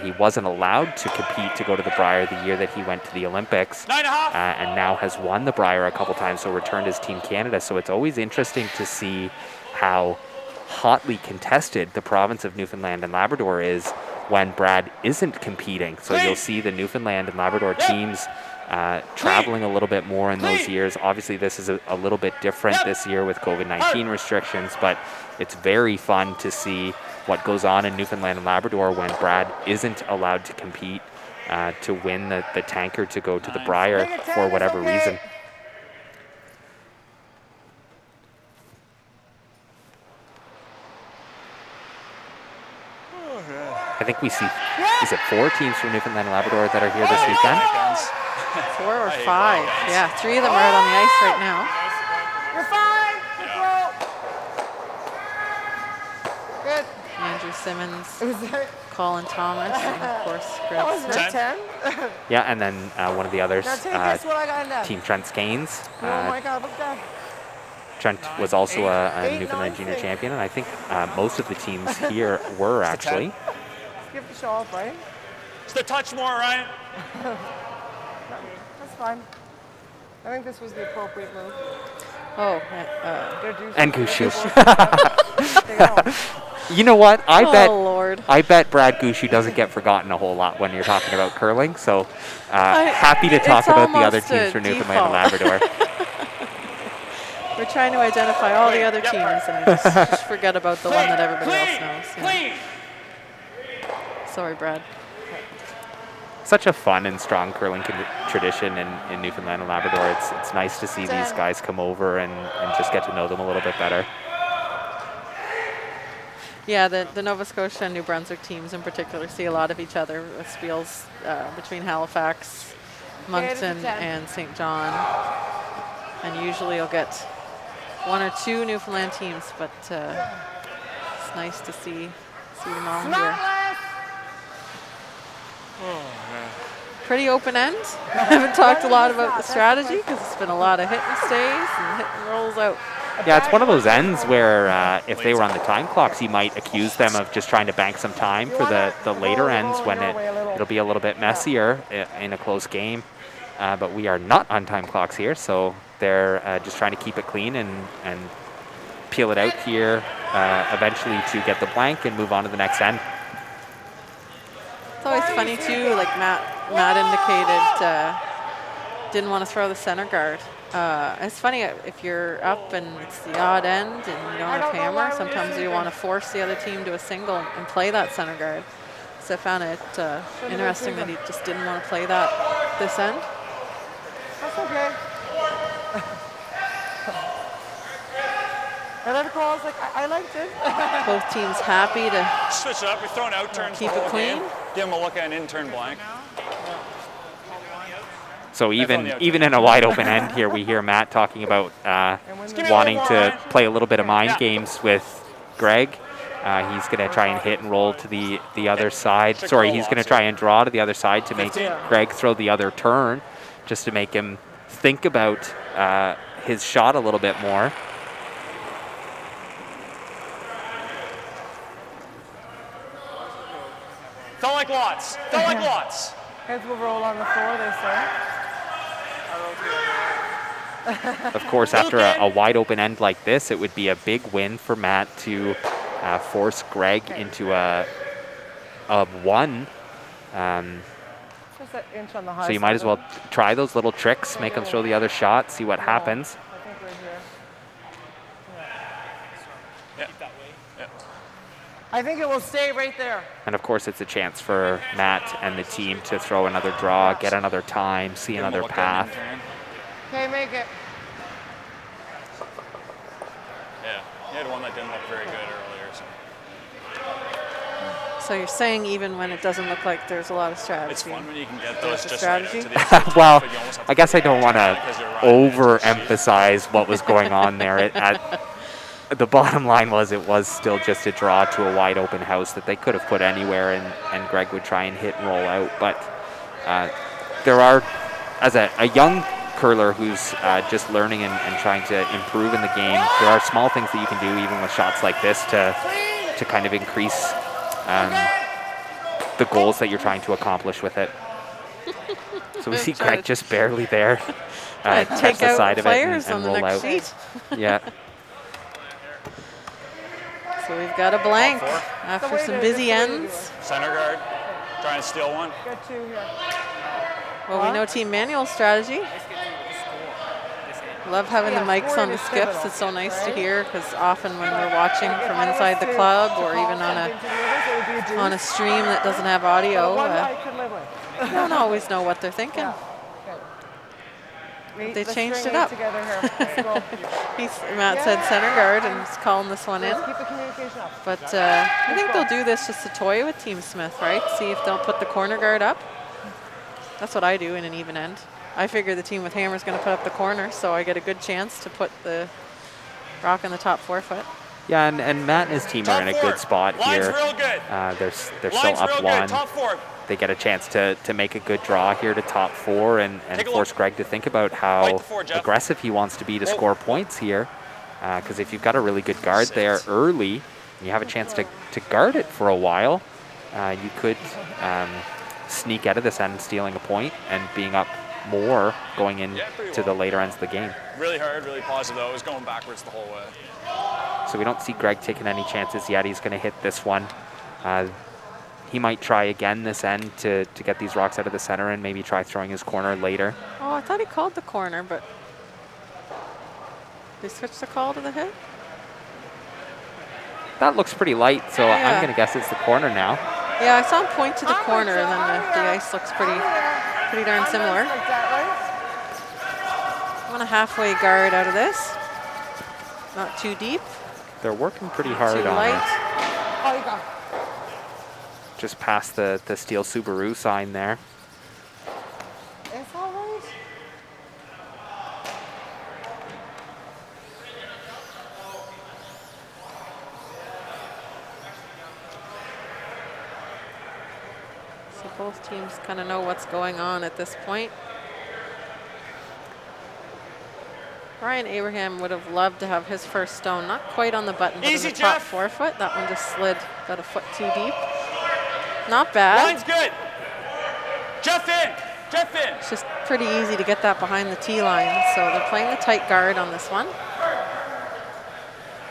Speaker 2: He wasn't allowed to compete to go to the Brier the year that he went to the Olympics,
Speaker 4: 9.5.
Speaker 2: and now has won the Brier a couple times, so returned as Team Canada. So it's always interesting to see how hotly contested the province of Newfoundland and Labrador is when Brad isn't competing. So you'll see the Newfoundland and Labrador teams traveling a little bit more in those years. Obviously, this is a little bit different this year with COVID-19 restrictions, but it's very fun to see what goes on in Newfoundland and Labrador when Brad isn't allowed to compete to win the tanker to go to the Brier for whatever reason. I think we see, is it 4 teams from Newfoundland and Labrador that are here this weekend?
Speaker 1: 4 or 5. Yeah, 3 of them are out on the ice right now.
Speaker 3: You're fine. Good.
Speaker 1: Andrew Simmons,
Speaker 3: Was that,
Speaker 1: Colin Thomas, and of course Greg
Speaker 3: was
Speaker 1: Smith.
Speaker 3: that 10?
Speaker 2: Yeah, and then one of the others,
Speaker 3: Now take this, what I got in that.
Speaker 2: Team Trent Skanes,
Speaker 3: Oh my God, look at that.
Speaker 2: Trent was also a Newfoundland junior champion, and I think most of the teams here were actually.
Speaker 3: Skip the show off, right?
Speaker 4: Just a touch more, Ryan.
Speaker 3: That's fine. I think this was the appropriate move.
Speaker 1: Oh,
Speaker 3: They're due
Speaker 2: And
Speaker 3: some-
Speaker 2: Gushu.
Speaker 3: They go.
Speaker 2: You know what?
Speaker 1: oh Lord.
Speaker 2: I bet Brad Gushu doesn't get forgotten a whole lot when you're talking about curling. So happy to talk
Speaker 1: it's
Speaker 2: about the other
Speaker 1: almost a
Speaker 2: teams for Newfoundland and
Speaker 1: default.
Speaker 2: Labrador.
Speaker 1: We're trying to identify all the other
Speaker 4: Yep.
Speaker 1: teams and we just forget about the one that everybody else knows. Yeah.
Speaker 4: Clean.
Speaker 1: Sorry, Brad.
Speaker 2: Such a fun and strong curling tradition in Newfoundland and Labrador. It's nice to see these guys come over and just get to know them a little bit better.
Speaker 1: Yeah, the Nova Scotia and New Brunswick teams in particular see a lot of each other with spiels between Halifax, Moncton,
Speaker 3: 10.
Speaker 1: and St. John. And usually you'll get one or two Newfoundland teams, but it's nice to see them all here. Pretty open end. I haven't talked a lot about the strategy because it's been a lot of hit and stays and hit and rolls out.
Speaker 2: Yeah, it's one of those ends where if they were on the time clocks, you might accuse them of just trying to bank some time for the later ends when it'll be a little bit messier in a close game. But we are not on time clocks here, so they're just trying to keep it clean and peel it out here eventually to get the blank and move on to the next end.
Speaker 1: It's always funny too, like Matt indicated, didn't want to throw the center guard. It's funny if you're up and it's the odd end and you don't have hammer, sometimes you want to force the other team to a single and play that center guard. So I found it interesting that he just didn't want to play that this end.
Speaker 3: That's okay. And then calls like I liked it.
Speaker 1: Both teams happy to
Speaker 4: Switch it up. You're throwing out turns.
Speaker 1: keep
Speaker 4: the
Speaker 1: it
Speaker 4: whole
Speaker 1: clean.
Speaker 4: game. Give them a look at an in-turn blank.
Speaker 2: So even in a wide open end here, we hear Matt talking about wanting to play a little bit of mind games with Greg. He's going to try and hit and roll to the other side. Sorry, he's going to try and draw to the other side to make Greg throw the other turn, just to make him think about his shot a little bit more.
Speaker 4: Felt like lots. Felt like lots.
Speaker 3: Heads will roll on the floor, they say.
Speaker 2: Of course, after a wide open end like this, it would be a big win for Matt to force Greg into a one.
Speaker 3: Just an inch on the high
Speaker 2: So you might as
Speaker 3: side.
Speaker 2: well try those little tricks, make him throw the other shot, see what happens.
Speaker 3: I think we're here. I think it will stay right there.
Speaker 2: And of course, it's a chance for Matt and the team to throw another draw, get another time, see
Speaker 4: Give 'em a
Speaker 2: another
Speaker 4: look at an
Speaker 2: path.
Speaker 4: in-turn.
Speaker 3: Okay, make it.
Speaker 4: Yeah, he had one that didn't look very good earlier. So
Speaker 1: So you're saying even when it doesn't look like there's a lot of strategy.
Speaker 4: it's fun when you can get those
Speaker 1: the
Speaker 4: just right out
Speaker 1: strategy?
Speaker 4: to the extra top,
Speaker 2: Well,
Speaker 4: but you almost have
Speaker 2: I guess I don't want to
Speaker 4: because you're riding into the sheet.
Speaker 2: overemphasize what was going on there. The bottom line was it was still just a draw to a wide open house that they could have put anywhere, and Greg would try and hit and roll out. But there are, as a young curler who's just learning and trying to improve in the game, there are small things that you can do even with shots like this to kind of increase the goals that you're trying to accomplish with it. So we see Greg just barely there. Catch
Speaker 1: Take
Speaker 2: the
Speaker 1: out
Speaker 2: side of it
Speaker 1: players
Speaker 2: and
Speaker 1: on the
Speaker 2: roll
Speaker 1: next
Speaker 2: out.
Speaker 1: sheet.
Speaker 2: Yeah.
Speaker 1: So we've got a blank
Speaker 4: Top four.
Speaker 1: after
Speaker 3: way
Speaker 1: some
Speaker 3: to-
Speaker 1: busy
Speaker 3: that's the way to do
Speaker 1: ends.
Speaker 4: Center guard, trying to steal one.
Speaker 3: Got two here.
Speaker 1: Well, we know Team Manuel's strategy. Love having the mics
Speaker 3: scoring
Speaker 1: on the
Speaker 3: is
Speaker 1: skips.
Speaker 3: pivotal,
Speaker 1: It's so nice to
Speaker 3: right?
Speaker 1: hear because often when we're watching
Speaker 3: If
Speaker 1: from
Speaker 3: I was
Speaker 1: inside the
Speaker 3: to-
Speaker 1: club
Speaker 3: to
Speaker 1: or
Speaker 3: call
Speaker 1: even on
Speaker 3: something to the others, it would be a deuce.
Speaker 1: a stream that doesn't have audio,
Speaker 3: One I could live with.
Speaker 1: you don't always know what they're thinking.
Speaker 3: Yeah. Okay.
Speaker 1: They
Speaker 3: Let's
Speaker 1: changed
Speaker 3: string
Speaker 1: it up.
Speaker 3: Together here. Let's go.
Speaker 1: Matt said center guard and he's calling this one in.
Speaker 3: Let's keep the communication up.
Speaker 1: But I think they'll do this just to toy with Team Smith, right? See if they'll put the corner guard up. That's what I do in an even end. I figure the team with hammer is going to put up the corner, so I get a good chance to put the rock in the top 4 foot.
Speaker 2: Yeah, and Matt and his team are in a good spot
Speaker 4: Line's
Speaker 2: here.
Speaker 4: real good.
Speaker 2: They're still
Speaker 4: Line's
Speaker 2: up
Speaker 4: real
Speaker 2: one.
Speaker 4: good. Top 4.
Speaker 2: They get a chance to make a good draw here to top 4 and
Speaker 4: Take a
Speaker 2: force
Speaker 4: look.
Speaker 2: Greg to think about
Speaker 4: Right
Speaker 2: how
Speaker 4: to 4, Jeff.
Speaker 2: aggressive he wants to be to score points here. because if you've got a really good guard there early, and you have a chance to guard it for a while, you could sneak out of this end, stealing a point and being up more going into the later ends of the game.
Speaker 4: Really hard, really positive though. It was going backwards the whole way.
Speaker 2: So we don't see Greg taking any chances yet. He's going to hit this one. He might try again this end to get these rocks out of the center and maybe try throwing his corner later.
Speaker 1: Oh, I thought he called the corner, but they switched the call to the hit?
Speaker 2: That looks pretty light, so
Speaker 1: Yeah.
Speaker 2: I'm going to guess it's the corner now.
Speaker 1: Yeah, I saw him point to the corner, and then the ice looks pretty darn similar.
Speaker 3: Like that, right?
Speaker 1: I want a halfway guard out of this. Not too deep,
Speaker 2: They're working pretty hard
Speaker 1: too
Speaker 2: on
Speaker 1: light.
Speaker 2: it.
Speaker 3: Oh, you go.
Speaker 2: Just past the steel Subaru sign there.
Speaker 3: It's all right.
Speaker 1: So both teams kind of know what's going on at this point. Ryan Abraham would have loved to have his first stone, not quite on the button, but
Speaker 4: Easy,
Speaker 1: in the top
Speaker 4: Jeff.
Speaker 1: 4 foot. That one just slid about a foot too deep. Not bad.
Speaker 4: Line's good. Jeff in. Jeff in.
Speaker 1: It's just pretty easy to get that behind the tee line. So they're playing the tight guard on this one.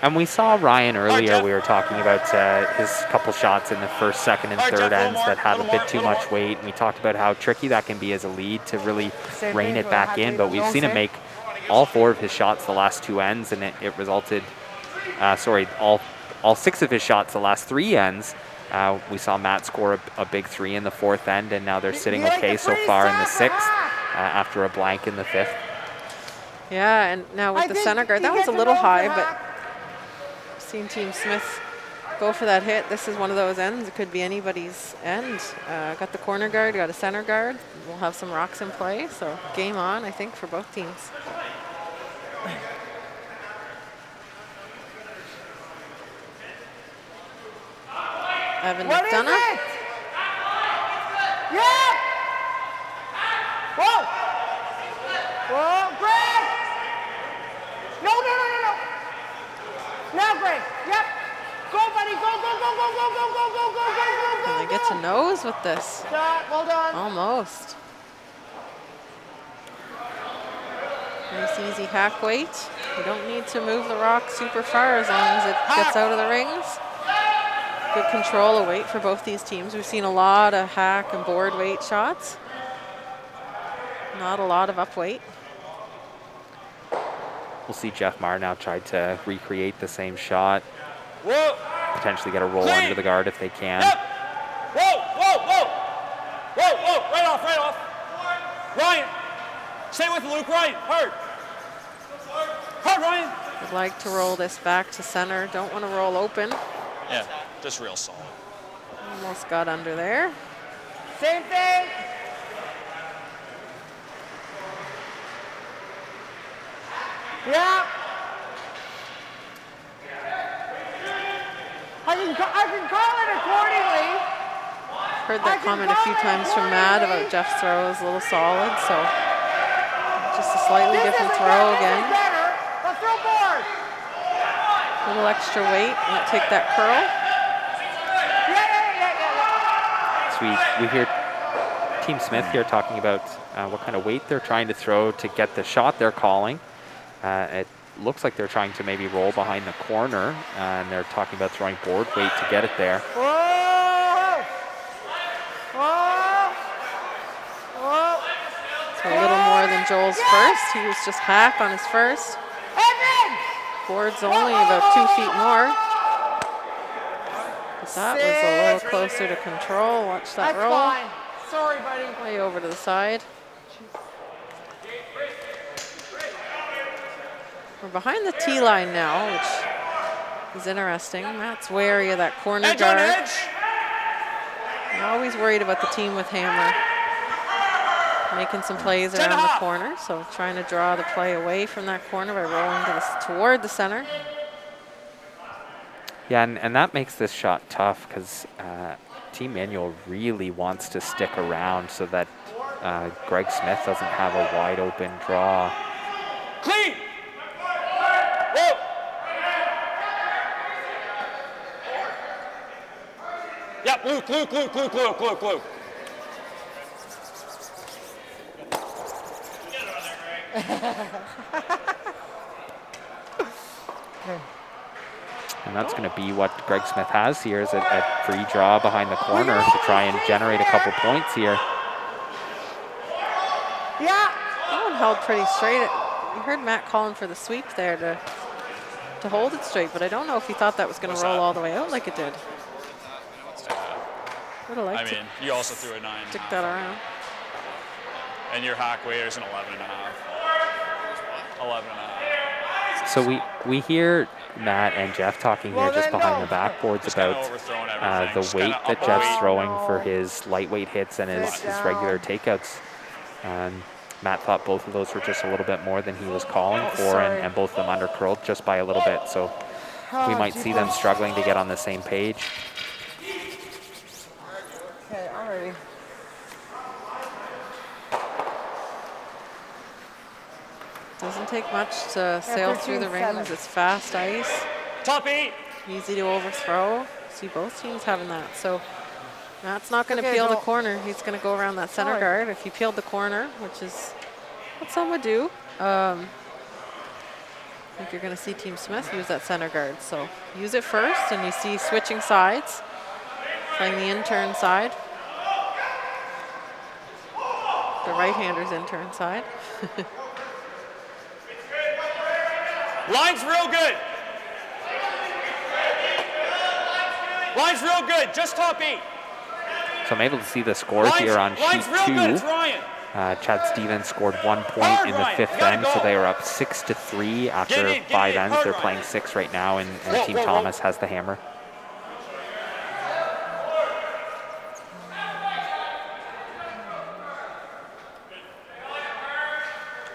Speaker 2: And we saw Ryan earlier,
Speaker 4: Jeff.
Speaker 2: we were talking about his couple shots in the first, second, and
Speaker 4: All right,
Speaker 2: third
Speaker 4: Jeff,
Speaker 2: ends that had a
Speaker 4: little
Speaker 2: bit too
Speaker 4: more,
Speaker 2: much weight. And we talked about how tricky that can be as a lead to really
Speaker 3: Same
Speaker 2: rein
Speaker 3: thing
Speaker 2: it
Speaker 3: for
Speaker 2: back
Speaker 3: hot
Speaker 2: in.
Speaker 3: lead,
Speaker 2: But we've
Speaker 3: don't
Speaker 2: seen him
Speaker 3: say.
Speaker 2: make all 4 of his shots the last 2 ends, and it resulted, all 6 of his shots the last 3 ends. We saw Matt score a big 3 in the 4th end, and now they're sitting
Speaker 3: You like
Speaker 2: okay
Speaker 3: the
Speaker 2: so
Speaker 3: free
Speaker 2: far in the
Speaker 3: stuff,
Speaker 2: 6th
Speaker 3: huh?
Speaker 2: after a blank in the 5th.
Speaker 1: Yeah, and now with
Speaker 3: I
Speaker 1: the
Speaker 3: think
Speaker 1: center guard,
Speaker 3: you
Speaker 1: that was
Speaker 3: get
Speaker 1: a
Speaker 3: to
Speaker 1: little
Speaker 3: know
Speaker 1: high,
Speaker 3: the
Speaker 1: but
Speaker 3: hack.
Speaker 1: seen Team Smith go for that hit. This is one of those ends. It could be anybody's end. Got the corner guard, got a center guard. We'll have some rocks in play, so game on, I think, for both teams. Evan
Speaker 3: What is
Speaker 1: McDonough.
Speaker 3: it? Yeah! Whoa! Whoa, Greg! No. Now, Greg. Yep. Go, buddy. Go.
Speaker 1: Can they get to nose with this?
Speaker 3: Well done.
Speaker 1: Almost. Nice easy hack weight. You don't need to move the rock super far as long as it gets out of the rings. Good control of weight for both these teams. We've seen a lot of hack and board weight shots. Not a lot of up weight.
Speaker 2: We'll see Jeff Marr now try to recreate the same shot,
Speaker 4: Whoa.
Speaker 2: potentially get a roll
Speaker 4: Clean.
Speaker 2: under the guard if they can.
Speaker 4: Yep. Whoa. Right off. Ryan. Stay with Luke. Ryan. Hard, Ryan.
Speaker 1: Would like to roll this back to center. Don't want to roll open.
Speaker 4: Yeah, just real solid.
Speaker 1: Almost got under there.
Speaker 3: Same thing. Yeah. I can call it accordingly.
Speaker 1: Heard that comment a few times from Matt about Jeff's throw is a little solid, so just a slightly different throw again.
Speaker 3: Better. Let's throw board.
Speaker 1: A little extra weight, might take that curl.
Speaker 3: Yeah.
Speaker 2: So we hear Team Smith here talking about what kind of weight they're trying to throw to get the shot they're calling. It looks like they're trying to maybe roll behind the corner, and they're talking about throwing board weight to get it there.
Speaker 3: Whoa.
Speaker 1: So a little more than Joel's first. He was just hack on his first.
Speaker 3: Evan.
Speaker 1: Board's only about 2 feet more. But that was a little closer to control. Watch that
Speaker 3: That's
Speaker 1: roll.
Speaker 3: fine. Sorry, buddy.
Speaker 1: Way over to the side. We're behind the tee line now, which is interesting. Matt's wary of that corner
Speaker 4: Edge on
Speaker 1: guard.
Speaker 4: edge.
Speaker 1: I'm always worried about the team with hammer. Making some plays around the corner, so trying to draw the play away from that corner by rolling toward the center.
Speaker 2: Yeah, and that makes this shot tough because Team Manuel really wants to stick around so that Greg Smith doesn't have a wide open draw.
Speaker 4: Clean. Whoa. Luke.
Speaker 2: And that's going to be what Greg Smith has here, is a free draw behind the corner to try and generate a couple points here.
Speaker 3: Yeah.
Speaker 1: That one held pretty straight. You heard Matt calling for the sweep there to hold it straight, but I don't know if he thought that was going to roll all the way out like it did. Would have liked
Speaker 4: I mean, you also threw a 9.
Speaker 1: stick that around.
Speaker 4: And your hack weight is an 11 and a half. 11 and a half.
Speaker 2: So we hear Matt and Jeff talking here just behind the backboards
Speaker 4: Just kinda
Speaker 2: about
Speaker 4: overthrowing everything.
Speaker 2: the
Speaker 4: Just
Speaker 2: weight
Speaker 4: kinda
Speaker 2: that
Speaker 4: up a
Speaker 2: Jeff's
Speaker 4: weight.
Speaker 2: throwing for his lightweight hits and his
Speaker 3: Sit
Speaker 2: regular
Speaker 3: down.
Speaker 2: takeouts. And Matt thought both of those were just a little bit more than he was calling for,
Speaker 3: sorry.
Speaker 2: and both of them undercurled just by a little bit. So we might see them struggling to get on the same page.
Speaker 3: Okay, I'm ready.
Speaker 1: Doesn't take much to sail through the
Speaker 3: 13-7.
Speaker 1: rings. It's fast ice,
Speaker 4: Top 8.
Speaker 1: easy to overthrow. See both teams having that. So Matt's not going to
Speaker 3: Okay,
Speaker 1: peel the
Speaker 3: go.
Speaker 1: corner. He's going to go around that center
Speaker 3: Alright.
Speaker 1: guard. If he peeled the corner, which is what some would do, I think you're going to see Team Smith use that center guard. So use it first, and you see switching sides, playing the intern side. The right-hander's intern side.
Speaker 4: Line's real good. Line's real good. Just top 8.
Speaker 2: So I'm able to see the scores here on sheet
Speaker 4: Line's real good. It's
Speaker 2: 2.
Speaker 4: Ryan.
Speaker 2: Chad Stevens scored 1 point
Speaker 4: Hard,
Speaker 2: in the
Speaker 4: Ryan.
Speaker 2: 5th
Speaker 4: You gotta
Speaker 2: end, so
Speaker 4: go.
Speaker 2: they are up 6-3 after
Speaker 4: Get in,
Speaker 2: 5 ends.
Speaker 4: hard,
Speaker 2: They're
Speaker 4: Ryan.
Speaker 2: playing 6 right now, and
Speaker 4: Whoa,
Speaker 2: Team
Speaker 4: whoa, whoa.
Speaker 2: Thomas has the hammer.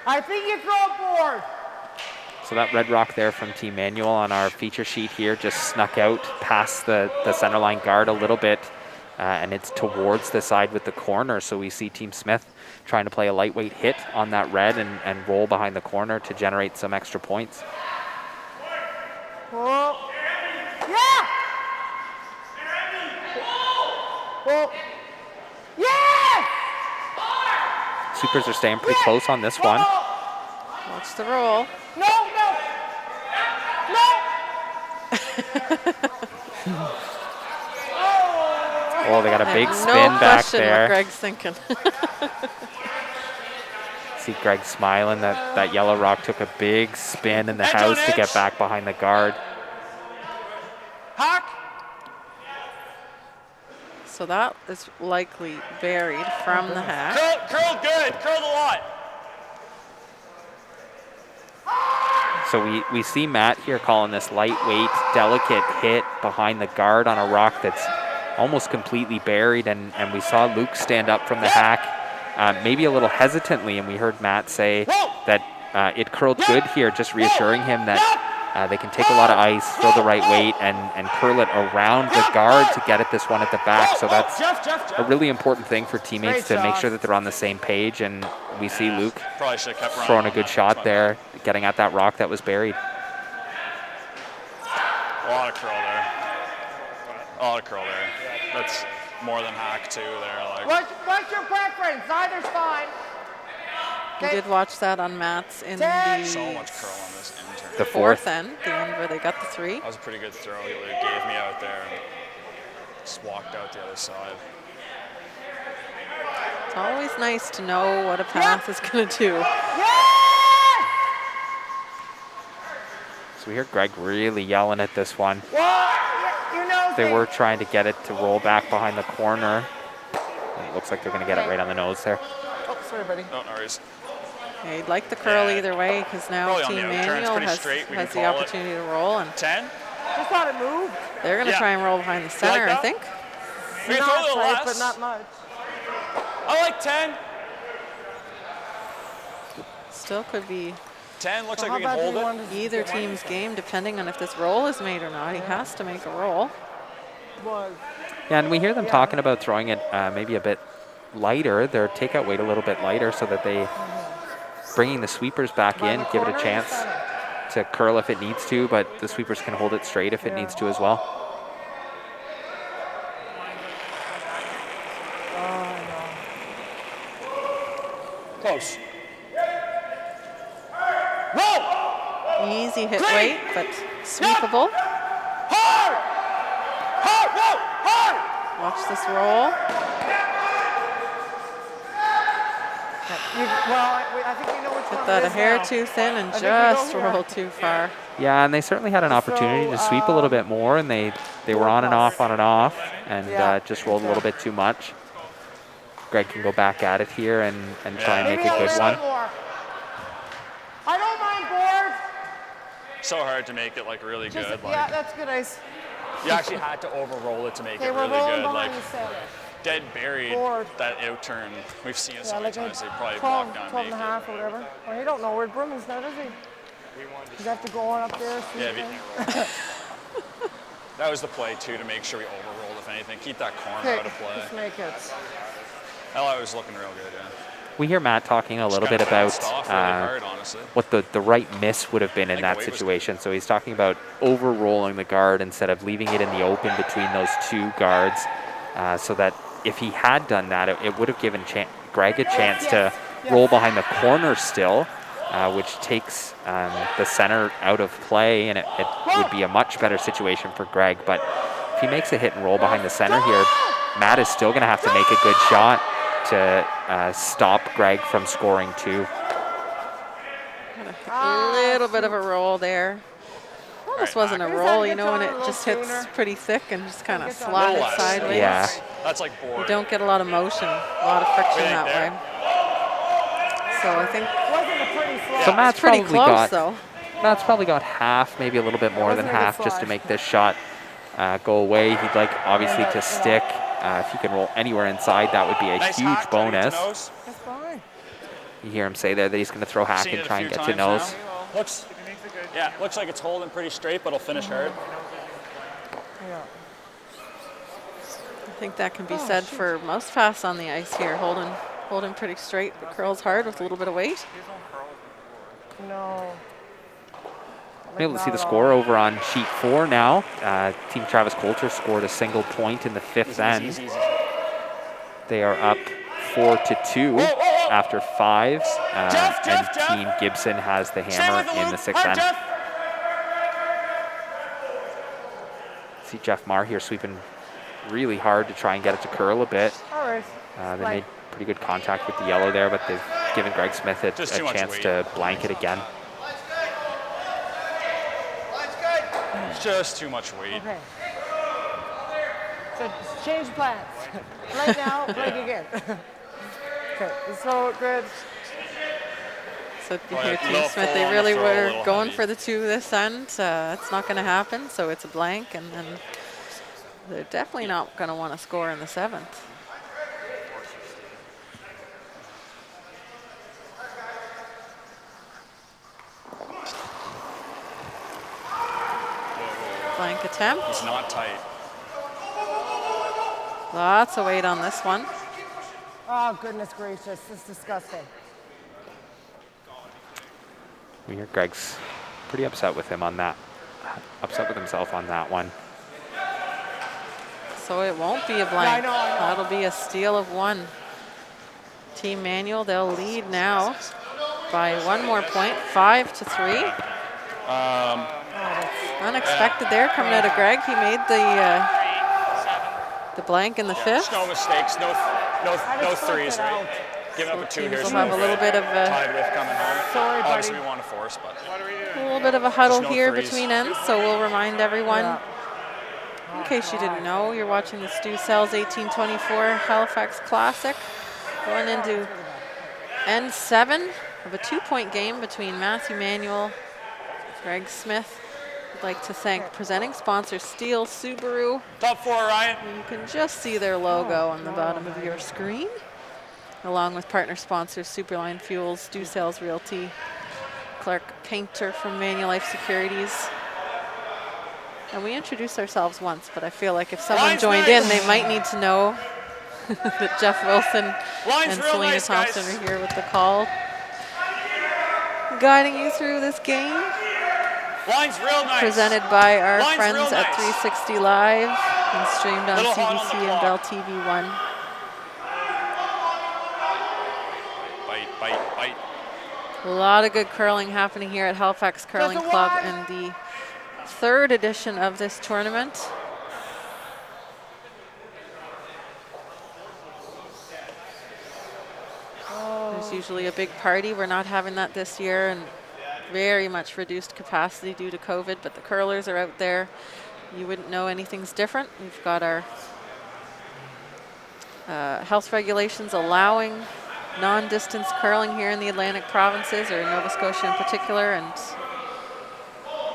Speaker 3: I think you throw a board.
Speaker 2: So that red rock there from Team Manuel on our feature sheet here just snuck out past the center line guard a little bit, and it's towards the side with the corner. So we see Team Smith trying to play a lightweight hit on that red and roll behind the corner to generate some extra points.
Speaker 3: Oh. Yeah. Oh. Yes.
Speaker 2: Sweepers are staying pretty close on this one.
Speaker 1: Watch the roll.
Speaker 3: No.
Speaker 2: Oh, they got a big
Speaker 1: No
Speaker 2: spin back
Speaker 1: question what
Speaker 2: there.
Speaker 1: Greg's thinking.
Speaker 2: See Greg smiling. That yellow rock took a big spin in the
Speaker 4: Edge on
Speaker 2: house to get
Speaker 4: edge.
Speaker 2: back behind the guard.
Speaker 4: Hack.
Speaker 1: So that is likely buried from the hack.
Speaker 4: Curled good. Curled a lot.
Speaker 2: So we see Matt here calling this lightweight, delicate hit behind the guard on a rock that's almost completely buried, and we saw Luke stand up from the hack, maybe a little hesitantly, and we heard Matt say that it curled good here, just reassuring him that they can take a lot of ice, throw the right weight, and curl it around the guard to get at this one at the back. So that's a really important thing for teammates to make sure that they're on the same page, and we see Luke
Speaker 4: Probably should have kept running
Speaker 2: throwing a
Speaker 4: on
Speaker 2: good
Speaker 4: that.
Speaker 2: shot
Speaker 4: That's my
Speaker 2: there, getting at that rock that was buried.
Speaker 4: bad. A lot of curl there. A lot of curl there. That's more than hack too there. Like
Speaker 3: What's your preference? Either's fine.
Speaker 1: We did watch that on Matt's in
Speaker 3: Ten.
Speaker 1: the
Speaker 4: so much curl on this intern.
Speaker 2: The
Speaker 1: fourth
Speaker 2: fourth.
Speaker 1: end, the end where they got the 3.
Speaker 4: That was a pretty good throw he gave me out there and just walked out the other side.
Speaker 1: It's always nice to know what a path is going to do.
Speaker 3: Yes!
Speaker 2: So we hear Greg really yelling at this one.
Speaker 3: Well, you know
Speaker 2: They were trying to get it to roll back behind the corner. It looks like they're going to get it right on the nose there.
Speaker 3: Oh, sorry, buddy.
Speaker 4: No worries.
Speaker 1: Yeah, you'd like the curl
Speaker 4: Yeah.
Speaker 1: either way, because now
Speaker 4: Probably on
Speaker 1: Team
Speaker 4: the outturn. It's
Speaker 1: Manuel
Speaker 4: pretty
Speaker 1: has
Speaker 4: straight. We
Speaker 1: the
Speaker 4: can call it.
Speaker 1: opportunity to roll, and
Speaker 4: 10?
Speaker 3: Just thought it moved.
Speaker 1: they're going to
Speaker 4: Yeah.
Speaker 1: try and roll behind the center, I
Speaker 4: that?
Speaker 1: think.
Speaker 4: We can
Speaker 3: Not
Speaker 4: throw a little
Speaker 3: tight, but
Speaker 4: less.
Speaker 3: not much.
Speaker 4: I like 10.
Speaker 1: Still could be
Speaker 4: 10 looks
Speaker 3: Well,
Speaker 4: like we
Speaker 3: how
Speaker 4: can
Speaker 3: bad do
Speaker 4: hold
Speaker 3: you
Speaker 4: it.
Speaker 3: want to
Speaker 1: either
Speaker 3: get
Speaker 1: team's game, depending on if this roll is made or not. He has to make a roll.
Speaker 3: Was.
Speaker 2: Yeah, and we hear them talking about throwing it maybe a bit lighter, their takeout weight a little bit lighter, so that they bringing the sweepers back in, give it a chance to curl if it needs to, but the sweepers can hold it straight if it needs to as well.
Speaker 4: Close. Roll!
Speaker 1: Easy hit
Speaker 4: Clean.
Speaker 1: weight, but sweepable.
Speaker 4: Hard! Hard! Roll! Hard!
Speaker 1: Watch this roll.
Speaker 3: I think we know which
Speaker 1: Put
Speaker 3: one
Speaker 1: that
Speaker 3: it
Speaker 1: a
Speaker 3: is
Speaker 1: hair
Speaker 3: now.
Speaker 1: too thin and
Speaker 3: I think we go
Speaker 1: just
Speaker 3: here.
Speaker 1: roll too far.
Speaker 2: Yeah, and they certainly had an opportunity to sweep a little bit more, and they were on and off, and
Speaker 3: Yeah.
Speaker 2: just rolled a little bit too much. Greg can go back at it here and try and
Speaker 3: Maybe
Speaker 2: make a
Speaker 3: a
Speaker 2: good
Speaker 3: little
Speaker 2: one.
Speaker 3: more. I don't mind board.
Speaker 4: So hard to make it like really
Speaker 3: Just,
Speaker 4: good.
Speaker 3: yeah,
Speaker 4: Like
Speaker 3: that's good ice.
Speaker 4: you actually had to over-roll it to make
Speaker 3: Okay,
Speaker 4: it
Speaker 3: we're
Speaker 4: really
Speaker 3: rolling
Speaker 4: good. Like
Speaker 3: behind the center.
Speaker 4: dead buried,
Speaker 3: Board.
Speaker 4: that out turn. We've seen it so
Speaker 3: Yeah,
Speaker 4: many
Speaker 3: like
Speaker 4: times. They probably
Speaker 3: 12,
Speaker 4: blocked down
Speaker 3: 12
Speaker 4: make
Speaker 3: and a
Speaker 4: it.
Speaker 3: half or whatever. Well, you don't know where Brumman's now, does he? You have to go on up there.
Speaker 4: Yeah,
Speaker 3: sweeping.
Speaker 4: that was the play too, to make sure we overrolled if anything. Keep that corner
Speaker 3: Okay,
Speaker 4: out of play.
Speaker 3: just make it.
Speaker 4: Ella was looking real good, yeah.
Speaker 2: We hear Matt talking a little bit
Speaker 4: Kinda
Speaker 2: about
Speaker 4: bounced off really hard, honestly.
Speaker 2: what the right miss would have been in
Speaker 4: Like
Speaker 2: that
Speaker 4: the weight was
Speaker 2: situation. So he's talking about over-rolling the guard instead of leaving it in the open between those two guards, so that if he had done that, it would have given Greg a chance to roll behind the corner still, which takes the center out of play, and it would be a much better situation for Greg. But if he makes a hit and roll behind the center here, Matt is still going to have to make a good shot to stop Greg from scoring two.
Speaker 1: A little bit of a roll there. Well, this wasn't a
Speaker 3: Just
Speaker 1: roll,
Speaker 3: had to
Speaker 1: you
Speaker 3: get
Speaker 1: know, when
Speaker 3: to
Speaker 1: it
Speaker 3: it a little
Speaker 1: just hits
Speaker 3: sooner.
Speaker 1: pretty thick and just kind of
Speaker 3: Get to it a
Speaker 1: slide
Speaker 4: little
Speaker 1: it
Speaker 4: less.
Speaker 1: sideways.
Speaker 2: Yeah.
Speaker 4: That's like
Speaker 1: You
Speaker 4: board.
Speaker 1: don't get a lot of motion, a lot of friction
Speaker 4: Right
Speaker 1: that
Speaker 4: there.
Speaker 1: way. So I think
Speaker 3: Wasn't a pretty slot.
Speaker 2: So Matt's
Speaker 1: pretty
Speaker 2: probably
Speaker 1: close,
Speaker 2: got
Speaker 1: though.
Speaker 2: Matt's probably got half, maybe a little bit more than
Speaker 3: wasn't a good
Speaker 2: half, just to
Speaker 3: slide.
Speaker 2: make this shot go away. He'd like obviously to stick. If he can roll anywhere inside, that would be a
Speaker 4: Nice
Speaker 2: huge
Speaker 4: hack, trying to get
Speaker 2: bonus.
Speaker 4: to nose.
Speaker 3: That's fine.
Speaker 2: You hear him say there that he's going to throw hack
Speaker 4: Seen
Speaker 2: and
Speaker 4: it a
Speaker 2: try and
Speaker 4: few
Speaker 2: get to
Speaker 4: times
Speaker 2: nose.
Speaker 4: now. Looks like it's holding pretty straight, but it'll finish hard.
Speaker 3: Yeah.
Speaker 1: I think that can be said for most pass on the ice here, holding pretty straight, but curls hard with a little bit of weight.
Speaker 3: No.
Speaker 2: I'm able to see
Speaker 3: Not
Speaker 2: the
Speaker 3: at
Speaker 2: score
Speaker 3: all.
Speaker 2: over on sheet 4 now. Team Travis Coulter scored a single point in the fifth end.
Speaker 4: Easy.
Speaker 2: They are up 4-2 after 5,
Speaker 4: Jeff,
Speaker 2: and
Speaker 4: Jeff.
Speaker 2: Team Gibson has the
Speaker 4: Stay
Speaker 2: hammer
Speaker 4: with the
Speaker 2: in
Speaker 4: loop.
Speaker 2: the sixth
Speaker 4: Hard,
Speaker 2: end.
Speaker 4: Jeff.
Speaker 2: See Jeff Marr here sweeping really hard to try and get it to curl a bit.
Speaker 3: All right.
Speaker 2: They made pretty good contact with the yellow there, but they've given Greg Smith a
Speaker 4: Just too much
Speaker 2: chance
Speaker 4: weight.
Speaker 2: to blank it again.
Speaker 4: Just too much weight.
Speaker 3: Okay. So change plans. Right now, blank again. Okay, so good.
Speaker 1: So you
Speaker 4: Right,
Speaker 1: hear Team
Speaker 4: little
Speaker 1: Smith,
Speaker 4: full
Speaker 1: they
Speaker 4: on the
Speaker 1: really
Speaker 4: throw, a
Speaker 1: were
Speaker 4: little
Speaker 1: going
Speaker 4: heavy.
Speaker 1: for the two this end. It's not going to happen, so it's a blank, and then they're definitely not going to want to score in the seventh. Blank attempt.
Speaker 4: It's not tight.
Speaker 1: Lots of weight on this one.
Speaker 3: Oh, goodness gracious. This is disgusting.
Speaker 2: We hear Greg's pretty upset with him on that. Upset with himself on that one.
Speaker 1: So it won't be a blank.
Speaker 3: I know.
Speaker 1: That'll be a steal of one. Team Manuel, they'll lead now by one more point, 5-3. Unexpected there coming out of Greg. He made the blank in the fifth.
Speaker 4: No mistakes. No
Speaker 3: just flipped
Speaker 4: threes,
Speaker 3: it
Speaker 4: right?
Speaker 3: out.
Speaker 4: Giving up a two
Speaker 1: Teams
Speaker 4: here.
Speaker 1: will have a little bit of a
Speaker 4: Tied with coming home.
Speaker 3: Sorry, buddy.
Speaker 4: Obviously, we want to force, but
Speaker 1: huddle
Speaker 4: There's no
Speaker 1: here
Speaker 4: threes.
Speaker 1: between ends. So we'll remind everyone,
Speaker 3: Yeah.
Speaker 1: in case you didn't know, you're watching the Stu Cells 1824 Halifax Classic. Going into end 7 of a 2-point game between Matthew Manuel, Greg Smith. I'd like to thank presenting sponsor Steel Subaru.
Speaker 4: top 4, Ryan.
Speaker 1: You can just see their logo on the bottom of your screen, along with partner sponsors Superline Fuels, Stu Sales Realty, Clark Painter from Manulife Securities. And we introduced ourselves once, but I feel like if someone
Speaker 4: Line's
Speaker 1: joined
Speaker 4: nice.
Speaker 1: in, they might need to know that Jeff Wilson
Speaker 4: Line's
Speaker 1: and
Speaker 4: real
Speaker 1: Selena
Speaker 4: nice,
Speaker 1: Thompson
Speaker 4: guys.
Speaker 1: are here with the call, guiding you through this game.
Speaker 4: Line's real nice.
Speaker 1: Presented by our
Speaker 4: Line's
Speaker 1: friends
Speaker 4: real
Speaker 1: at
Speaker 4: nice.
Speaker 1: 360 Live and streamed on
Speaker 4: Little hot on the
Speaker 1: CBC and
Speaker 4: clock.
Speaker 1: Bell TV 1.
Speaker 4: Bite. bite.
Speaker 1: A lot of good curling happening here at Halifax Curling Club in the third edition of this tournament. There's usually a big party. We're not having that this year, and very much reduced capacity due to COVID, but the curlers are out there. You wouldn't know anything's different. We've got our health regulations allowing non-distance curling here in the Atlantic provinces, or in Nova Scotia in particular, and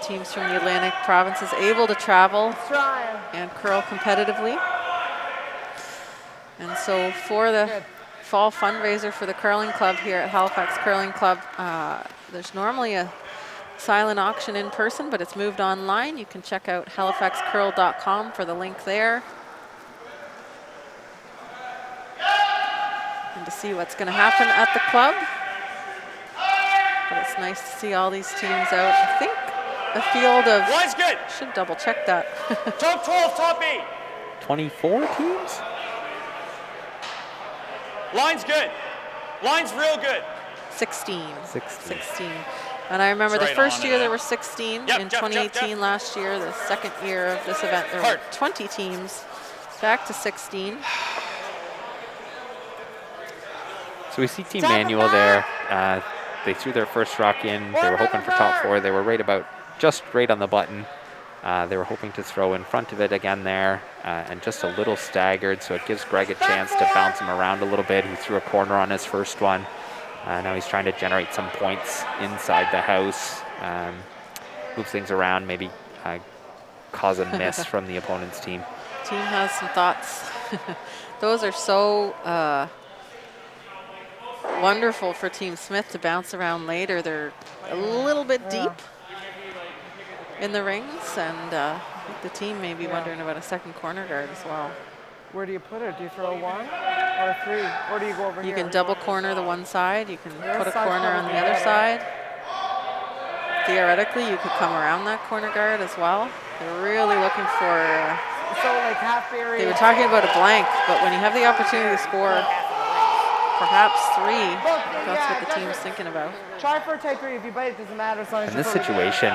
Speaker 1: teams from the Atlantic provinces able to travel and curl competitively. And so for the fall fundraiser for the curling club here at Halifax Curling Club, there's normally a silent auction in person, but it's moved online. You can check out halifaxcurl.com for the link there and to see what's going to happen at the club. But it's nice to see all these teams out. I think a field of,
Speaker 4: Line's good.
Speaker 1: should double check that.
Speaker 4: Top 12, top 8.
Speaker 2: 24 teams?
Speaker 4: Line's good. Line's real good.
Speaker 1: 16.
Speaker 2: 16.
Speaker 1: 16. And I remember
Speaker 4: It's
Speaker 1: the
Speaker 4: right
Speaker 1: first
Speaker 4: on
Speaker 1: year
Speaker 4: it.
Speaker 1: there were 16.
Speaker 4: Yep,
Speaker 1: In
Speaker 4: Jeff,
Speaker 1: 2018 last year, the second year of this event, there were
Speaker 4: Hard.
Speaker 1: 20 teams, back to 16.
Speaker 2: So we see Team Manuel there. They threw their first rock in. They were hoping for top 4. They were just right on the button. They were hoping to throw in front of it again there, and just a little staggered, so it gives Greg a chance to bounce him around a little bit. He threw a corner on his first one. Now he's trying to generate some points inside the house, move things around, maybe cause a miss from the opponent's team.
Speaker 1: Team has some thoughts. Those are so wonderful for Team Smith to bounce around later. They're a little bit deep in the rings, and I think the team may be wondering about a second corner guard as well.
Speaker 3: Where do you put it? Do you throw a 1 or a 3? Or do you go over
Speaker 1: You
Speaker 3: here?
Speaker 1: can double corner the one side. You can
Speaker 3: Their
Speaker 1: put a
Speaker 3: side's
Speaker 1: corner on the
Speaker 3: probably
Speaker 1: other
Speaker 3: better.
Speaker 1: side. Theoretically, you could come around that corner guard as well. They're really looking for,
Speaker 3: So like half buried.
Speaker 1: they were talking about a blank, but when you have the opportunity to score perhaps 3, that's what the team's thinking about.
Speaker 3: Try for a tight 3. If you bite, it doesn't matter. As long as
Speaker 2: In
Speaker 3: you
Speaker 2: this
Speaker 3: put it-
Speaker 2: situation,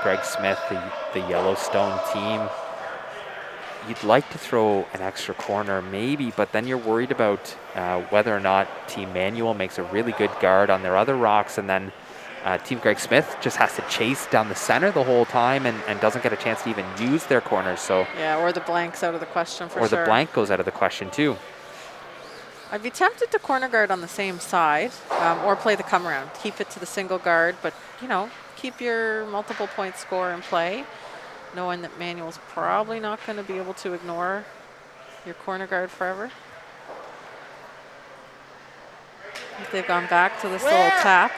Speaker 2: Greg Smith, the Yellowstone team, you'd like to throw an extra corner maybe, but then you're worried about whether or not Team Manuel makes a really good guard on their other rocks, and then Team Greg Smith just has to chase down the center the whole time and doesn't get a chance to even use their corners. So,
Speaker 1: Yeah, or the blank's out of the question for
Speaker 2: or
Speaker 1: sure.
Speaker 2: the blank goes out of the question too.
Speaker 1: I'd be tempted to corner guard on the same side, or play the come around. Keep it to the single guard, but keep your multiple point score in play, knowing that Manuel's probably not going to be able to ignore your corner guard forever. If they've gone back to this little tap.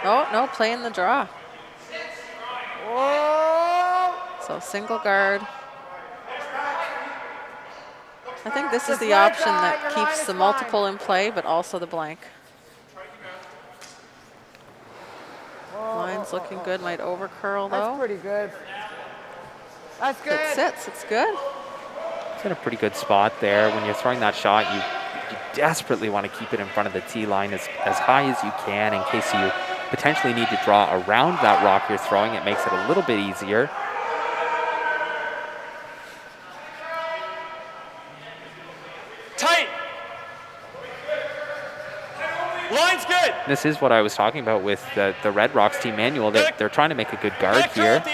Speaker 1: Oh, no, playing the draw. So single guard. I think this is the option that keeps the multiple in play, but also the blank. Line's looking good, might over curl
Speaker 3: That's
Speaker 1: though.
Speaker 3: pretty good. That's
Speaker 1: If
Speaker 3: good.
Speaker 1: it sits, it's good.
Speaker 2: It's in a pretty good spot there. When you're throwing that shot, you desperately want to keep it in front of the tee line as high as you can in case you potentially need to draw around that rock you're throwing. It makes it a little bit easier.
Speaker 4: Tight. Line's good.
Speaker 2: This is what I was talking about with the Red Rocks Team Manuel. They're trying to make a good guard
Speaker 4: Back curl
Speaker 2: here
Speaker 4: at the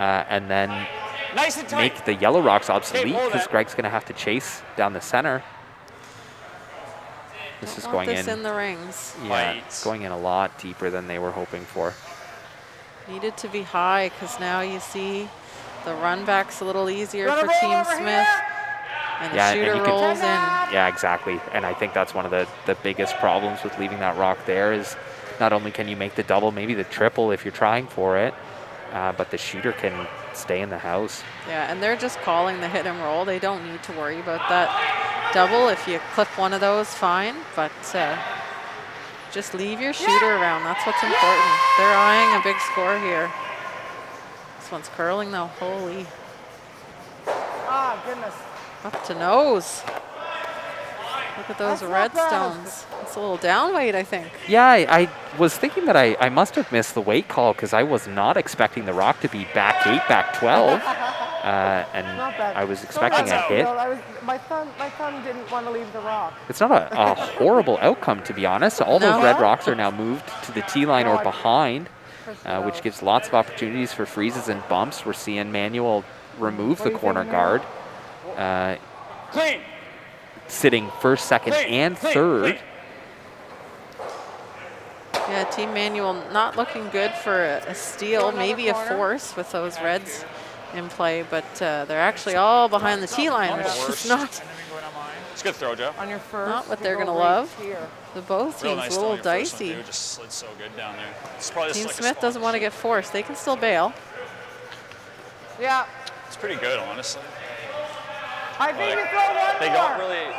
Speaker 4: end.
Speaker 2: and then
Speaker 4: Nice and tight.
Speaker 2: make the Yellow Rocks obsolete
Speaker 4: hold
Speaker 2: because
Speaker 4: that.
Speaker 2: Greg's going to have to chase down the center. This is
Speaker 1: Want
Speaker 2: going
Speaker 1: this
Speaker 2: in.
Speaker 1: in the rings.
Speaker 2: Yeah,
Speaker 4: Right.
Speaker 2: it's going in a lot deeper than they were hoping for.
Speaker 1: Needed to be high because now you see the run back's a little easier
Speaker 3: Gotta
Speaker 1: for
Speaker 3: roll
Speaker 1: Team
Speaker 3: over
Speaker 1: Smith.
Speaker 3: here.
Speaker 1: And the
Speaker 2: Yeah, and
Speaker 1: shooter
Speaker 2: you can-
Speaker 1: rolls in.
Speaker 2: Yeah, exactly. And I think that's one of the biggest problems with leaving that rock there is not only can you make the double, maybe the triple if you're trying for it, but the shooter can stay in the house.
Speaker 1: Yeah, and they're just calling the hit and roll. They don't need to worry about that double. If you clip one of those, fine. But just leave your shooter around. That's what's important. They're eyeing a big score here. This one's curling though. Holy.
Speaker 3: Ah, goodness.
Speaker 1: Up to nose. Look at those
Speaker 3: That's not
Speaker 1: red
Speaker 3: bad.
Speaker 1: stones. It's a little down weight, I think.
Speaker 2: Yeah, I was thinking that I must have missed the weight call because I was not expecting the rock to be back 8, back 12. And
Speaker 3: Not bad.
Speaker 2: I was
Speaker 3: Don't
Speaker 2: expecting
Speaker 3: worry,
Speaker 2: a hit.
Speaker 3: Bill. My thumb didn't want to leave the rock.
Speaker 2: It's not a horrible outcome, to be honest. All those
Speaker 1: No.
Speaker 2: red rocks are now moved to the tee line
Speaker 3: No,
Speaker 2: or
Speaker 3: I-
Speaker 2: behind,
Speaker 3: No.
Speaker 2: which gives lots of opportunities for freezes and bumps. We're seeing Manuel remove
Speaker 3: What
Speaker 2: the
Speaker 3: do you
Speaker 2: corner
Speaker 3: think,
Speaker 2: guard,
Speaker 4: Clean.
Speaker 2: sitting first, second,
Speaker 4: Clean,
Speaker 2: and
Speaker 4: clean,
Speaker 2: third.
Speaker 4: clean.
Speaker 1: Yeah, Team Manuel not looking good for a steal,
Speaker 3: another
Speaker 1: maybe a
Speaker 3: corner.
Speaker 1: force with those reds in play, but they're actually all behind the tee line,
Speaker 4: Not the
Speaker 1: which is
Speaker 4: worst.
Speaker 1: not
Speaker 4: It's a good throw, Joe.
Speaker 3: On your first.
Speaker 1: Not what
Speaker 3: you
Speaker 1: they're
Speaker 3: go
Speaker 1: gonna
Speaker 3: right
Speaker 1: love.
Speaker 3: Here.
Speaker 1: the both
Speaker 4: Real
Speaker 1: teams
Speaker 4: nice
Speaker 1: a little
Speaker 4: throwing your first one,
Speaker 1: dicey.
Speaker 4: too. Just slid so good down there. It's probably
Speaker 1: Team
Speaker 4: just like a
Speaker 1: Smith doesn't
Speaker 4: sponge.
Speaker 1: want to get forced. They can still bail.
Speaker 3: Yeah.
Speaker 4: It's pretty good, honestly.
Speaker 3: I think
Speaker 4: Like,
Speaker 3: you throw one
Speaker 4: They
Speaker 3: more.
Speaker 4: don't really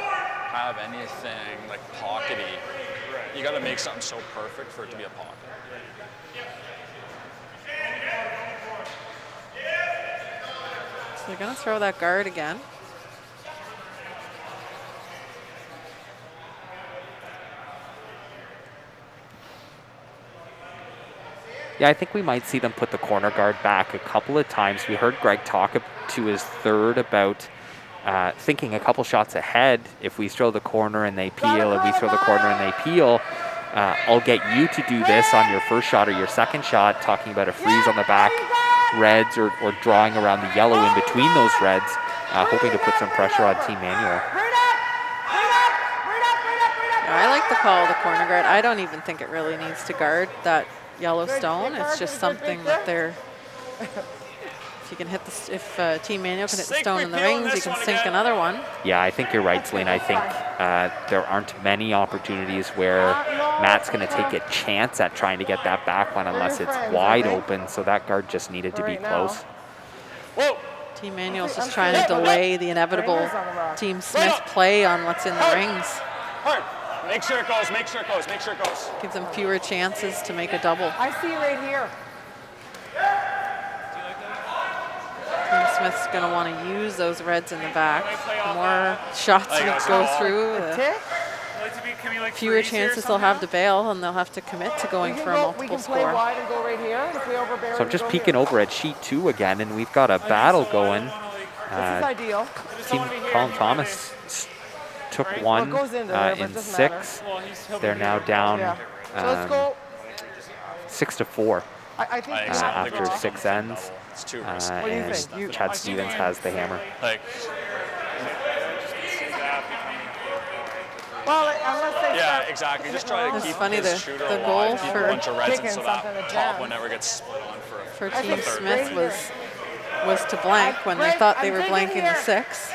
Speaker 4: have anything like pockety. You got to make something so perfect for it to be a pocket.
Speaker 1: So they're going to throw that guard again.
Speaker 2: Yeah, I think we might see them put the corner guard back a couple of times. We heard Greg talk to his third about thinking a couple shots ahead. If we throw the corner and they peel, if we throw the corner and they peel, I'll get you to do this on your first shot or your second shot, talking about a freeze on the back reds or drawing around the yellow in between those reds, hoping to put some pressure on Team Manuel.
Speaker 1: Yeah, I like the call of the corner guard. I don't even think it really needs to guard that yellow stone. It's just something that they're. If you can hit the, if Team Manuel can hit the stone in the rings, you can sink another one.
Speaker 2: Yeah, I think you're right, Celine. I think there aren't many opportunities where Matt's going to take a chance at trying to get that back one unless it's wide open. So that guard just needed to be close.
Speaker 4: Whoa!
Speaker 1: Team Manuel's just trying to delay the inevitable Team Smith play on what's in the rings.
Speaker 4: Hard. Make sure it goes, make sure it goes, make sure it goes.
Speaker 1: Give them fewer chances to make a double.
Speaker 3: I see right here.
Speaker 1: Team Smith's going to want to use those reds in the back. The more shots we go through, the
Speaker 3: Tick.
Speaker 5: Can we like
Speaker 1: fewer
Speaker 5: freeze here
Speaker 1: chances they'll
Speaker 5: somehow?
Speaker 1: have to bail, and they'll have to commit to going for a
Speaker 3: We
Speaker 1: multiple
Speaker 3: can play
Speaker 1: score.
Speaker 3: wide and go right here. If we overbear,
Speaker 2: So I'm
Speaker 3: we
Speaker 2: just
Speaker 3: go
Speaker 2: peeking
Speaker 3: here.
Speaker 2: over at sheet 2 again, and we've got a battle going.
Speaker 3: This is ideal.
Speaker 2: Team Colin Thomas took one
Speaker 3: goes into there, but
Speaker 2: in
Speaker 3: it doesn't
Speaker 2: 6.
Speaker 5: Well, he's hoping
Speaker 2: They're
Speaker 5: to
Speaker 2: now
Speaker 5: get
Speaker 2: down
Speaker 3: Yeah. So let's go.
Speaker 2: 6-4
Speaker 3: I think
Speaker 4: I
Speaker 3: we
Speaker 4: accept
Speaker 3: have
Speaker 4: the
Speaker 3: to
Speaker 2: after
Speaker 3: go.
Speaker 2: 6 ends.
Speaker 4: It's too risky.
Speaker 3: What do you
Speaker 2: And
Speaker 3: think?
Speaker 2: Chad Stevens has the hammer.
Speaker 4: Like,
Speaker 3: Well, unless they
Speaker 4: yeah,
Speaker 3: start
Speaker 4: exactly. Just try to
Speaker 1: It's
Speaker 4: keep
Speaker 1: funny,
Speaker 4: his
Speaker 1: the
Speaker 4: shooter
Speaker 1: goal
Speaker 4: alive, keep
Speaker 1: for
Speaker 4: a bunch of reds in
Speaker 3: picking
Speaker 4: so that
Speaker 3: something to
Speaker 4: top
Speaker 3: jam.
Speaker 4: one never gets split on for
Speaker 1: For Team
Speaker 3: think
Speaker 1: Smith
Speaker 3: right
Speaker 1: was to blank when they
Speaker 3: Greg,
Speaker 1: thought they
Speaker 3: I'm
Speaker 1: were
Speaker 3: thinking
Speaker 1: blanking the
Speaker 3: here.
Speaker 1: 6.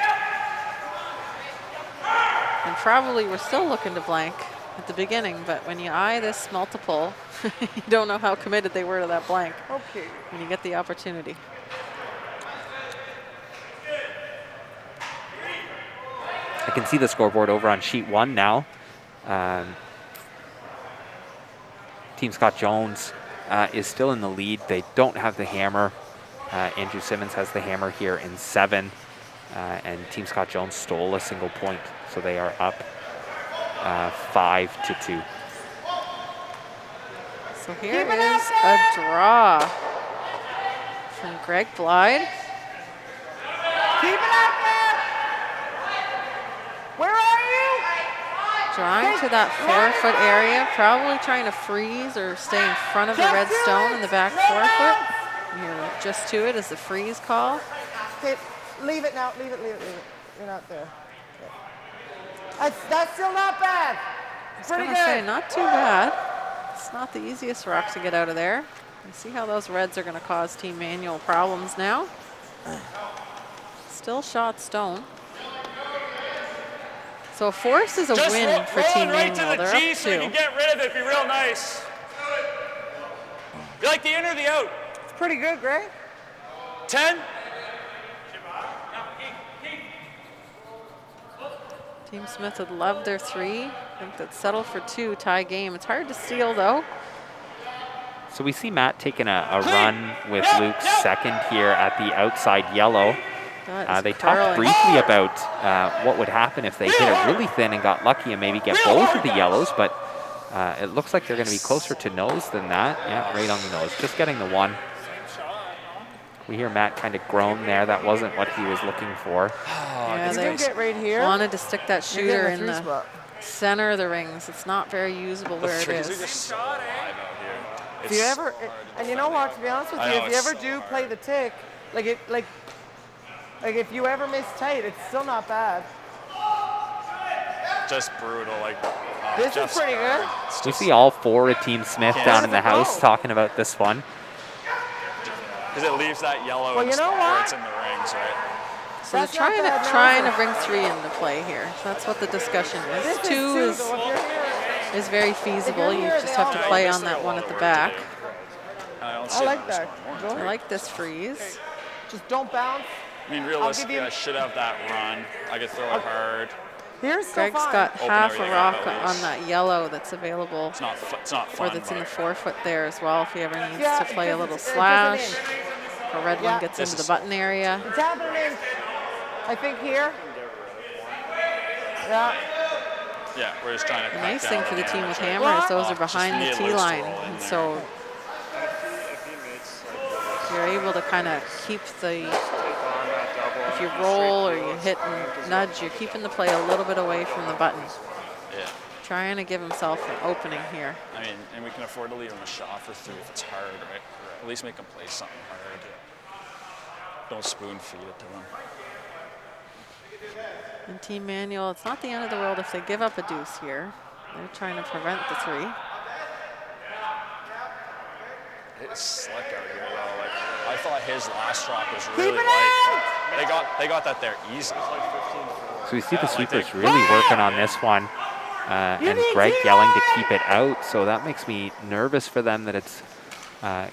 Speaker 1: And probably we're still looking to blank at the beginning, but when you eye this multiple, you don't know how committed they were to that blank
Speaker 3: Okay.
Speaker 1: when you get the opportunity.
Speaker 2: I can see the scoreboard over on sheet 1 now. Team Scott Jones is still in the lead. They don't have the hammer. Andrew Simmons has the hammer here in 7. And Team Scott Jones stole a single point. So they are up 5-2.
Speaker 1: So here is a draw from Greg Blyde.
Speaker 3: Keep it up there. Where are you?
Speaker 1: Drawing to that 4-foot area, probably trying to freeze or stay in front of the red stone in the back 4-foot. You're just to it as the freeze call.
Speaker 3: Okay, leave it now. Leave it. You're not there. Okay. That's still not bad. It's
Speaker 1: I
Speaker 3: pretty
Speaker 1: was gonna say,
Speaker 3: good.
Speaker 1: not too bad. It's not the easiest rock to get out of there. You see how those reds are going to cause Team Manuel problems now. Still shot stone. So force is a
Speaker 4: just
Speaker 1: win for
Speaker 4: roll
Speaker 1: Team
Speaker 4: it right
Speaker 1: Manuel.
Speaker 4: to the
Speaker 1: They're
Speaker 4: G
Speaker 1: up
Speaker 4: so you
Speaker 1: 2.
Speaker 4: can get rid of it. Be real nice. You like the in or the out?
Speaker 3: It's pretty good, Greg.
Speaker 4: 10?
Speaker 1: Team Smith would love their 3. I think that's settled for 2, tie game. It's hard to steal though.
Speaker 2: So we see Matt taking a run with Luke's second here at the outside yellow.
Speaker 1: That is
Speaker 2: They talked
Speaker 1: curling.
Speaker 2: briefly about what would happen if they hit it really thin and got lucky and maybe get both of the yellows, but it looks like they're going to be closer to nose than that. Yeah, right on the nose. Just getting the one. We hear Matt kind of groan there. That wasn't what he was looking for.
Speaker 1: Yeah,
Speaker 3: You
Speaker 1: they
Speaker 3: can get right here.
Speaker 1: wanted to stick that
Speaker 3: You're
Speaker 1: shooter
Speaker 3: getting
Speaker 1: in
Speaker 3: a
Speaker 1: the
Speaker 3: three spot.
Speaker 1: center of the rings. It's not very usable where it
Speaker 4: Threes are
Speaker 1: is.
Speaker 4: just so live out here.
Speaker 3: If you ever, and you know what? To be honest with
Speaker 4: I
Speaker 3: you,
Speaker 4: know,
Speaker 3: if you
Speaker 4: it's
Speaker 3: ever
Speaker 4: so
Speaker 3: do
Speaker 4: hard.
Speaker 3: play the tick, like if you ever miss tight, it's still not bad.
Speaker 4: Just brutal. Like
Speaker 3: This is pretty good.
Speaker 2: We see all four of Team Smith
Speaker 4: Yeah.
Speaker 2: down in the
Speaker 3: Where did it
Speaker 2: house
Speaker 3: go?
Speaker 2: talking about this one.
Speaker 4: because it leaves that yellow
Speaker 3: Well,
Speaker 4: in
Speaker 3: you know
Speaker 4: where
Speaker 3: what?
Speaker 4: it's in the rings, right?
Speaker 1: So they're
Speaker 3: That's not bad now,
Speaker 1: trying
Speaker 3: is
Speaker 1: to
Speaker 3: it?
Speaker 1: bring three into play here. So that's what the discussion
Speaker 3: This
Speaker 1: is.
Speaker 3: is
Speaker 1: Two
Speaker 3: two,
Speaker 1: is
Speaker 3: though. If you're here,
Speaker 1: is very feasible. You
Speaker 3: here,
Speaker 1: just
Speaker 3: they
Speaker 1: have
Speaker 3: all
Speaker 1: to
Speaker 3: go.
Speaker 1: play
Speaker 4: There's
Speaker 1: on
Speaker 4: still
Speaker 1: that
Speaker 4: a
Speaker 1: one
Speaker 4: lot
Speaker 1: at
Speaker 4: of
Speaker 1: the
Speaker 4: work to
Speaker 1: back.
Speaker 4: do. I don't
Speaker 3: I
Speaker 4: see it
Speaker 3: like
Speaker 4: on
Speaker 3: that.
Speaker 4: this
Speaker 3: Go
Speaker 4: one.
Speaker 1: I
Speaker 3: ahead.
Speaker 1: like this freeze.
Speaker 3: Just don't bounce.
Speaker 4: I mean, realistically,
Speaker 3: you-
Speaker 4: I should have that run. I could throw it hard.
Speaker 3: Here's still
Speaker 1: Greg's
Speaker 3: fine.
Speaker 1: got
Speaker 4: Open
Speaker 1: half a
Speaker 4: everything
Speaker 1: rock
Speaker 4: up at
Speaker 1: on
Speaker 4: least.
Speaker 1: that yellow that's available,
Speaker 4: It's not
Speaker 1: or
Speaker 4: fun.
Speaker 1: that's in the
Speaker 4: but
Speaker 1: 4-foot there as well if he ever needs
Speaker 3: Yeah,
Speaker 1: to play a
Speaker 3: because
Speaker 1: little
Speaker 3: it doesn't
Speaker 1: slash.
Speaker 3: in.
Speaker 1: A red
Speaker 3: Yeah.
Speaker 1: one gets
Speaker 4: This
Speaker 1: into the
Speaker 4: is-
Speaker 1: button area.
Speaker 3: It's happening in, I think here. Yeah.
Speaker 4: Yeah, we're just trying to
Speaker 1: The
Speaker 4: cut
Speaker 1: nice
Speaker 4: down
Speaker 1: thing
Speaker 4: on
Speaker 1: for the
Speaker 4: the
Speaker 1: team with
Speaker 4: damage, right?
Speaker 1: hammer is those are
Speaker 4: Just
Speaker 1: behind the
Speaker 4: need
Speaker 1: tee
Speaker 4: loose to
Speaker 1: line,
Speaker 4: roll in
Speaker 1: and
Speaker 4: there.
Speaker 1: so you're able to kind of keep the, if you roll or you hit and nudge, you're keeping the play a little bit away from the button.
Speaker 4: Yeah.
Speaker 1: Trying to give himself an opening here.
Speaker 4: I mean, and we can afford to leave him a shot for three if it's hard, right? At least make him play something hard. Don't spoon feed it to them.
Speaker 1: And Team Manuel, it's not the end of the world if they give up a deuce here. They're trying to prevent the three.
Speaker 4: It's slick out here though. Like I thought his last drop was
Speaker 3: Keep
Speaker 4: really
Speaker 3: it
Speaker 4: light. They got that there easy.
Speaker 2: So we see the
Speaker 4: like
Speaker 2: sweepers
Speaker 4: they-
Speaker 2: really working on this one. And
Speaker 3: need
Speaker 2: Greg
Speaker 3: to-
Speaker 2: yelling to keep it out, so that makes me nervous for them that it's,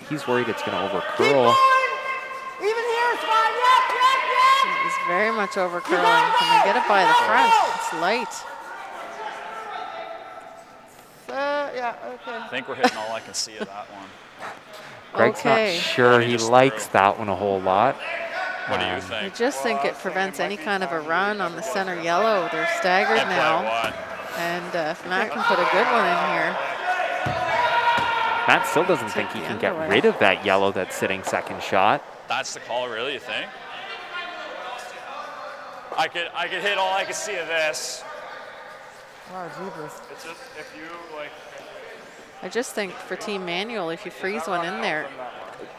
Speaker 2: he's worried it's going to over
Speaker 3: Keep
Speaker 2: curl.
Speaker 3: going. Even here, it's fine. Yep.
Speaker 1: It's very much over curling. Can they get it by the front? It's light.
Speaker 3: Yeah, okay.
Speaker 4: I think we're hitting all I can see of that one.
Speaker 2: Greg's
Speaker 1: Okay.
Speaker 2: not sure
Speaker 4: He
Speaker 2: he
Speaker 4: just
Speaker 2: likes
Speaker 4: threw.
Speaker 2: that one a whole lot.
Speaker 4: What do you
Speaker 1: I
Speaker 4: think?
Speaker 1: just think it prevents any kind of a run on the center yellow. They're staggered
Speaker 4: And play
Speaker 1: now.
Speaker 4: what?
Speaker 1: And if Matt can put a good one in here,
Speaker 2: Matt still doesn't think
Speaker 1: Take
Speaker 2: he
Speaker 1: the
Speaker 2: can
Speaker 1: end
Speaker 2: get
Speaker 1: away.
Speaker 2: rid of that yellow that's sitting second shot.
Speaker 4: That's the call, really? You think? I could hit all I could see of this.
Speaker 3: Wow, jeepers.
Speaker 5: It's just if you like.
Speaker 1: I just think for Team Manuel, if you freeze one in there,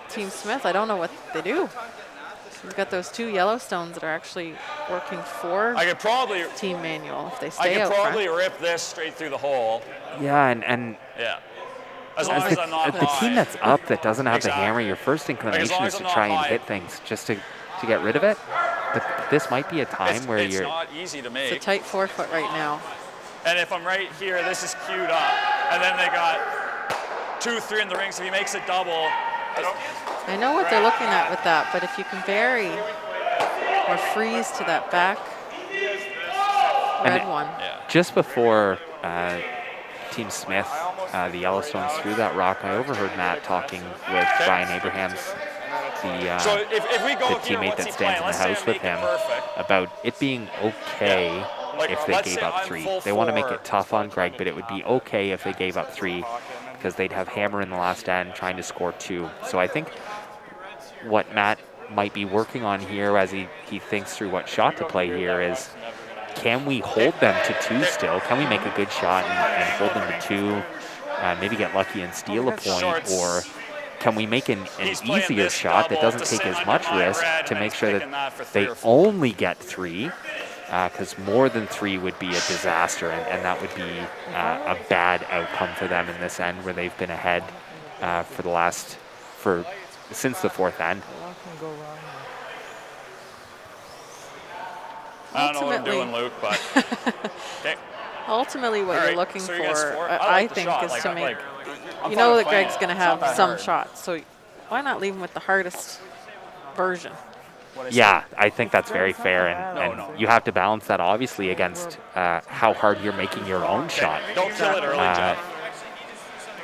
Speaker 1: Team Smith, I don't know what they do. You've got those two Yellowstones that are actually working for
Speaker 4: I could probably
Speaker 1: Team Manuel if they stay out
Speaker 4: probably
Speaker 1: front.
Speaker 4: rip this straight through the hole.
Speaker 2: Yeah, and
Speaker 4: Yeah. As long
Speaker 2: as
Speaker 4: as I'm not
Speaker 2: the
Speaker 4: high.
Speaker 2: team that's up that doesn't have the hammer,
Speaker 4: Exactly.
Speaker 2: your first inclination
Speaker 4: long
Speaker 2: is
Speaker 4: as
Speaker 2: to
Speaker 4: I'm not
Speaker 2: try and
Speaker 4: high.
Speaker 2: hit things just to get rid of it. But this might be a time
Speaker 4: it's,
Speaker 2: where
Speaker 4: it's
Speaker 2: you're
Speaker 4: not easy to
Speaker 1: It's
Speaker 4: make.
Speaker 1: a tight 4-foot right now.
Speaker 4: And if I'm right here, this is queued up. And then they got 2, 3 in the rings. If he makes a double,
Speaker 1: I know what they're looking at with that, but if you can vary or freeze to that back red one.
Speaker 4: yeah.
Speaker 2: just before Team Smith, the Yellowstones threw that rock, I overheard Matt talking with Brian Abrahams, the
Speaker 4: So if we go
Speaker 2: the
Speaker 4: here,
Speaker 2: teammate
Speaker 4: what's
Speaker 2: that
Speaker 4: he
Speaker 2: stands
Speaker 4: playing?
Speaker 2: in the
Speaker 4: Let's say
Speaker 2: house
Speaker 4: I
Speaker 2: with
Speaker 4: make it
Speaker 2: him,
Speaker 4: perfect.
Speaker 2: about it being okay
Speaker 4: Like,
Speaker 2: if they
Speaker 4: let's
Speaker 2: gave
Speaker 4: say
Speaker 2: up
Speaker 4: I'm
Speaker 2: 3.
Speaker 4: full
Speaker 2: They want to make
Speaker 4: 4.
Speaker 2: it tough on Greg, but it would be okay if they gave up 3 because they'd have hammer in the last end trying to score 2. So I think what Matt might be working on here as he thinks through what shot to play here is, can we hold them to 2 still? Can we make a good shot and hold them to 2, maybe get lucky and steal a point, or can we make an
Speaker 4: He's playing
Speaker 2: easier
Speaker 4: this
Speaker 2: shot that
Speaker 4: double
Speaker 2: doesn't
Speaker 4: to
Speaker 2: take
Speaker 4: sit
Speaker 2: as
Speaker 4: under
Speaker 2: much
Speaker 4: my
Speaker 2: risk
Speaker 4: red,
Speaker 2: to
Speaker 4: and
Speaker 2: make
Speaker 4: he's
Speaker 2: sure
Speaker 4: picking
Speaker 2: that
Speaker 4: that for 3
Speaker 2: they
Speaker 4: or 4.
Speaker 2: only get 3? Because more than 3 would be a disaster, and that would be a bad outcome for them in this end where they've been ahead since the 4th end.
Speaker 3: A lot can go wrong here.
Speaker 4: I don't know what I'm
Speaker 1: Ultimately-
Speaker 4: doing, Luke, but okay.
Speaker 1: Ultimately, what
Speaker 4: All
Speaker 1: you're
Speaker 4: right,
Speaker 1: looking
Speaker 4: so
Speaker 1: for,
Speaker 4: you guys score?
Speaker 1: I
Speaker 4: like the
Speaker 1: think,
Speaker 4: shot.
Speaker 1: is
Speaker 4: Like,
Speaker 1: to make.
Speaker 4: like, I'm
Speaker 1: You
Speaker 4: fine
Speaker 1: know
Speaker 4: with
Speaker 1: that
Speaker 4: playing
Speaker 1: Greg's
Speaker 4: it.
Speaker 1: going to
Speaker 4: It's not
Speaker 1: have
Speaker 4: that
Speaker 1: some
Speaker 4: hard.
Speaker 1: shots, so why not leave him with the hardest version?
Speaker 4: What I said.
Speaker 2: Yeah, I think that's very fair, and
Speaker 4: No.
Speaker 2: you have to balance that obviously against how hard you're making your own shot.
Speaker 4: Don't kill it early, Jeff.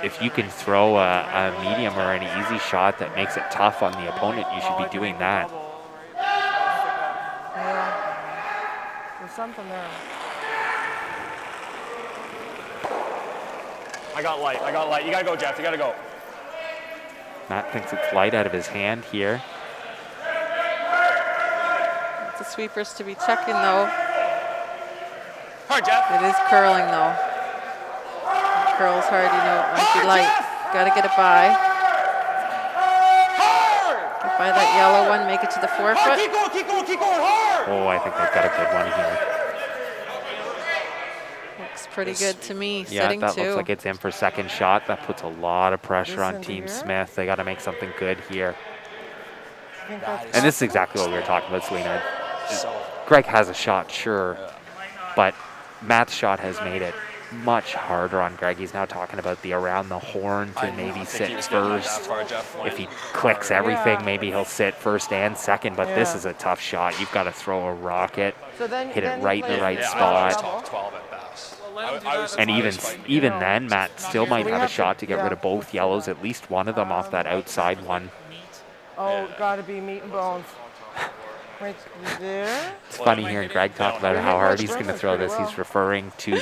Speaker 2: If you can throw a medium or an easy shot that makes it tough on the opponent, you should be doing that.
Speaker 3: something there.
Speaker 4: I got light. You gotta go, Jeff. You gotta go.
Speaker 2: Matt thinks it's light out of his hand here.
Speaker 1: The sweepers to be checking though.
Speaker 4: Hard, Jeff.
Speaker 1: It is curling though. It curls hard, you know it might be light. Gotta get it by. Get by that yellow one, make it to the forefoot.
Speaker 4: Keep going hard.
Speaker 2: Oh, I think they've got a good one here.
Speaker 1: Looks pretty good to me.
Speaker 2: Yeah,
Speaker 1: Sitting
Speaker 2: that
Speaker 1: two.
Speaker 2: looks like it's in for second shot. That puts a lot of pressure
Speaker 3: This
Speaker 2: on
Speaker 3: into
Speaker 2: Team
Speaker 3: here?
Speaker 2: Smith. They got to make something good here.
Speaker 3: I think that's
Speaker 2: And this is exactly what we were talking about, Selena.
Speaker 4: So,
Speaker 2: Greg has a shot, sure, but Matt's shot has made it much harder on Greg. He's now talking about the around the horn to maybe sit first. If he clicks everything, maybe he'll sit first and second, but this
Speaker 3: Yeah.
Speaker 2: is a tough shot. You've got to throw a rocket,
Speaker 3: so then,
Speaker 2: hit it
Speaker 3: then
Speaker 2: right in the
Speaker 3: play
Speaker 2: right
Speaker 3: the
Speaker 2: spot.
Speaker 3: double.
Speaker 4: top 12 at best.
Speaker 2: And even then, Matt still might
Speaker 3: We
Speaker 2: have a
Speaker 3: have to-
Speaker 2: shot to get rid
Speaker 3: yeah.
Speaker 2: of both yellows, at least one of them off that outside one.
Speaker 3: Oh, gotta be meat and bones. Right there.
Speaker 2: It's funny hearing Greg talk about how hard he's going to throw this. He's referring to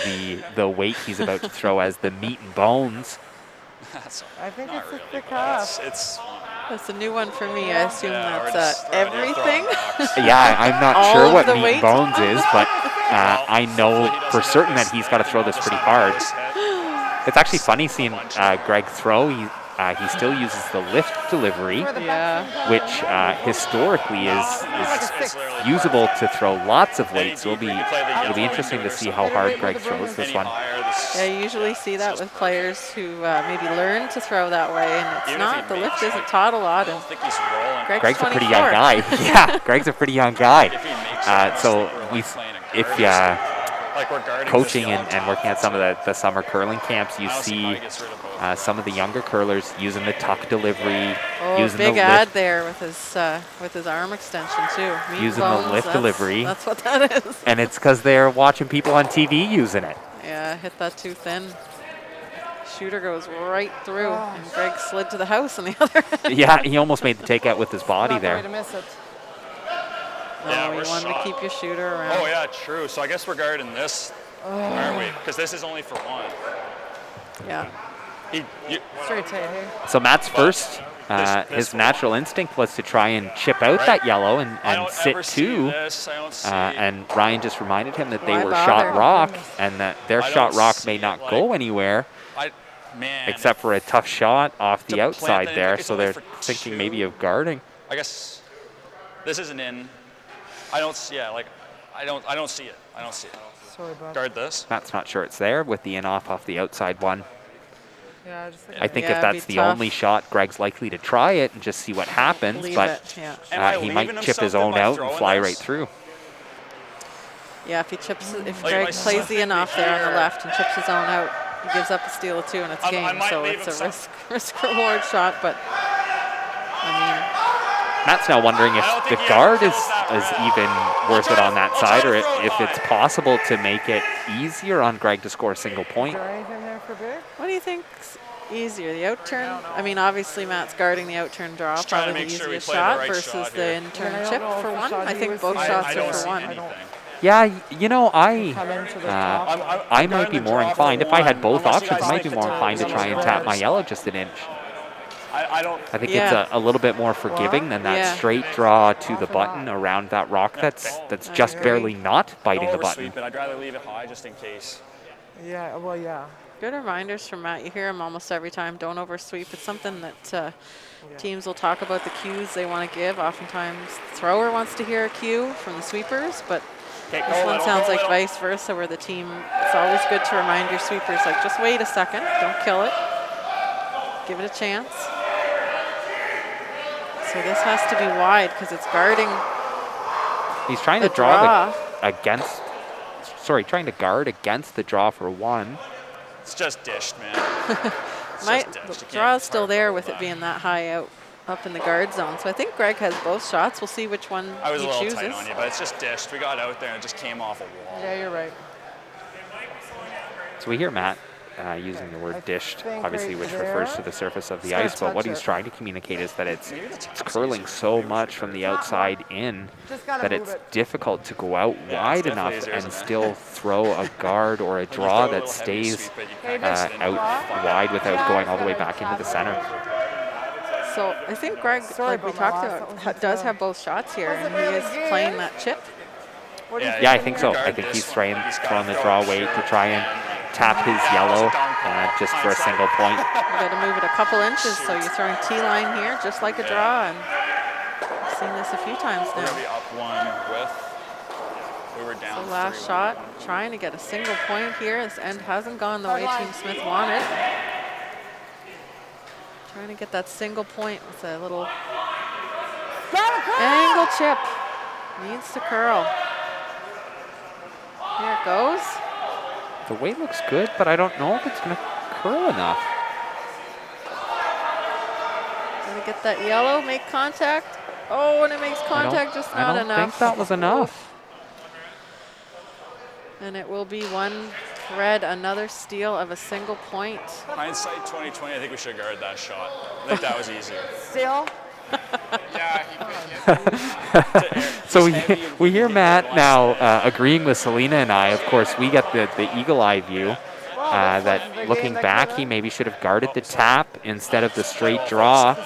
Speaker 2: the weight he's about to throw as the meat and bones.
Speaker 3: I think it's a thick half.
Speaker 4: It's
Speaker 1: That's a new one for me. I assume
Speaker 4: yeah, we're
Speaker 1: that's
Speaker 4: just throwing- you're throwing
Speaker 1: everything.
Speaker 4: rocks.
Speaker 2: Yeah, I'm not
Speaker 1: All
Speaker 2: sure
Speaker 1: of
Speaker 2: what
Speaker 1: the
Speaker 2: meat
Speaker 1: weight?
Speaker 2: and bones is, but I know for certain that he's got to throw this pretty hard. It's actually funny seeing Greg throw. He still uses the lift delivery,
Speaker 1: Yeah.
Speaker 2: which historically is usable to throw lots of weight. So it'll be interesting to see how hard Greg throws this one.
Speaker 1: Yeah, you usually see that with players who maybe learn to throw that way, and it's not. The lift isn't taught a lot.
Speaker 4: I
Speaker 1: And
Speaker 4: don't think he's rolling.
Speaker 2: Greg's a pretty
Speaker 1: 24.
Speaker 2: young guy. Yeah, Greg's a pretty young guy.
Speaker 4: If he makes it,
Speaker 2: So
Speaker 4: we're
Speaker 2: if
Speaker 4: playing a
Speaker 2: if
Speaker 4: guard. Like we're guarding
Speaker 2: coaching
Speaker 4: this
Speaker 2: and
Speaker 4: yellow
Speaker 2: working at some of the summer curling camps, you
Speaker 4: I don't see how he
Speaker 2: see
Speaker 4: gets rid of both.
Speaker 2: some of the younger curlers using the tuck delivery,
Speaker 1: Oh,
Speaker 2: using
Speaker 1: big
Speaker 2: the
Speaker 1: ad
Speaker 2: lift.
Speaker 1: there with his arm extension too. Meat
Speaker 2: Using the
Speaker 1: bones,
Speaker 2: lift
Speaker 1: that's-
Speaker 2: delivery.
Speaker 1: That's what that is.
Speaker 2: And it's because they're watching people on TV using it.
Speaker 1: Yeah, hit that too thin. Shooter goes right through, and Greg slid to the house on the other end.
Speaker 2: Yeah, he almost made the takeout with his body
Speaker 3: Not the way to
Speaker 2: there.
Speaker 3: miss it.
Speaker 4: Yeah,
Speaker 1: No,
Speaker 4: we're
Speaker 1: you wanted to
Speaker 4: shot.
Speaker 1: keep your shooter around.
Speaker 4: Oh yeah, true. So I guess we're guarding this, aren't we? Because this is only for one.
Speaker 1: Yeah.
Speaker 3: Straight to you, hey.
Speaker 2: So Matt's first,
Speaker 4: this
Speaker 2: his
Speaker 4: one.
Speaker 2: natural instinct was to try and chip out
Speaker 4: Right.
Speaker 2: that yellow and
Speaker 4: I don't
Speaker 2: sit
Speaker 4: ever see
Speaker 2: two.
Speaker 4: this. I don't see.
Speaker 2: And Ryan just reminded him that they
Speaker 1: Why
Speaker 2: were
Speaker 1: bother?
Speaker 2: shot rock and that their
Speaker 4: I
Speaker 2: shot
Speaker 4: don't
Speaker 2: rock
Speaker 4: see
Speaker 2: may
Speaker 4: it,
Speaker 2: not
Speaker 4: like-
Speaker 2: go anywhere
Speaker 4: Man.
Speaker 2: except for a tough shot off
Speaker 4: To
Speaker 2: the
Speaker 4: plant
Speaker 2: outside
Speaker 4: it,
Speaker 2: there.
Speaker 4: it's
Speaker 2: So
Speaker 4: only
Speaker 2: they're
Speaker 4: for
Speaker 2: thinking
Speaker 4: two.
Speaker 2: maybe of guarding.
Speaker 4: I guess this isn't in. I don't. Yeah, like I don't see it. I don't see it.
Speaker 3: Sorry, bud.
Speaker 4: Guard this.
Speaker 2: Matt's not sure it's there with the in off the outside one.
Speaker 3: Yeah, I just think
Speaker 2: I think
Speaker 1: Yeah,
Speaker 2: if
Speaker 1: it'd
Speaker 2: that's
Speaker 1: be
Speaker 2: the
Speaker 1: tough.
Speaker 2: only shot, Greg's likely to try it and just see what happens.
Speaker 1: Leave
Speaker 2: But
Speaker 1: it. Yeah.
Speaker 4: Am I
Speaker 2: he
Speaker 4: leaving
Speaker 2: might
Speaker 4: him
Speaker 2: chip his
Speaker 4: something
Speaker 2: own
Speaker 4: by
Speaker 2: out and
Speaker 4: throwing
Speaker 2: fly
Speaker 4: this?
Speaker 2: right through.
Speaker 1: Yeah, if he chips, if
Speaker 4: Like,
Speaker 1: Greg
Speaker 4: my
Speaker 1: plays the in off there on the
Speaker 4: here-
Speaker 1: left and chips his own out, he gives up a steal of two and it's
Speaker 4: I
Speaker 1: game.
Speaker 4: might
Speaker 1: So
Speaker 4: leave
Speaker 1: it's
Speaker 4: him
Speaker 1: a risk reward shot, but I
Speaker 2: Matt's now wondering if
Speaker 4: I don't
Speaker 2: the
Speaker 4: think he
Speaker 2: guard
Speaker 4: ever
Speaker 2: is
Speaker 4: feels that
Speaker 2: even worth it on that
Speaker 4: I'll try
Speaker 2: side,
Speaker 4: to
Speaker 2: or
Speaker 4: throw it
Speaker 2: if it's
Speaker 4: high.
Speaker 2: possible to make it easier on Greg to score a single
Speaker 3: Is
Speaker 2: point.
Speaker 3: there anything there for big?
Speaker 1: what do you think's easier, the outturn? I mean, obviously Matt's guarding the outturn draw,
Speaker 4: Just trying to
Speaker 1: probably the
Speaker 4: make sure we
Speaker 1: easiest
Speaker 4: play the
Speaker 1: shot
Speaker 4: right
Speaker 1: versus
Speaker 4: shot
Speaker 1: the
Speaker 4: here.
Speaker 1: in-turn
Speaker 3: Yeah, I don't
Speaker 1: chip
Speaker 3: know
Speaker 1: for
Speaker 3: if the
Speaker 1: one.
Speaker 3: shot
Speaker 1: I
Speaker 3: he
Speaker 1: think
Speaker 3: was
Speaker 1: both
Speaker 3: seeing-
Speaker 1: shots
Speaker 4: I
Speaker 1: are
Speaker 4: don't
Speaker 1: for
Speaker 4: see
Speaker 1: one.
Speaker 4: anything.
Speaker 2: Yeah, you know,
Speaker 3: Come into the top.
Speaker 2: I
Speaker 4: I'm
Speaker 2: might
Speaker 4: guarding
Speaker 2: be
Speaker 4: the
Speaker 2: more
Speaker 4: draw for
Speaker 2: inclined. If I had
Speaker 4: one,
Speaker 2: both
Speaker 4: unless you
Speaker 2: options, I
Speaker 4: guys
Speaker 2: might be
Speaker 4: think
Speaker 2: more
Speaker 4: the
Speaker 2: inclined to
Speaker 4: time
Speaker 2: try
Speaker 4: is
Speaker 2: and tap my
Speaker 4: right.
Speaker 2: yellow just an inch.
Speaker 4: I don't.
Speaker 2: I think
Speaker 1: Yeah.
Speaker 2: it's a little bit more forgiving than that
Speaker 1: Yeah.
Speaker 2: straight draw to the
Speaker 3: Off and
Speaker 2: button
Speaker 3: on.
Speaker 2: around that rock that's
Speaker 1: I
Speaker 2: just
Speaker 1: agree.
Speaker 2: barely not biting the
Speaker 4: Don't
Speaker 2: button.
Speaker 4: oversweep it. I'd rather leave it high just in case.
Speaker 3: Yeah, well, yeah.
Speaker 1: Good reminders from Matt. You hear him almost every time. Don't oversweep. It's something that teams will talk about, the cues they want to give. Oftentimes, the thrower wants to hear a cue from the sweepers, but
Speaker 4: Okay,
Speaker 1: this
Speaker 4: go
Speaker 1: one
Speaker 4: little,
Speaker 1: sounds
Speaker 4: go
Speaker 1: like
Speaker 4: little.
Speaker 1: vice versa, where the team, it's always good to remind your sweepers, like, just wait a second, don't kill it, give it a chance. So this has to be wide because it's guarding
Speaker 2: He's trying to
Speaker 1: the
Speaker 2: draw
Speaker 1: draw.
Speaker 2: against. Sorry, trying to guard against the draw for one.
Speaker 4: It's just dished, man. It's
Speaker 1: My
Speaker 4: just dished. You
Speaker 1: the
Speaker 4: can't
Speaker 1: draw's still
Speaker 4: hard
Speaker 1: there
Speaker 4: roll
Speaker 1: with it
Speaker 4: back.
Speaker 1: being that high out up in the guard zone. So I think Greg has both shots. We'll see which one
Speaker 4: I was
Speaker 1: he
Speaker 4: a little
Speaker 1: chooses.
Speaker 4: tight on you, but it's just dished. We got out there and it just came off a wall.
Speaker 3: Yeah, you're right.
Speaker 2: So we hear Matt using the word
Speaker 3: I
Speaker 2: dished,
Speaker 3: think
Speaker 2: obviously,
Speaker 3: right
Speaker 2: which refers to
Speaker 3: there.
Speaker 2: the surface of the
Speaker 3: Just
Speaker 2: ice.
Speaker 3: gotta
Speaker 2: But what
Speaker 3: touch
Speaker 2: he's
Speaker 3: it.
Speaker 2: trying to communicate is that it's curling so much from the outside in
Speaker 3: Just gotta
Speaker 2: that
Speaker 3: move
Speaker 2: it's
Speaker 3: it.
Speaker 2: difficult to go out
Speaker 4: Yeah, it's
Speaker 2: wide
Speaker 4: definitely
Speaker 2: enough
Speaker 4: easier,
Speaker 2: and
Speaker 4: isn't it?
Speaker 2: still throw a guard or a
Speaker 4: When you
Speaker 2: draw
Speaker 4: throw it a
Speaker 2: that
Speaker 4: little heavy, you
Speaker 2: stays
Speaker 4: sweep it, you
Speaker 3: Hey,
Speaker 4: kinda
Speaker 3: just
Speaker 4: get into it.
Speaker 2: out wide without
Speaker 3: Yeah,
Speaker 2: going
Speaker 3: just
Speaker 2: all the way
Speaker 3: gotta
Speaker 2: back into the
Speaker 3: tap
Speaker 2: center.
Speaker 3: it.
Speaker 1: So I think Greg,
Speaker 3: Sorry
Speaker 1: like we
Speaker 3: about my
Speaker 1: talked
Speaker 3: loss. That
Speaker 1: about,
Speaker 3: wasn't,
Speaker 1: does have both shots here,
Speaker 3: wasn't
Speaker 1: and he
Speaker 3: really
Speaker 1: is
Speaker 3: good.
Speaker 1: playing that chip.
Speaker 3: What do you
Speaker 2: Yeah, I
Speaker 3: in
Speaker 2: think
Speaker 3: here?
Speaker 2: so. I
Speaker 4: Guard
Speaker 2: think
Speaker 4: this
Speaker 2: he's
Speaker 4: one.
Speaker 2: throwing
Speaker 4: He's gotta
Speaker 2: throwing the
Speaker 4: throw
Speaker 2: draw
Speaker 4: it,
Speaker 2: weight to
Speaker 4: sure.
Speaker 2: try and tap his
Speaker 4: That was a
Speaker 2: yellow
Speaker 4: dumb call.
Speaker 2: just for a
Speaker 4: Hindsight.
Speaker 2: single point.
Speaker 1: You got to move it a couple inches, so you're throwing T-line here, just like a draw, and I've seen this a few times
Speaker 4: We're
Speaker 1: now.
Speaker 4: gonna be up one with. We were down.
Speaker 1: So last
Speaker 4: 3-1.
Speaker 1: shot, trying to get a single point here. This end hasn't gone the way Team Smith wanted. Trying to get that single point with a little angle chip. Needs to curl. Here it goes.
Speaker 2: The weight looks good, but I don't know if it's going to curl enough.
Speaker 1: Gonna get that yellow, make contact. Oh, and it makes contact, just not
Speaker 2: I don't
Speaker 1: enough.
Speaker 2: think that was enough.
Speaker 1: And it will be one red, another steal of a single point.
Speaker 4: Hindsight 2020. I think we should have guarded that shot. I think that was easier.
Speaker 3: Still?
Speaker 5: Yeah, he
Speaker 2: So we hear Matt now agreeing with Selena and I. Of course, we get the eagle eye view. That looking back, he maybe should have guarded the tap instead of the straight draw.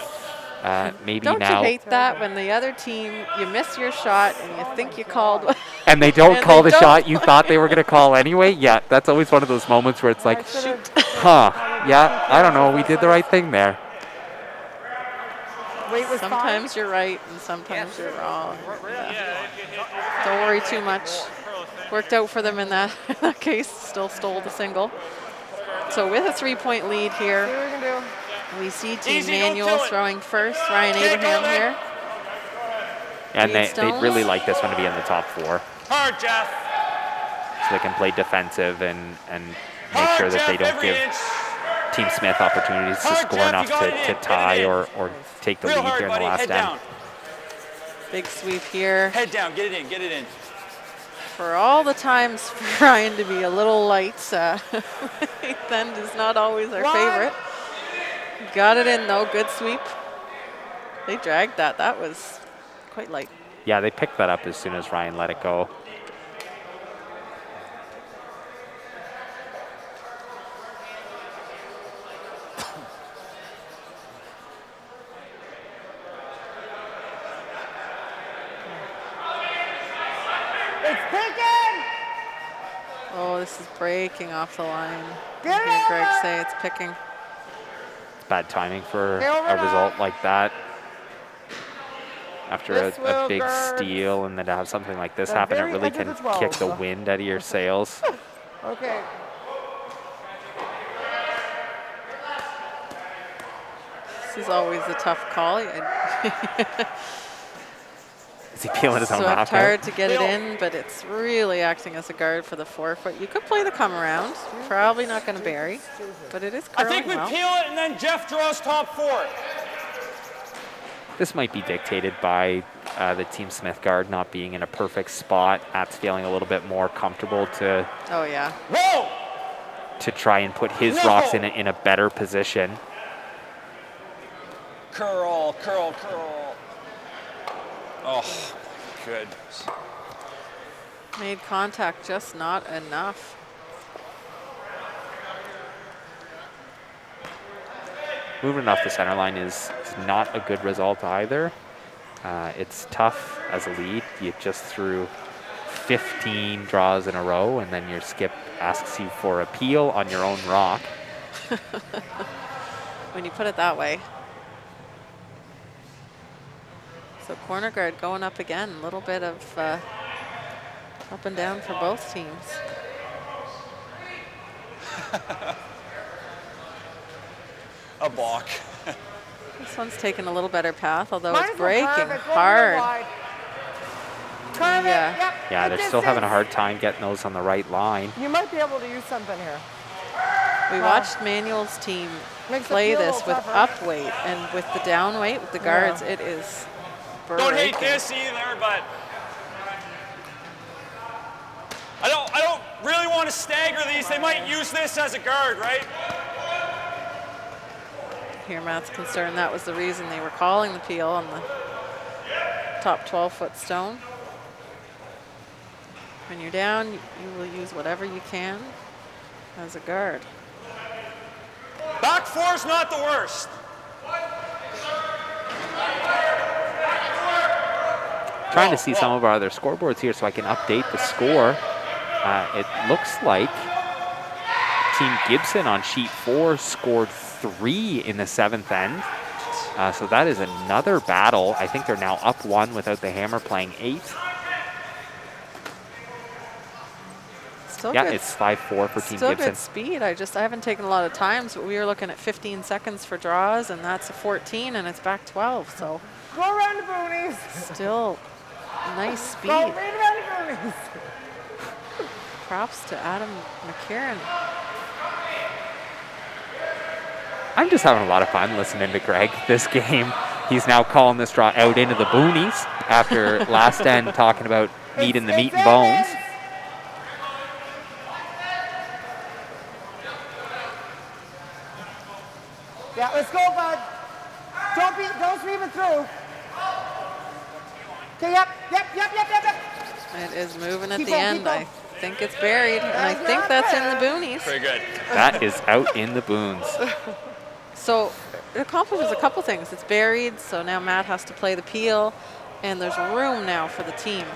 Speaker 2: Maybe
Speaker 1: Don't
Speaker 2: now.
Speaker 1: you hate that when the other team, you miss your shot and you think you called
Speaker 2: And they don't
Speaker 1: and
Speaker 2: call
Speaker 1: they
Speaker 2: the
Speaker 1: don't
Speaker 2: shot you thought they were going to call anyway? Yeah, that's always one of those moments where it's like, huh, yeah, I don't know, we did the right thing there.
Speaker 3: Weight was
Speaker 1: Sometimes you're right and sometimes you're wrong. Don't worry too much. Worked out for them in that case. Still stole the single. So with a 3-point lead here,
Speaker 3: See what we can do.
Speaker 1: we see Team
Speaker 4: Easy, don't
Speaker 1: Manuel
Speaker 4: kill it.
Speaker 1: throwing first. Ryan
Speaker 4: Okay, go
Speaker 1: Abraham
Speaker 4: then.
Speaker 1: here.
Speaker 2: And
Speaker 1: Reed
Speaker 2: they'd
Speaker 1: Stones.
Speaker 2: really like this one to be in the top four.
Speaker 4: Hard, Jeff.
Speaker 2: So they can play defensive and make
Speaker 4: Hard,
Speaker 2: sure that
Speaker 4: Jeff,
Speaker 2: they don't
Speaker 4: every
Speaker 2: give
Speaker 4: inch.
Speaker 2: Team Smith opportunities to
Speaker 4: Hard,
Speaker 2: score
Speaker 4: Jeff,
Speaker 2: enough
Speaker 4: you got it
Speaker 2: to
Speaker 4: in. Get
Speaker 2: tie
Speaker 4: it in.
Speaker 2: or take the
Speaker 4: Real
Speaker 2: lead
Speaker 4: hard,
Speaker 2: here in the
Speaker 4: buddy.
Speaker 2: last
Speaker 4: Head
Speaker 2: end.
Speaker 4: down.
Speaker 1: Big sweep here.
Speaker 4: Head down. Get it in. Get it in.
Speaker 1: For all the times for Ryan to be a little light, eighth end is not always our favorite. Got it in though, good sweep. They dragged that. That was quite light.
Speaker 2: Yeah, they picked that up as soon as Ryan let it go.
Speaker 3: It's picking!
Speaker 1: Oh, this is breaking off the line.
Speaker 3: Get
Speaker 1: I
Speaker 3: it
Speaker 1: hear Greg
Speaker 3: over!
Speaker 1: say it's picking.
Speaker 2: It's bad timing for
Speaker 3: Get over
Speaker 2: a
Speaker 3: now.
Speaker 2: result like that. After
Speaker 3: This
Speaker 2: a
Speaker 3: will
Speaker 2: big
Speaker 3: guard
Speaker 2: steal and then to have something like this
Speaker 3: the
Speaker 2: happen, it
Speaker 3: very
Speaker 2: really
Speaker 3: edge of
Speaker 2: can
Speaker 3: the 12.
Speaker 2: kick the wind out of your sails.
Speaker 3: Okay.
Speaker 1: This is always a tough call.
Speaker 2: Is he peeling his own
Speaker 1: Swept
Speaker 2: rock
Speaker 1: hard
Speaker 2: out?
Speaker 1: to get it in, but it's really acting as a guard for the forefoot. You could play the come around. Probably not going to bury, but it is
Speaker 4: I
Speaker 1: curling
Speaker 4: think we
Speaker 1: well.
Speaker 4: peel it and then Jeff draws top four.
Speaker 2: This might be dictated by the Team Smith guard not being in a perfect spot. At's feeling a little bit more comfortable to
Speaker 1: Oh yeah.
Speaker 4: Whoa!
Speaker 2: try and put his
Speaker 4: No!
Speaker 2: rocks in a better position.
Speaker 4: Curl, curl, curl. Oh, good.
Speaker 1: Made contact, just not enough.
Speaker 2: Moving off the center line is not a good result either. It's tough as a lead. You just threw 15 draws in a row, and then your skip asks you for a peel on your own rock.
Speaker 1: When you put it that way. So corner guard going up again. A little bit of up and down for both teams.
Speaker 4: A block.
Speaker 1: This one's taken a little better path, although
Speaker 3: Might
Speaker 1: it's
Speaker 3: as well
Speaker 1: breaking
Speaker 3: curve it, go
Speaker 1: hard.
Speaker 3: wide. Curve
Speaker 1: Yeah.
Speaker 3: it, yep.
Speaker 2: Yeah,
Speaker 3: Like
Speaker 2: they're
Speaker 3: this
Speaker 2: still having a
Speaker 3: is-
Speaker 2: hard time getting those on the right line.
Speaker 3: You might be able to use something here.
Speaker 1: We watched Manuel's team
Speaker 3: Makes the
Speaker 1: play
Speaker 3: field a
Speaker 1: this
Speaker 3: little
Speaker 1: with
Speaker 3: tougher.
Speaker 1: up weight, and with the down weight, with the guards, it is
Speaker 4: Don't hate
Speaker 1: breaking.
Speaker 4: this either, but I don't really want to stagger these, they might use this as a guard, right?
Speaker 1: Here, Matt's concerned that was the reason they were calling the peel on the top 12-foot stone. When you're down, you will use whatever you can as a guard.
Speaker 4: Back four's not the worst.
Speaker 2: Trying to see some of our other scoreboards here so I can update the score. It looks like Team Gibson on sheet 4 scored 3 in the 7th end. So that is another battle. I think they're now up 1 without the hammer, playing 8.
Speaker 1: Still
Speaker 2: Yeah,
Speaker 1: good,
Speaker 2: it's 5-4 for Team
Speaker 1: still
Speaker 2: Gibson.
Speaker 1: good speed. I haven't taken a lot of times, but we were looking at 15 seconds for draws, and that's a 14, and it's back 12. So
Speaker 3: Go around the boonies.
Speaker 1: still nice speed.
Speaker 3: Go right around the boonies.
Speaker 1: Props to Adam McCarron.
Speaker 2: I'm just having a lot of fun listening to Greg this game. He's now calling this draw out into the boonies after last end talking about needing the meat and bones.
Speaker 3: Yeah, let's go, bud. Don't sweep it through. Okay, yep.
Speaker 1: It is moving at
Speaker 3: Keep
Speaker 1: the
Speaker 3: going,
Speaker 1: end.
Speaker 3: keep going.
Speaker 1: I think it's buried, and I think that's in the boonies.
Speaker 4: Very good.
Speaker 2: That is out in the boons.
Speaker 1: So it accomplishes a couple things. It's buried, so now Matt has to play the peel, and there's room now for the team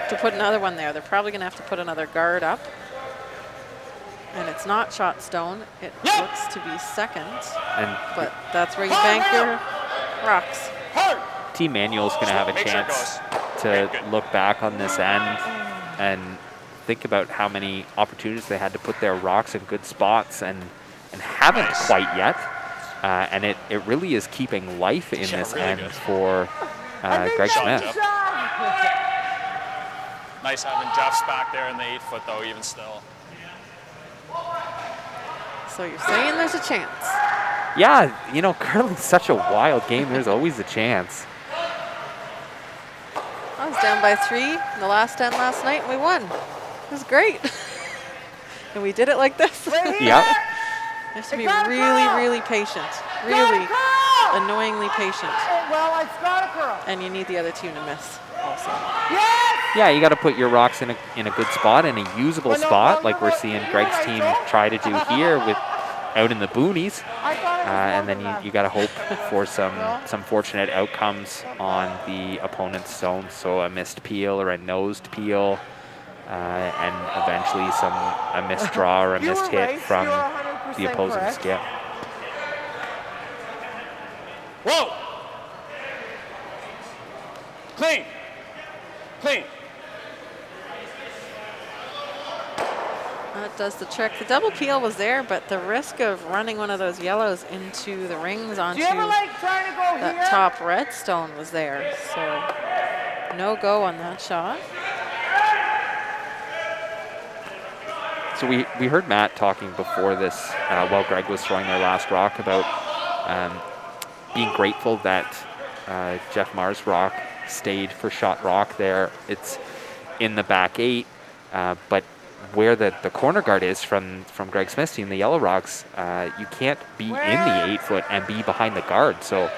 Speaker 1: to put another one there. They're probably going to have to put another guard up. And it's not shot stone. It looks to be second,
Speaker 2: And
Speaker 1: but that's where you bank your rocks.
Speaker 2: Team Manuel's going to have a
Speaker 4: Make sure it
Speaker 2: chance
Speaker 4: goes.
Speaker 2: to
Speaker 4: Good.
Speaker 2: look back on this end and think about how many opportunities they had to put their rocks in good spots and haven't quite yet. And it really is keeping life in
Speaker 4: Yeah,
Speaker 2: this
Speaker 4: really
Speaker 2: end
Speaker 4: good.
Speaker 2: for Greg
Speaker 4: Shot,
Speaker 2: Smith.
Speaker 4: Jeff. Nice having Jeff's back there in the 8-foot though, even still.
Speaker 1: So you're saying there's a chance.
Speaker 2: Yeah, you know, curling's such a wild game. There's always a chance.
Speaker 1: I was down by 3 in the last end last night, and we won. It was great. And we did it like this.
Speaker 2: Yep.
Speaker 1: You have to be really patient. Really annoyingly patient.
Speaker 3: Well, it's got a curl.
Speaker 1: And you need the other team to miss also.
Speaker 3: Yes!
Speaker 2: Yeah, you got to put your rocks in a good spot, in a usable spot, like we're seeing Greg's team try to do here with out in the boonies.
Speaker 3: I thought it was
Speaker 2: And then
Speaker 3: longer
Speaker 2: you got to hope for some fortunate outcomes on the opponent's zone. So a missed peel or a nosed peel, and eventually a missed draw or a
Speaker 3: You were
Speaker 2: missed hit
Speaker 3: right.
Speaker 2: from
Speaker 3: You're 100%
Speaker 2: the opposing
Speaker 3: correct.
Speaker 2: skip.
Speaker 4: Whoa! Clean. Clean.
Speaker 1: That does the trick. The double peel was there, but the risk of running one of those yellows into the rings
Speaker 3: Do
Speaker 1: onto
Speaker 3: you ever like trying to go
Speaker 1: that
Speaker 3: here?
Speaker 1: top red stone was there. So no go on that shot.
Speaker 2: So we heard Matt talking before this, while Greg was throwing their last rock, about being grateful that Jeff Marr's rock stayed for shot rock there. It's in the back 8, but where the corner guard is from Greg Smith's team, the Yellow Rocks, you can't be in the 8-foot and be behind the guard. So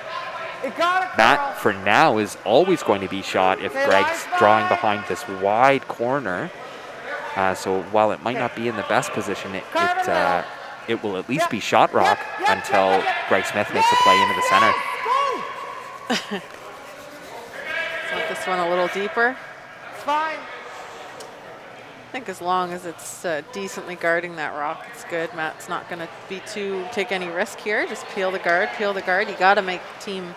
Speaker 3: It got a curl.
Speaker 2: that, for now, is always going to be shot if Greg's drawing behind this wide corner. So while it might not be in the best position, it will at least be shot rock until Greg Smith makes a play into the center.
Speaker 1: Want this one a little deeper.
Speaker 3: It's fine.
Speaker 1: I think as long as it's decently guarding that rock, it's good. Matt's not going to take any risk here. Just peel the guard, peel the guard. You got to make Team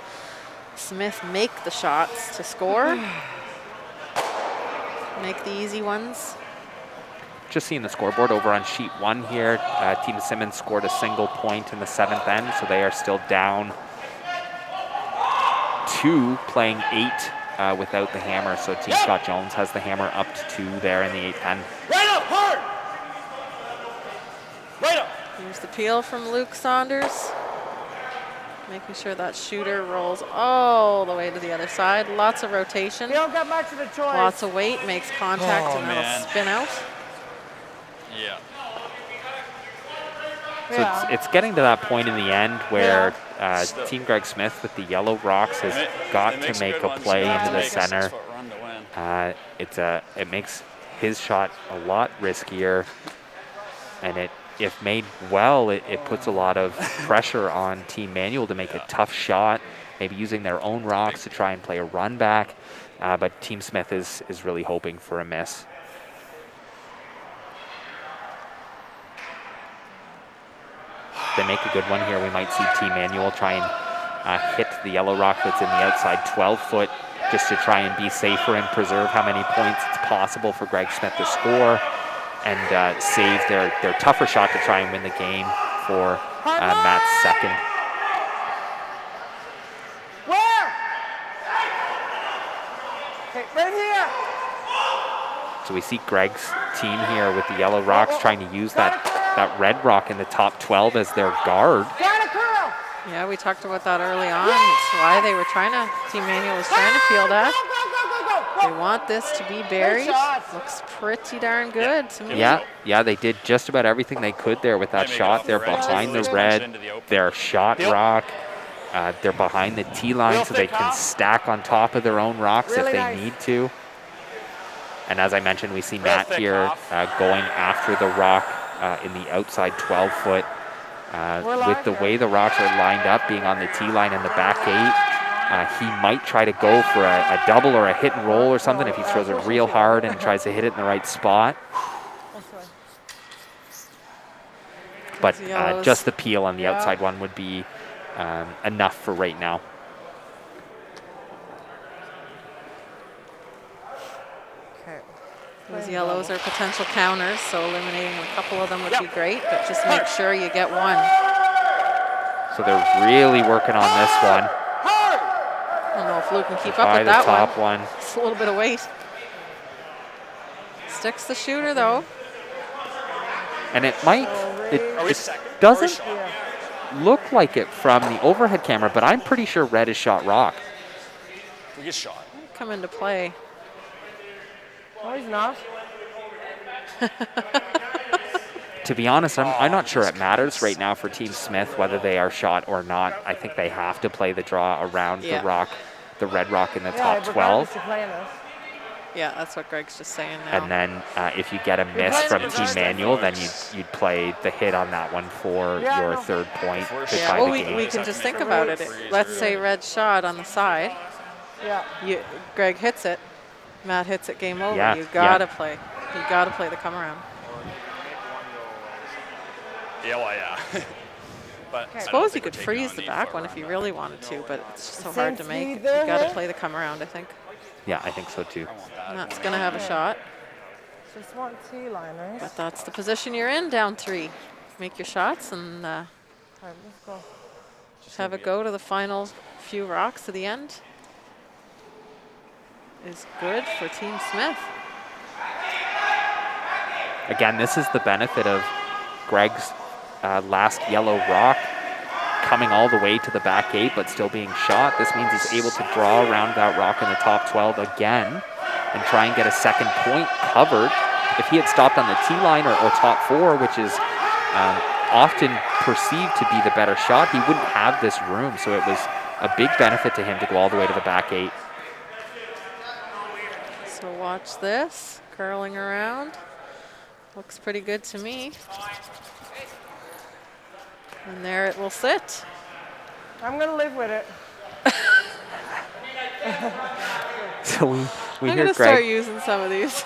Speaker 1: Smith make the shots to score. Make the easy ones.
Speaker 2: Just seeing the scoreboard over on sheet 1 here. Team Simmons scored a single point in the 7th end, so they are still down 2, playing 8 without the hammer. So Team Scott Jones has the hammer up to 2 there in the 8th end.
Speaker 4: Right up, hard! Right up!
Speaker 1: Here's the peel from Luke Saunders. Making sure that shooter rolls all the way to the other side. Lots of rotation.
Speaker 3: You don't got much of a choice.
Speaker 1: Lots of weight, makes contact,
Speaker 4: Oh,
Speaker 1: and that'll
Speaker 4: man.
Speaker 1: spin out.
Speaker 4: Yeah.
Speaker 2: So
Speaker 3: Yeah.
Speaker 2: it's getting to that point in the end where
Speaker 4: Still.
Speaker 2: Team Greg Smith with the yellow rocks has got to make a play into the center.
Speaker 4: Run to win.
Speaker 2: It makes his shot a lot riskier, and if made well, it puts a lot of pressure on Team Manuel to make a tough shot, maybe using their own rocks to try and play a run back. But Team Smith is really hoping for a miss. If they make a good one here, we might see Team Manuel try and hit the yellow rock that's in the outside 12-foot just to try and be safer and preserve how many points it's possible for Greg Smith to score and save their tougher shot to try and win the game for Matt's second.
Speaker 3: Where? Okay, right here.
Speaker 2: So we see Greg's team here with the yellow rocks trying to use that red rock in the top 12 as their guard.
Speaker 3: Got a curl.
Speaker 1: Yeah, we talked about that early on. It's why they were Team Manuel was trying to peel that. They want this to be buried. Looks pretty darn good to me.
Speaker 2: Yeah, they did just about everything they could there with that shot. They're behind the red, their shot rock. They're behind the tee line so they can stack on top of their own rocks if they need to. And as I mentioned, we see Matt here going after the rock in the outside 12-foot. With the way the rocks are lined up, being on the tee line in the back 8, he might try to go for a double or a hit and roll or something if he throws it real hard and tries to hit it in the right spot. But just the peel on the outside one would be enough for right now.
Speaker 1: Those yellows are potential counters, so eliminating a couple of them would be great, but just make sure you get one.
Speaker 2: So they're really working on this one.
Speaker 1: I don't know if Luke can keep up with that
Speaker 2: top one.
Speaker 1: It's a little bit of weight. Sticks the shooter, though.
Speaker 2: And it doesn't look like it from the overhead camera, but I'm pretty sure red is shot rock.
Speaker 4: We get shot.
Speaker 1: Come into play.
Speaker 3: No, he's not.
Speaker 2: To be honest, I'm not sure it matters right now for Team Smith whether they are shot or not. I think they have to play the draw around the rock, the red rock in the top 12.
Speaker 1: Yeah, that's what Greg's just saying now.
Speaker 2: And then if you get a miss from Team Manuel, then you'd play the hit on that one for your third point to tie the game.
Speaker 1: We can just think about it. Let's say red shot on the side.
Speaker 3: Yeah.
Speaker 1: Greg hits it. Matt hits it, game over.
Speaker 2: Yeah,
Speaker 1: You gotta play. You gotta play the come around.
Speaker 4: Yeah, well, yeah. But
Speaker 1: I suppose you could freeze the back one if you really wanted to, but it's just so hard to make. You gotta play the come around, I think.
Speaker 2: Yeah, I think so too.
Speaker 1: Matt's gonna have a shot.
Speaker 3: Just want T-liners.
Speaker 1: But that's the position you're in, down 3. Make your shots and
Speaker 3: All right, let's go.
Speaker 1: have it go to the final few rocks to the end. Is good for Team Smith.
Speaker 2: Again, this is the benefit of Greg's last yellow rock coming all the way to the back 8 but still being shot. This means he's able to draw around that rock in the top 12 again and try and get a second point covered. If he had stopped on the tee line or top 4, which is often perceived to be the better shot, he wouldn't have this room. So it was a big benefit to him to go all the way to the back 8.
Speaker 1: So watch this, curling around. Looks pretty good to me. And there it will sit.
Speaker 3: I'm gonna live with it.
Speaker 2: So we
Speaker 1: I'm
Speaker 2: hear
Speaker 1: gonna
Speaker 2: Greg
Speaker 1: start using some of these.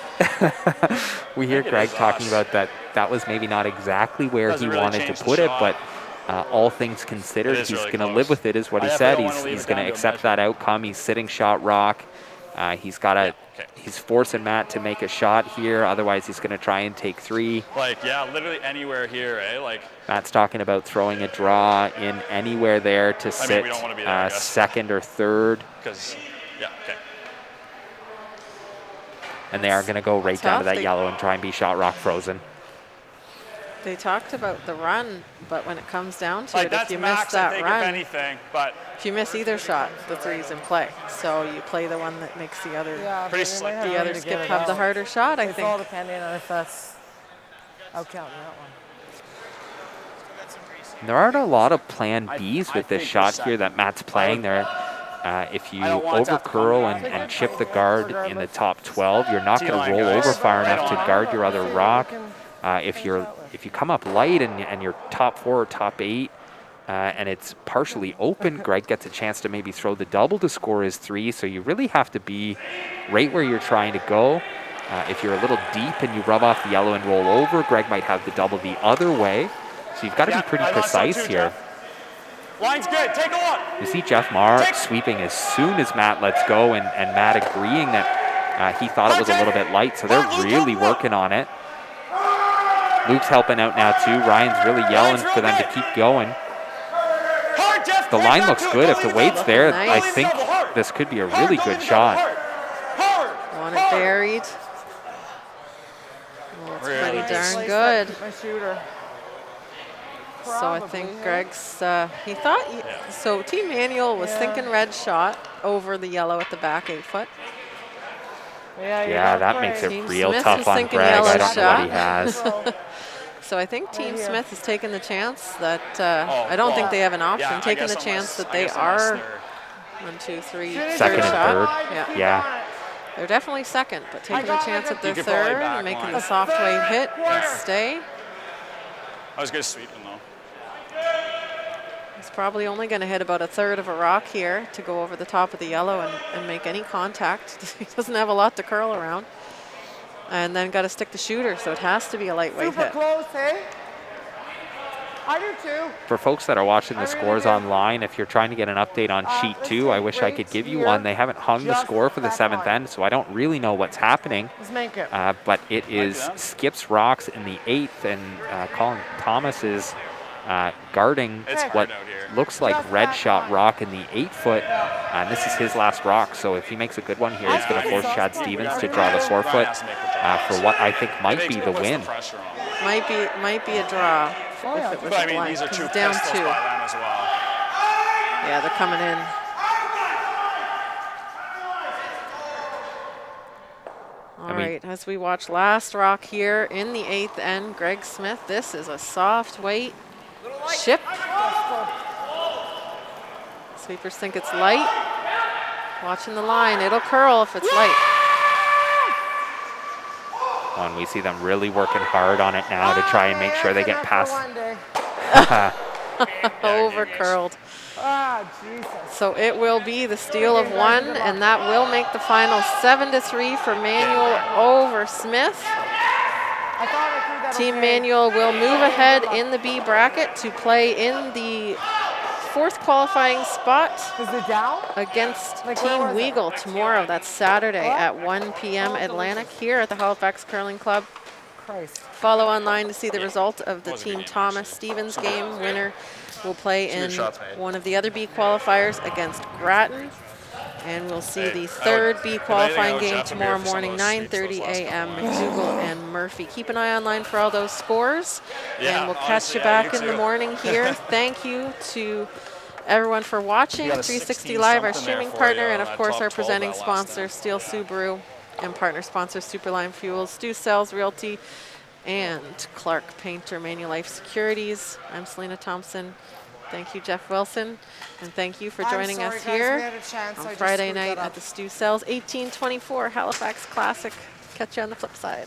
Speaker 2: we hear Greg talking about that was maybe not exactly where he wanted to put it, but all things considered, he's
Speaker 4: really
Speaker 2: going to
Speaker 4: close.
Speaker 2: live with it, is what he said. He's going to accept that outcome. He's sitting shot rock. He's forcing Matt to make a shot here. Otherwise, he's going to try and take 3.
Speaker 4: Like, yeah, literally anywhere here, eh? Like,
Speaker 2: Matt's talking about throwing a draw in anywhere there to sit
Speaker 4: we don't want to be there, I guess.
Speaker 2: second or third.
Speaker 4: because, yeah, okay.
Speaker 2: And they are going to go right down to
Speaker 1: Tough.
Speaker 2: that yellow and try and be shot rock frozen.
Speaker 1: They talked about the run, but when it comes down to
Speaker 4: Like,
Speaker 1: it, if
Speaker 4: that's
Speaker 1: you miss
Speaker 4: max, I
Speaker 1: that
Speaker 4: think,
Speaker 1: run,
Speaker 4: if anything, but
Speaker 1: if you miss either shot, the 3's in play. So you play the one that makes the other
Speaker 3: Yeah,
Speaker 4: Pretty
Speaker 3: but we
Speaker 4: slick.
Speaker 3: might have
Speaker 1: the
Speaker 3: room
Speaker 1: other
Speaker 3: to
Speaker 1: skip
Speaker 3: get it
Speaker 1: have the
Speaker 3: out.
Speaker 1: harder shot, I
Speaker 3: It's all
Speaker 1: think.
Speaker 3: depending on if that's Out counting that one.
Speaker 2: There aren't a lot of plan Bs with this
Speaker 4: think
Speaker 2: shot
Speaker 4: we're
Speaker 2: here that Matt's playing there. If you
Speaker 4: don't want it to have to come
Speaker 2: over-curl
Speaker 4: back.
Speaker 2: and chip the guard in the top 12, you're not going to roll over far enough to guard your other rock. If you come up light and you're top 4 or top 8, and it's partially open, Greg gets a chance to maybe throw the double to score his 3. So you really have to be right where you're trying to go. If you're a little deep and you rub off the yellow and roll over, Greg might have the double the other way. So you've got to be pretty precise here.
Speaker 4: Line's good. Take a look.
Speaker 2: You see Jeff Marr sweeping as soon as Matt lets go, and Matt agreeing that he thought it was a little bit light, so they're really working on it. Luke's helping out now too. Ryan's really yelling for them to keep going. The line looks good. If the weight's there, I think this could be a really good shot.
Speaker 1: Want it buried. Oh, it's pretty darn good.
Speaker 3: My shooter.
Speaker 1: So I think Greg's, he thought, so Team Manuel was thinking red shot over the yellow at the back 8 foot.
Speaker 2: Yeah, that makes it
Speaker 1: Team
Speaker 2: real
Speaker 1: Smith
Speaker 2: tough
Speaker 1: was
Speaker 2: on
Speaker 1: thinking
Speaker 2: Greg.
Speaker 1: yellow
Speaker 2: I don't know what he
Speaker 1: shot.
Speaker 2: has.
Speaker 1: So I think Team
Speaker 3: here.
Speaker 1: Smith has taken the chance that, I don't think they have an option,
Speaker 4: Yeah, I
Speaker 1: taking the
Speaker 4: guess
Speaker 1: chance that
Speaker 4: I
Speaker 1: they
Speaker 4: guess unless
Speaker 1: are
Speaker 4: they're-
Speaker 1: 1, 2, 3,
Speaker 3: Finish
Speaker 2: Second
Speaker 1: third
Speaker 2: and
Speaker 1: shot.
Speaker 2: third.
Speaker 1: Yeah.
Speaker 2: Yeah.
Speaker 1: They're definitely second, but taking a
Speaker 3: got
Speaker 1: chance
Speaker 3: like
Speaker 1: at their
Speaker 4: You could probably
Speaker 1: third
Speaker 4: back
Speaker 1: and making
Speaker 4: line.
Speaker 1: the soft weight hit and stay.
Speaker 4: I was good sweeping though.
Speaker 1: He's probably only going to hit about a third of a rock here to go over the top of the yellow and make any contact. He doesn't have a lot to curl around. And then got to stick the shooter, so it has to be a lightweight
Speaker 3: Super
Speaker 1: hit.
Speaker 3: close, eh? I do too.
Speaker 2: For folks that are watching the
Speaker 3: I really
Speaker 2: scores
Speaker 3: do.
Speaker 2: online, if you're trying to get an update on sheet
Speaker 3: let's
Speaker 2: 2, I
Speaker 3: take
Speaker 2: wish I
Speaker 3: right
Speaker 2: could give you
Speaker 3: here,
Speaker 2: one. They haven't hung the
Speaker 3: just
Speaker 2: score for the
Speaker 3: back
Speaker 2: 7th
Speaker 3: line.
Speaker 2: end, so I don't really know what's happening.
Speaker 3: Let's make it.
Speaker 2: But it is
Speaker 4: that.
Speaker 2: Skip's rocks in the 8th, and Colin Thomas is guarding
Speaker 4: It's
Speaker 2: what
Speaker 4: hard out here.
Speaker 2: looks like
Speaker 3: Just
Speaker 2: red
Speaker 3: back
Speaker 2: shot
Speaker 3: line.
Speaker 2: rock in the 8 foot. And this is his last rock, so if he makes a good one here, he's going to force Chad Stevens to draw the 4 foot for what I think might be the win.
Speaker 1: Might be a draw
Speaker 3: yeah.
Speaker 1: if it was
Speaker 4: But I
Speaker 1: a
Speaker 4: mean,
Speaker 1: blank.
Speaker 4: these are
Speaker 1: 'Cause
Speaker 4: two
Speaker 1: it's down
Speaker 4: pistols
Speaker 1: 2.
Speaker 4: by them as well.
Speaker 1: Yeah, they're coming in. All
Speaker 2: mean-
Speaker 1: right, as we watch last rock here in the 8th end, Greg Smith. This is a soft weight chip. Sweepers think it's light. Watching the line, it'll curl if it's light.
Speaker 2: And we see them really working hard on it now to try and make sure they get past.
Speaker 1: Over curled.
Speaker 3: Ah, Jesus.
Speaker 1: So it will be the steal of 1, and that will make the final 7-3 for Manuel over Smith.
Speaker 3: I thought I threw that
Speaker 1: Team
Speaker 3: okay.
Speaker 1: Manuel will move ahead in the B bracket to play in the 4th qualifying spot
Speaker 3: Is it down?
Speaker 1: against
Speaker 3: Like, where
Speaker 1: Team
Speaker 3: was it?
Speaker 1: Weagle tomorrow. That's Saturday at 1 p.m. Atlantic here at the Halifax Curling Club.
Speaker 3: Christ.
Speaker 1: Follow online to see the result of the
Speaker 4: Wasn't a
Speaker 1: Team
Speaker 4: game,
Speaker 1: Thomas
Speaker 4: actually.
Speaker 1: Stevens game. Winner will play in
Speaker 4: shots made.
Speaker 1: one of the other B qualifiers against Grattan. And we'll see
Speaker 4: Hey,
Speaker 1: the
Speaker 4: I would-
Speaker 1: third B
Speaker 4: if
Speaker 1: qualifying
Speaker 4: anything, I would
Speaker 1: game
Speaker 4: jump in here
Speaker 1: tomorrow
Speaker 4: for some
Speaker 1: morning,
Speaker 4: of those sweeps,
Speaker 1: 9:30
Speaker 4: those last
Speaker 1: a.m.
Speaker 4: couple
Speaker 1: McDougall and Murphy. Keep an eye online for all those scores.
Speaker 4: Yeah,
Speaker 1: And we'll catch
Speaker 4: honestly,
Speaker 1: you
Speaker 4: yeah,
Speaker 1: back
Speaker 4: you
Speaker 1: in the
Speaker 4: too.
Speaker 1: morning here. Thank you to everyone for watching.
Speaker 4: You got a
Speaker 1: 360
Speaker 4: 16
Speaker 1: Live, our
Speaker 4: something there
Speaker 1: streaming
Speaker 4: for
Speaker 1: partner,
Speaker 4: you
Speaker 1: and
Speaker 4: on
Speaker 1: of
Speaker 4: that
Speaker 1: course
Speaker 4: top
Speaker 1: our
Speaker 4: 12
Speaker 1: presenting
Speaker 4: that last
Speaker 1: sponsor,
Speaker 4: time.
Speaker 1: Steel Subaru, and partner sponsor, Superline Fuels, Stu Sells Realty, and Clark Painter Manulife Securities. I'm Selena Thompson. Thank you, Jeff Wilson, and thank you for joining
Speaker 3: I'm sorry,
Speaker 1: us
Speaker 3: guys,
Speaker 1: here
Speaker 3: we had a chance. I
Speaker 1: on
Speaker 3: just
Speaker 1: Friday
Speaker 3: screwed that
Speaker 1: night
Speaker 3: up.
Speaker 1: at the Stu Sells 1824 Halifax Classic. Catch you on the flip side.